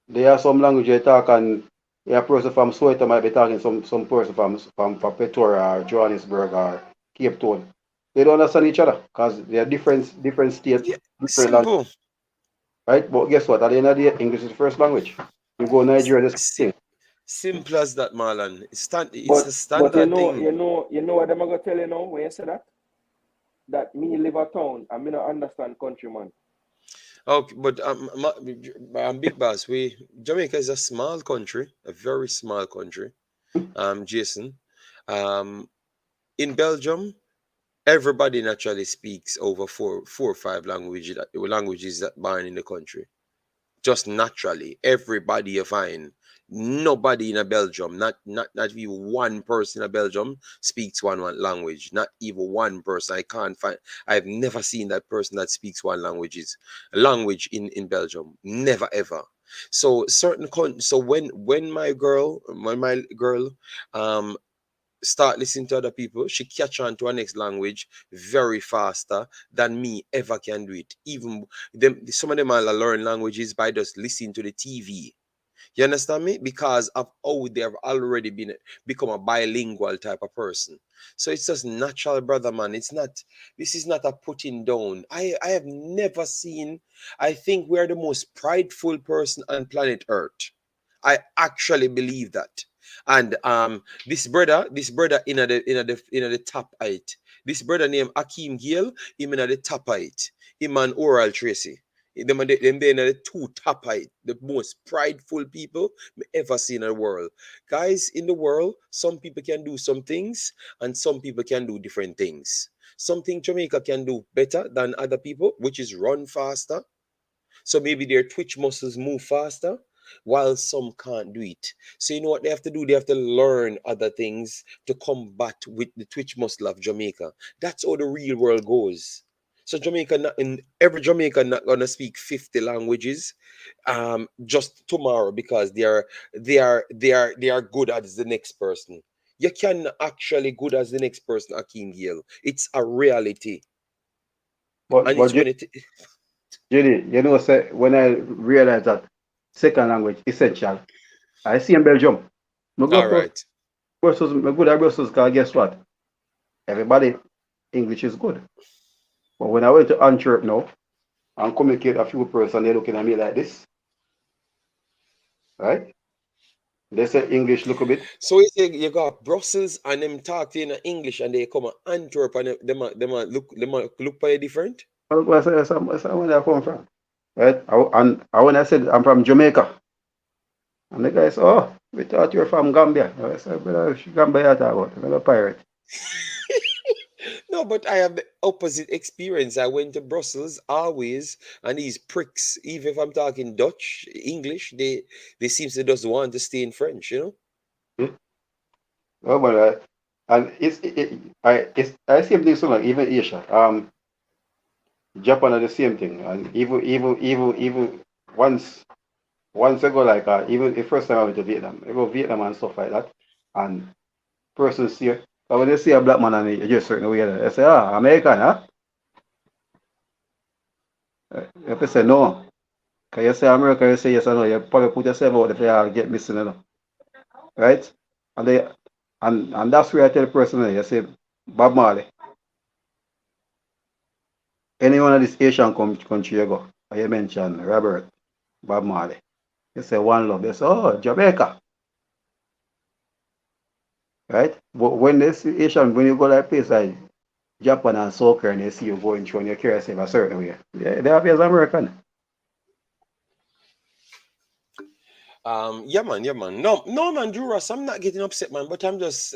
There are some language they talk and a person from Soweto might be talking some person from Pretoria or Johannesburg or Cape Town. They don't understand each other because they are different state, yeah, different language, simple. right? But guess what? At the end of the day, English is the first language. You go Nigeria, the same thing. Simple as that, Marlon. It's a But standard thing. what I'm gonna tell you now when you say that? That me live a town and me not understand country man. Okay, but Big Boss, Jamaica is a small country, a very small country. Jason, um, in Belgium, everybody naturally speaks over four or five languages that born in the country. Just naturally, everybody you find. Nobody in a Belgium, not even one person in a Belgium speaks one language. Not even one person. I can't find. I've never seen that person that speaks one language in Belgium. Never ever. So so when my girl um start listening to other people, she catch on to her next language very faster than me ever can do it. Even them, some of them are learn languages by just listening to the TV. You understand me? Because of how they have already become a bilingual type of person. So it's just natural, brother man. This is not a putting down. I have never seen, I think we're the most prideful person on planet Earth. I actually believe that. And this brother in the top height. This brother named Akeem Gill, him in the top height. Him and Oral Tracy. Them they are the two top height, the most prideful people me ever seen in the world. Guys, in the world, some people can do some things and some people can do different things. Something Jamaica can do better than other people, which is run faster. So maybe their twitch muscles move faster, while some can't do it. So you know what they have to do? They have to learn other things to combat with the twitch muscle of Jamaica. That's how the real world goes. So Jamaica, not in every Jamaican not gonna speak 50 languages, just tomorrow because they are good as the next person. You can actually good as the next person, Akeem Gill. It's a reality, But and it's when it. Judy, you know, say, when I realized that second language essential, I see in Belgium. I go All to right. Brussels, I go to Brussels because guess what? Everybody, English is good. But when I went to Antwerp now and communicate a few person, they looking at me like this, right? They say English look a bit. So you got Brussels and them talk to you in English and they come to Antwerp and them look by different. Well, that's where I come from, right? And when I said I'm from Jamaica, and the guy said, "Oh, we thought you were from Gambia." I said, "But Gambia, I thought about. I'm a pirate." No, but I have the opposite experience. I went to Brussels always, and these pricks, even if I'm talking Dutch, English, they seem to just want to stay in French, you know? Yeah. Oh, but and it's I same thing so like even Asia. Japan are the same thing, and even once I go like even the first time I went to Vietnam, I go Vietnam and stuff like that, and persons see, but when they see a black man and they just certain way, they say, "Ah, American, huh?" If they say no, can you say American? You say yes or no. You probably put yourself out if you get missing, you know, right? And they and that's where I tell the person, you say Bob Marley, any one of these Asian country you go, and you mention Robert, Bob Marley, you say one love, they say, "Oh, Jamaica." Right? But when they see Asian, when you go like place like Japan and South Korea and they see you going through and you carry yourself a certain way, they have you as American. Yeah, man, yeah, man. No, no, man, Duras, I'm not getting upset, man, but I'm just,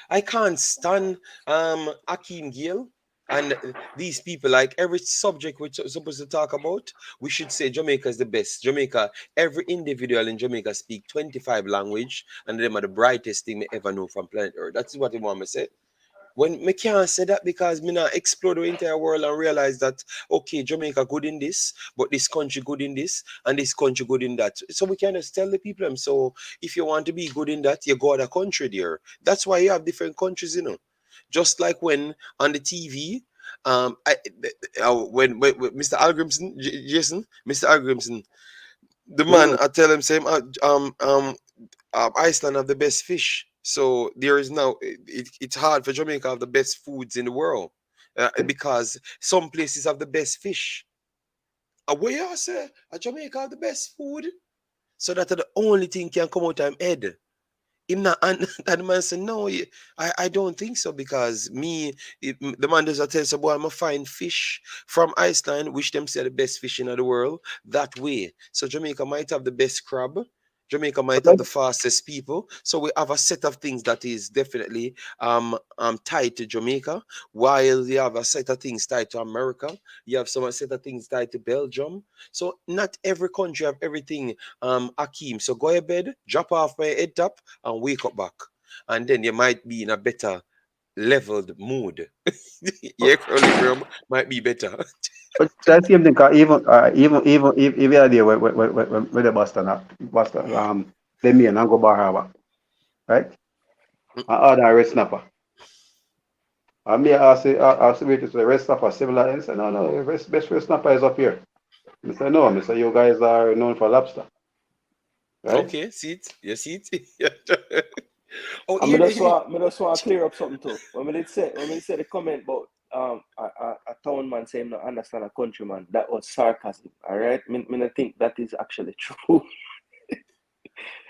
I can't stand Akeem Gill and these people. Like every subject we're supposed to talk about, we should say Jamaica is the best. Jamaica, every individual in Jamaica speak 25 language, and them are the brightest thing me ever know from planet Earth. That's what they want me to say. When me can't say that because me not explore the entire world and realize that okay, Jamaica good in this, but this country good in this, and this country good in that. So we can just tell the people them. So if you want to be good in that, you go to a country there. That's why you have different countries, you know. Just like when on the TV, when Mr. Algrimson, Jason, Mr. Algrimson, the man, Mm. I tell him same Iceland have the best fish. So there is now it's hard for Jamaica have the best foods in the world because some places have the best fish. Where you say Jamaica have the best food, so that the only thing can come out of him head. Him not and the man said no, I don't think so because the man does tell us boy I'm a find fish from Iceland, which them say the best fish in the world that way. So Jamaica might have the best crab. Jamaica might have the fastest people. So we have a set of things that is definitely tied to Jamaica, while you have a set of things tied to America. You have some set of things tied to Belgium. So not every country have everything Akeem. So go to bed, drop off my head top, and wake up back. And then you might be in a better leveled mood. Your equilibrium might be better. But that same thing, 'cause even if you are there when the Boston, they mean and go bar harbor, right? And order a red snapper. And me ask the waiters, the red snapper similar, and say, no, the best red snapper is up here. I say, no, I say, you guys are known for lobster, right? Okay, see it? You see it? Oh, And here they. me just want to clear up something too. When they say the comment about a town man saying not understand a countryman, that was sarcasm. All right, me not think that is actually true.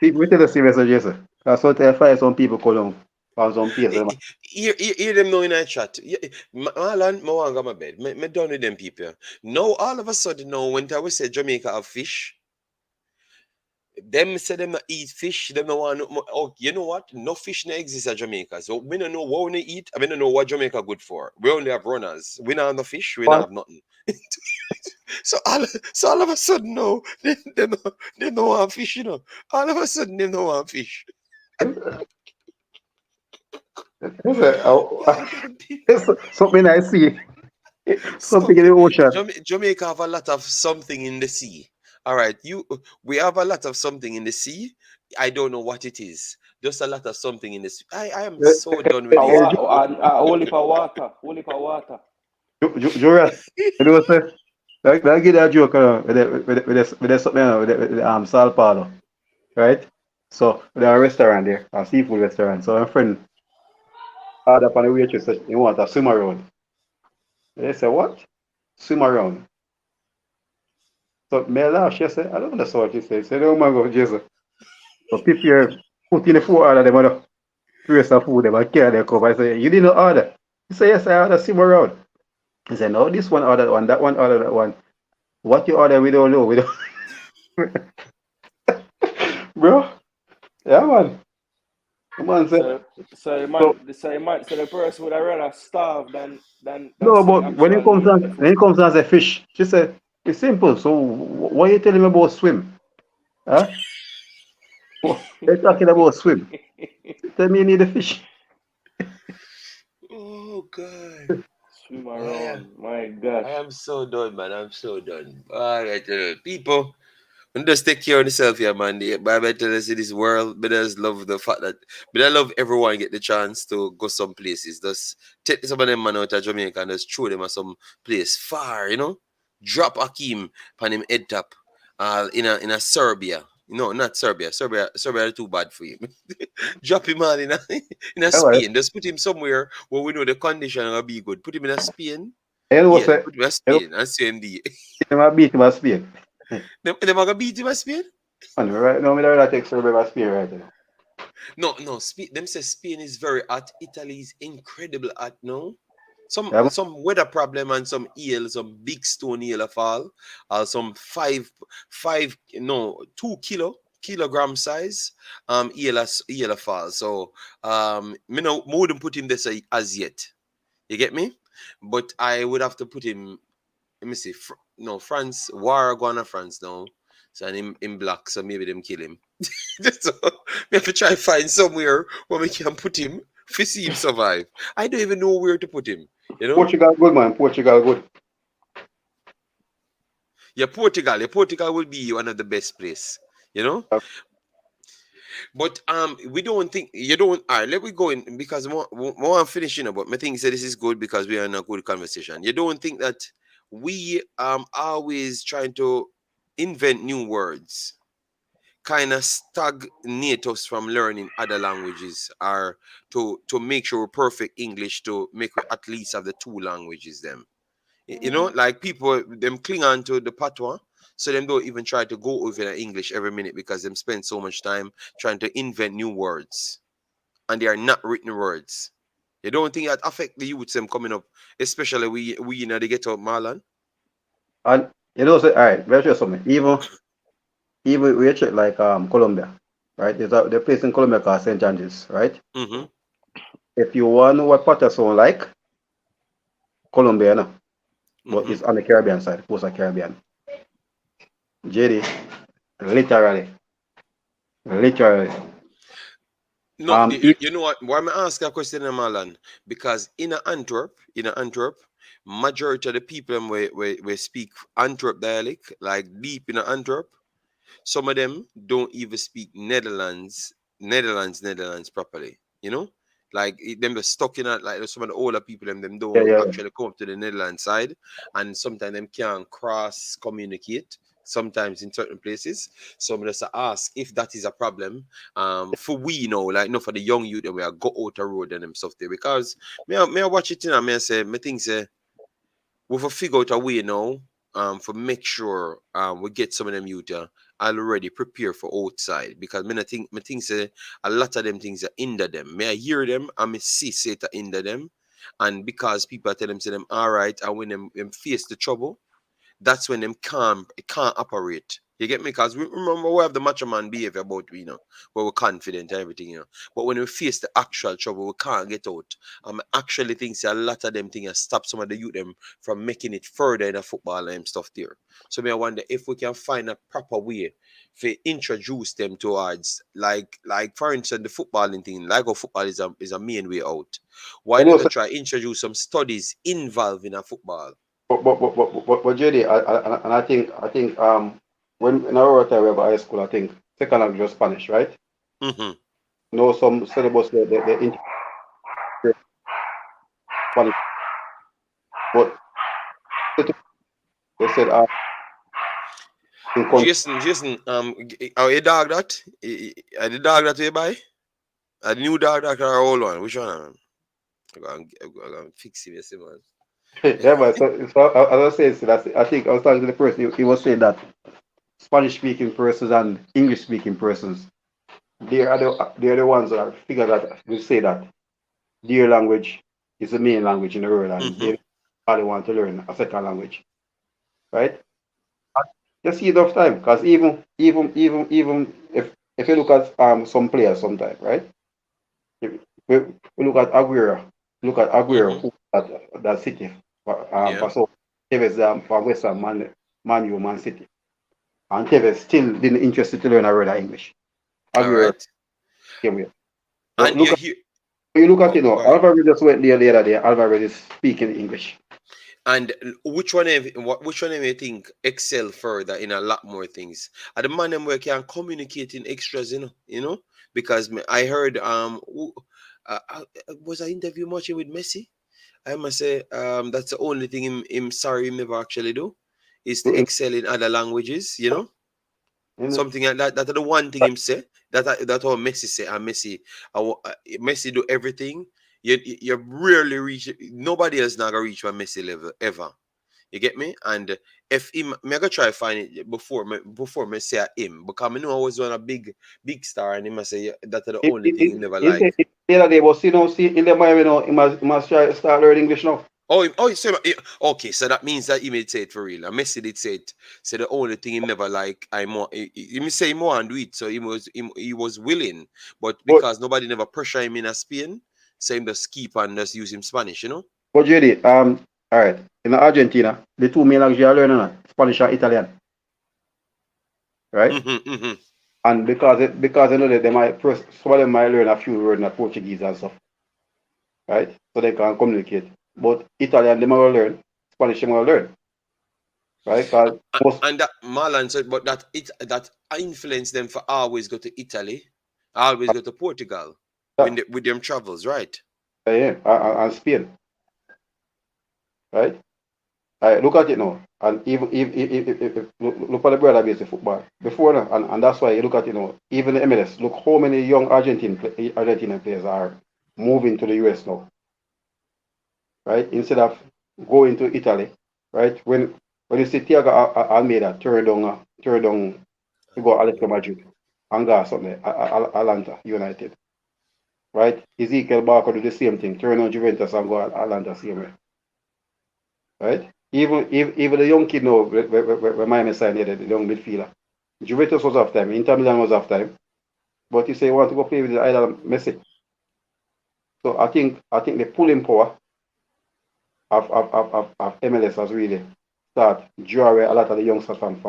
We tell the serious, Jason. That's what I find some people call them on some place. Hear them now in a chat. Marlon, I want to go my bed. Me done with them people. Now, all of a sudden, now, when I say Jamaica have fish, them say them not eat fish. Them no want. Oh, you know what? No fish no exist at Jamaica. So we don't know what we eat. I mean, don't know what Jamaica good for. We only have runners. We don't have no fish. We don't have nothing. So all of a sudden, no, they don't want fish. You know, all of a sudden they don't want fish. Something I see. So Something in the ocean. Jamaica have a lot of something in the sea. All right, we have a lot of something in the sea. I don't know what it is. Just a lot of something in the sea. I am so done with this. Only for water. Only for water. Joras, you know what I say? I get that joke with something with the Sal Paulo, right? So there are a restaurant there, a seafood restaurant. So my friend had up on the waitress said he want a swim around. They said, what? Swim around. So me laugh, she said, I don't understand what you say. She said, oh my God, Jesus. So people put in the food order, they want to place of food, they want to carry their cup. I said, you didn't order. He said, yes, I ordered swim around. He said, no, this one ordered one, that one ordered that one. What you order, we don't know. We don't. Bro, yeah, man. Come on, sir. So the person would have rather starve than No, see the but when it actual comes meal of the on, when food. it comes on the fish, she said, it's simple. So what are you telling me about swim? Huh? They're talking about swim. Tell me you need a fish. Oh God. Swim I around. am, My I gosh. am so done, man. I'm so done. All right, people. And just take care of yourself, yeah, man. The Bible tells us in this world, but I just love the fact that, but I love everyone get the chance to go some places. Just take some of them man out of Jamaica and just throw them at some place far, you know. Drop Akeem on him head top, in a Serbia. No, not Serbia. Serbia are too bad for him. Drop him all in a All right. Spain. Just put him somewhere where we know the condition will be good. Put him in a Spain. You know what Yeah, say? put him in a You know, Spain and CMD. them a beat him a spear. Them are gonna beat him a Spain. And right now, me don't take Serbia a spear right now. No. Them say Spain is very hot. Italy is incredible hot. No, some Yeah, some weather problem and some eel, some big stone eel fall, or some five no 2 kilogram size eel fall. So me no more wouldn't put him this as yet. You get me? But I would have to put him. Let me see. No, France war going on France now. So and in black, so maybe them kill him. So we have to try find somewhere where we can put him to see him survive. I don't even know where to put him. You know? Portugal good, man. Portugal good. Yeah, Portugal. Yeah, Portugal will be one of the best place. You know? But we don't think you don't. All right, let me go in because more I'm finishing up. But my thing said this is good because we are in a good conversation. You don't think that we always trying to invent new words kind of stagnate us from learning other languages, or to make sure we're perfect English, to make we at least have the two languages them. You know, like people them cling on to the patois, so them don't even try to go over the English every minute because them spend so much time trying to invent new words and they are not written words. You don't think that affect the youths them coming up, especially we in the ghetto, Marlon? And you know, say, all right, let's show something. Even we check like Colombia, right? There's a place in Colombia called St. John's, right? Mm-hmm. If you want to know what Pata sound like, Colombia, no. But Mm-hmm. it's on the Caribbean side, coast of Caribbean. JD, literally, literally. No, If, you know what? Why am I asking a question, Marlon? Because in Antwerp, majority of the people we speak Antwerp dialect, like deep in Antwerp. Some of them don't even speak Netherlands properly. You know, like them are stuck in it. Like some of the older people, them yeah, don't yeah. actually come up to the Netherlands side, and sometimes them can't cross communicate. Sometimes in certain places, some of us ask if that is a problem. For we know, like for the young youth, and we are go out the road and them stuff there because may I watch it and may I say, me think say we will figure out a way now for make sure we get some of them youth already prepare for outside because me think say a lot of them things are hinder them. May I hear them and me see say to hinder them. And because people tell them say them all right, and when them face the trouble, that's when them can't operate. You get me? Because we remember we have the macho man behavior about we, where we're confident and everything, But when we face the actual trouble, we can't get out. Actually think a lot of them things stop some of the youth them from making it further in the football and stuff there. So me I wonder if we can find a proper way to introduce them towards like for instance the footballing thing, like how football is a main way out. Why I know, not sir, try introduce some studies involved in a football? but JD, and I think when in our time we have high school, I think second language was Spanish, right? Mm-hmm. No, some syllabus they integrate Spanish, but they said in Jason, are you dog that? Are the dog that you buy? A new dog that or old one? Which one? I'm gonna fix it, yes, man. yeah, but so as I was saying, so I think I was talking to the person. He was saying that Spanish speaking persons and English speaking persons, they are the ones that figure that will say that their language is the main language in the world, and Mm-hmm. they probably want to learn a second language, right? You see enough time, because even if you look at some players sometime, right? If we look at Aguero, Mm-hmm. who that City Yeah. for so Tevez for West Ham, Man U, Man City, and Tevez still didn't interested to learn a word of English. All Aguero right. came here, but And you hear you look at oh it now. go ahead. Alvarez just went there the other day. Alvarez is speaking English. And which one of you think excel further in a lot more things? Are the man them where can communicate in extras, Because I heard was I interview much with Messi? I must say that's the only thing him sorry him never actually do is to In, excel in other languages. in, Something like that. That's the one thing him say. That's what Messi say. And Messi do everything. You rarely reach. Nobody else not gonna reach my Messi level ever. You get me? And if him, me I go try find it before me say him because I know I was one a big star and him I say that's the only thing he never he like. said the other day, but see in the Miami now, he must try start learning English now. So okay, so that means that he made say it for real. And Messi did say it. So the only thing he never like, I more he say more and do it. So he was willing, but But because nobody never pressure him in a Spain, so him just keep and just use him Spanish. but JD, all right, in Argentina, the two main languages you are learning are Spanish and Italian, right? Mm-hmm, mm-hmm. And because you know that some of them might learn a few words in Portuguese and stuff, right? So they can communicate. But Italian, they might learn. Spanish, they might learn, right? Because most, And that Marlon said, but that influenced them for always go to Italy, always go to Portugal when yeah, with them travels, right? yeah, and Spain, right? Look at it now, and even if look at the brother base of football before now, and that's why you look at it now. Even the MLS, look how many young Argentinian players are moving to the US now, right? Instead of going to Italy, right? When you see Thiago Almeida turn down to go Atletico Madrid and go something Atlanta United, right? Ezekiel Barker do the same thing, turn on Juventus and go Atlanta same way, right? Even the young kid now, when Miami signed the young midfielder, Juventus was off time, Inter Milan was off time, but you say you want to go play with the idol Messi. So I think the pulling power of MLS has really start draw away a lot of the youngsters from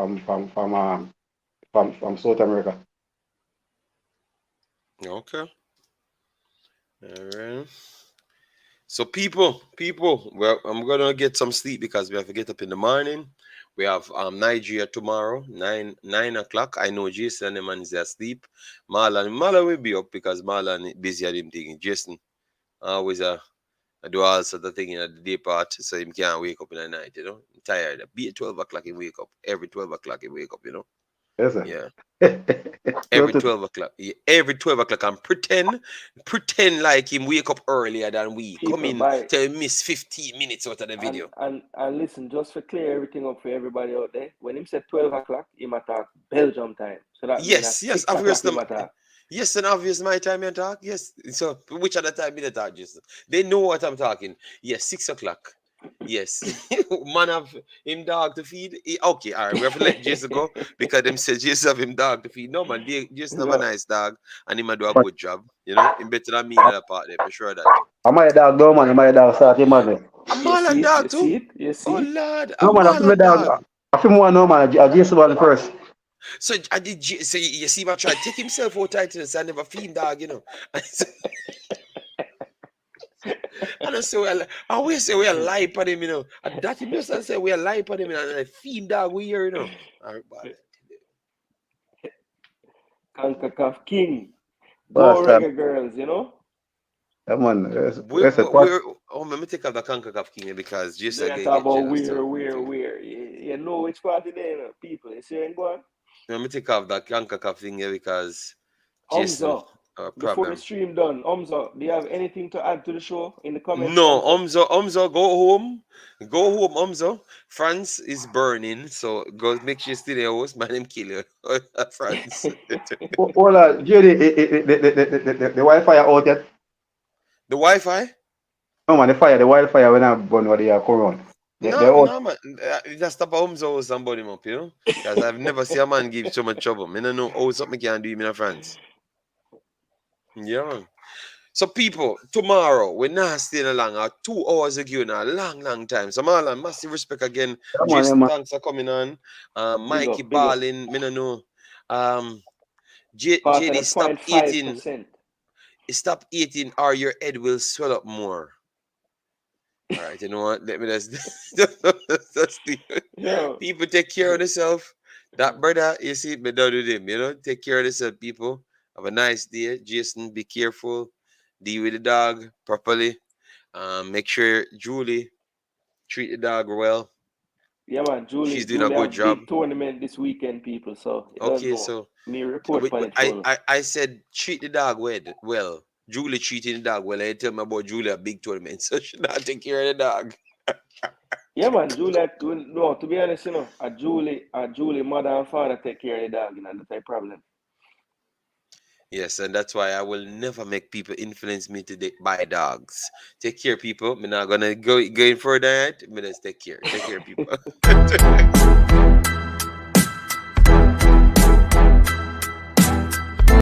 South America. Okay. All right. So people, well, I'm gonna get some sleep because we have to get up in the morning. We have Nigeria tomorrow, 9 o'clock. I know Jason and the man is asleep. Marlon will be up because Marlon busy at him thing. Jason always I do all sort of thing in the day part, so him can't wake up in the night. I'm tired. Be at 12 o'clock he wake up. Every 12 o'clock he wake up. Listen. Yeah. Every 12 to 12 o'clock. Yeah, every 12 o'clock and pretend like him wake up earlier than we. Come People in by to miss 15 minutes out of the and video. and listen, just for clear everything up for everybody out there. When him said 12 o'clock, him attack Belgium time. So that means at Yes, 6 o'clock obviously. him attack. Yes, and obvious my time you talk. Yes. So which other time you talk, Jason? They know what I'm talking. Yes, 6 o'clock. Yes. Man have him dog to feed. Okay, all right. We have to let Jason go because them say Jason have him dog to feed. No man, Jason have a No. nice dog and he might do a good job. You know, him better than me in that part there, for sure that. I might dog though, man. I might dog start him, man. A You Marlon see it? You dog see too. it? You Oh see it? Lord, a No, man, I feel my Marlon dog. dog. I feel more no, man. I just one first. So I did. So you see, my try to take himself out title. So I never feed dog, you know. And I say, well, I always say we are lie for him, you know. And that him just say we are lie for him, you know. And I feed dog we here, you know. All right, bad. Concacaf King. Last Go time. Reggae Girlz, you know? Yeah, man. We're, What? oh, let me take off the Concacaf King because just They again talk get about jealous too. where. You know which party they know, people. You see what I'm going? Let me take off the Concacaf thing here because Jason, Umza, before the problem. stream done, Umza, do you have anything to add to the show in the comments, No, Umza? Umzo, go home. Go home, Umzo. France is burning, so go make sure you stay there, host. Man, him kill you. France. Hold on, JD, the Wi-Fi out yet? The Wi-Fi? No, man, the wildfire when I burn what they are current. They out. No, man. Just stop Umzo or somebody up, you know? Because I've never seen a man give so much trouble. I don't know how something can do him in France. Yeah, man. So people, tomorrow we're not staying along 2 hours ago now, long time. So Marlon, massive respect again. Come on, Jason, man. thanks for coming on. Big Mikey up, big up. Ballin, me no know. Part of the JD, stop eating. 0.5%. Stop eating or your head will swell up more. All right, you know what? Let me just Yo. people take care of themselves. That brother, you see, me done with him, you know, take care of yourself, people. Have a nice day. Jason, be careful. Deal with the dog properly. Make sure Julie treat the dog well. Yeah, man. She's doing a Julie good have job. big tournament this weekend, people. So you don't Okay, know. so Me report on it full. I said treat the dog well. Julie treating the dog well. I tell me about Julie a big tournament, so she not take care of the dog. Yeah, man. No, to be honest, you know, a Julie mother and father take care of the dog, you know, that's a problem. Yes, and that's why I will never make people influence me to buy dogs. Take care, people. I'm not gonna go in further. Me just take care. Take care, people.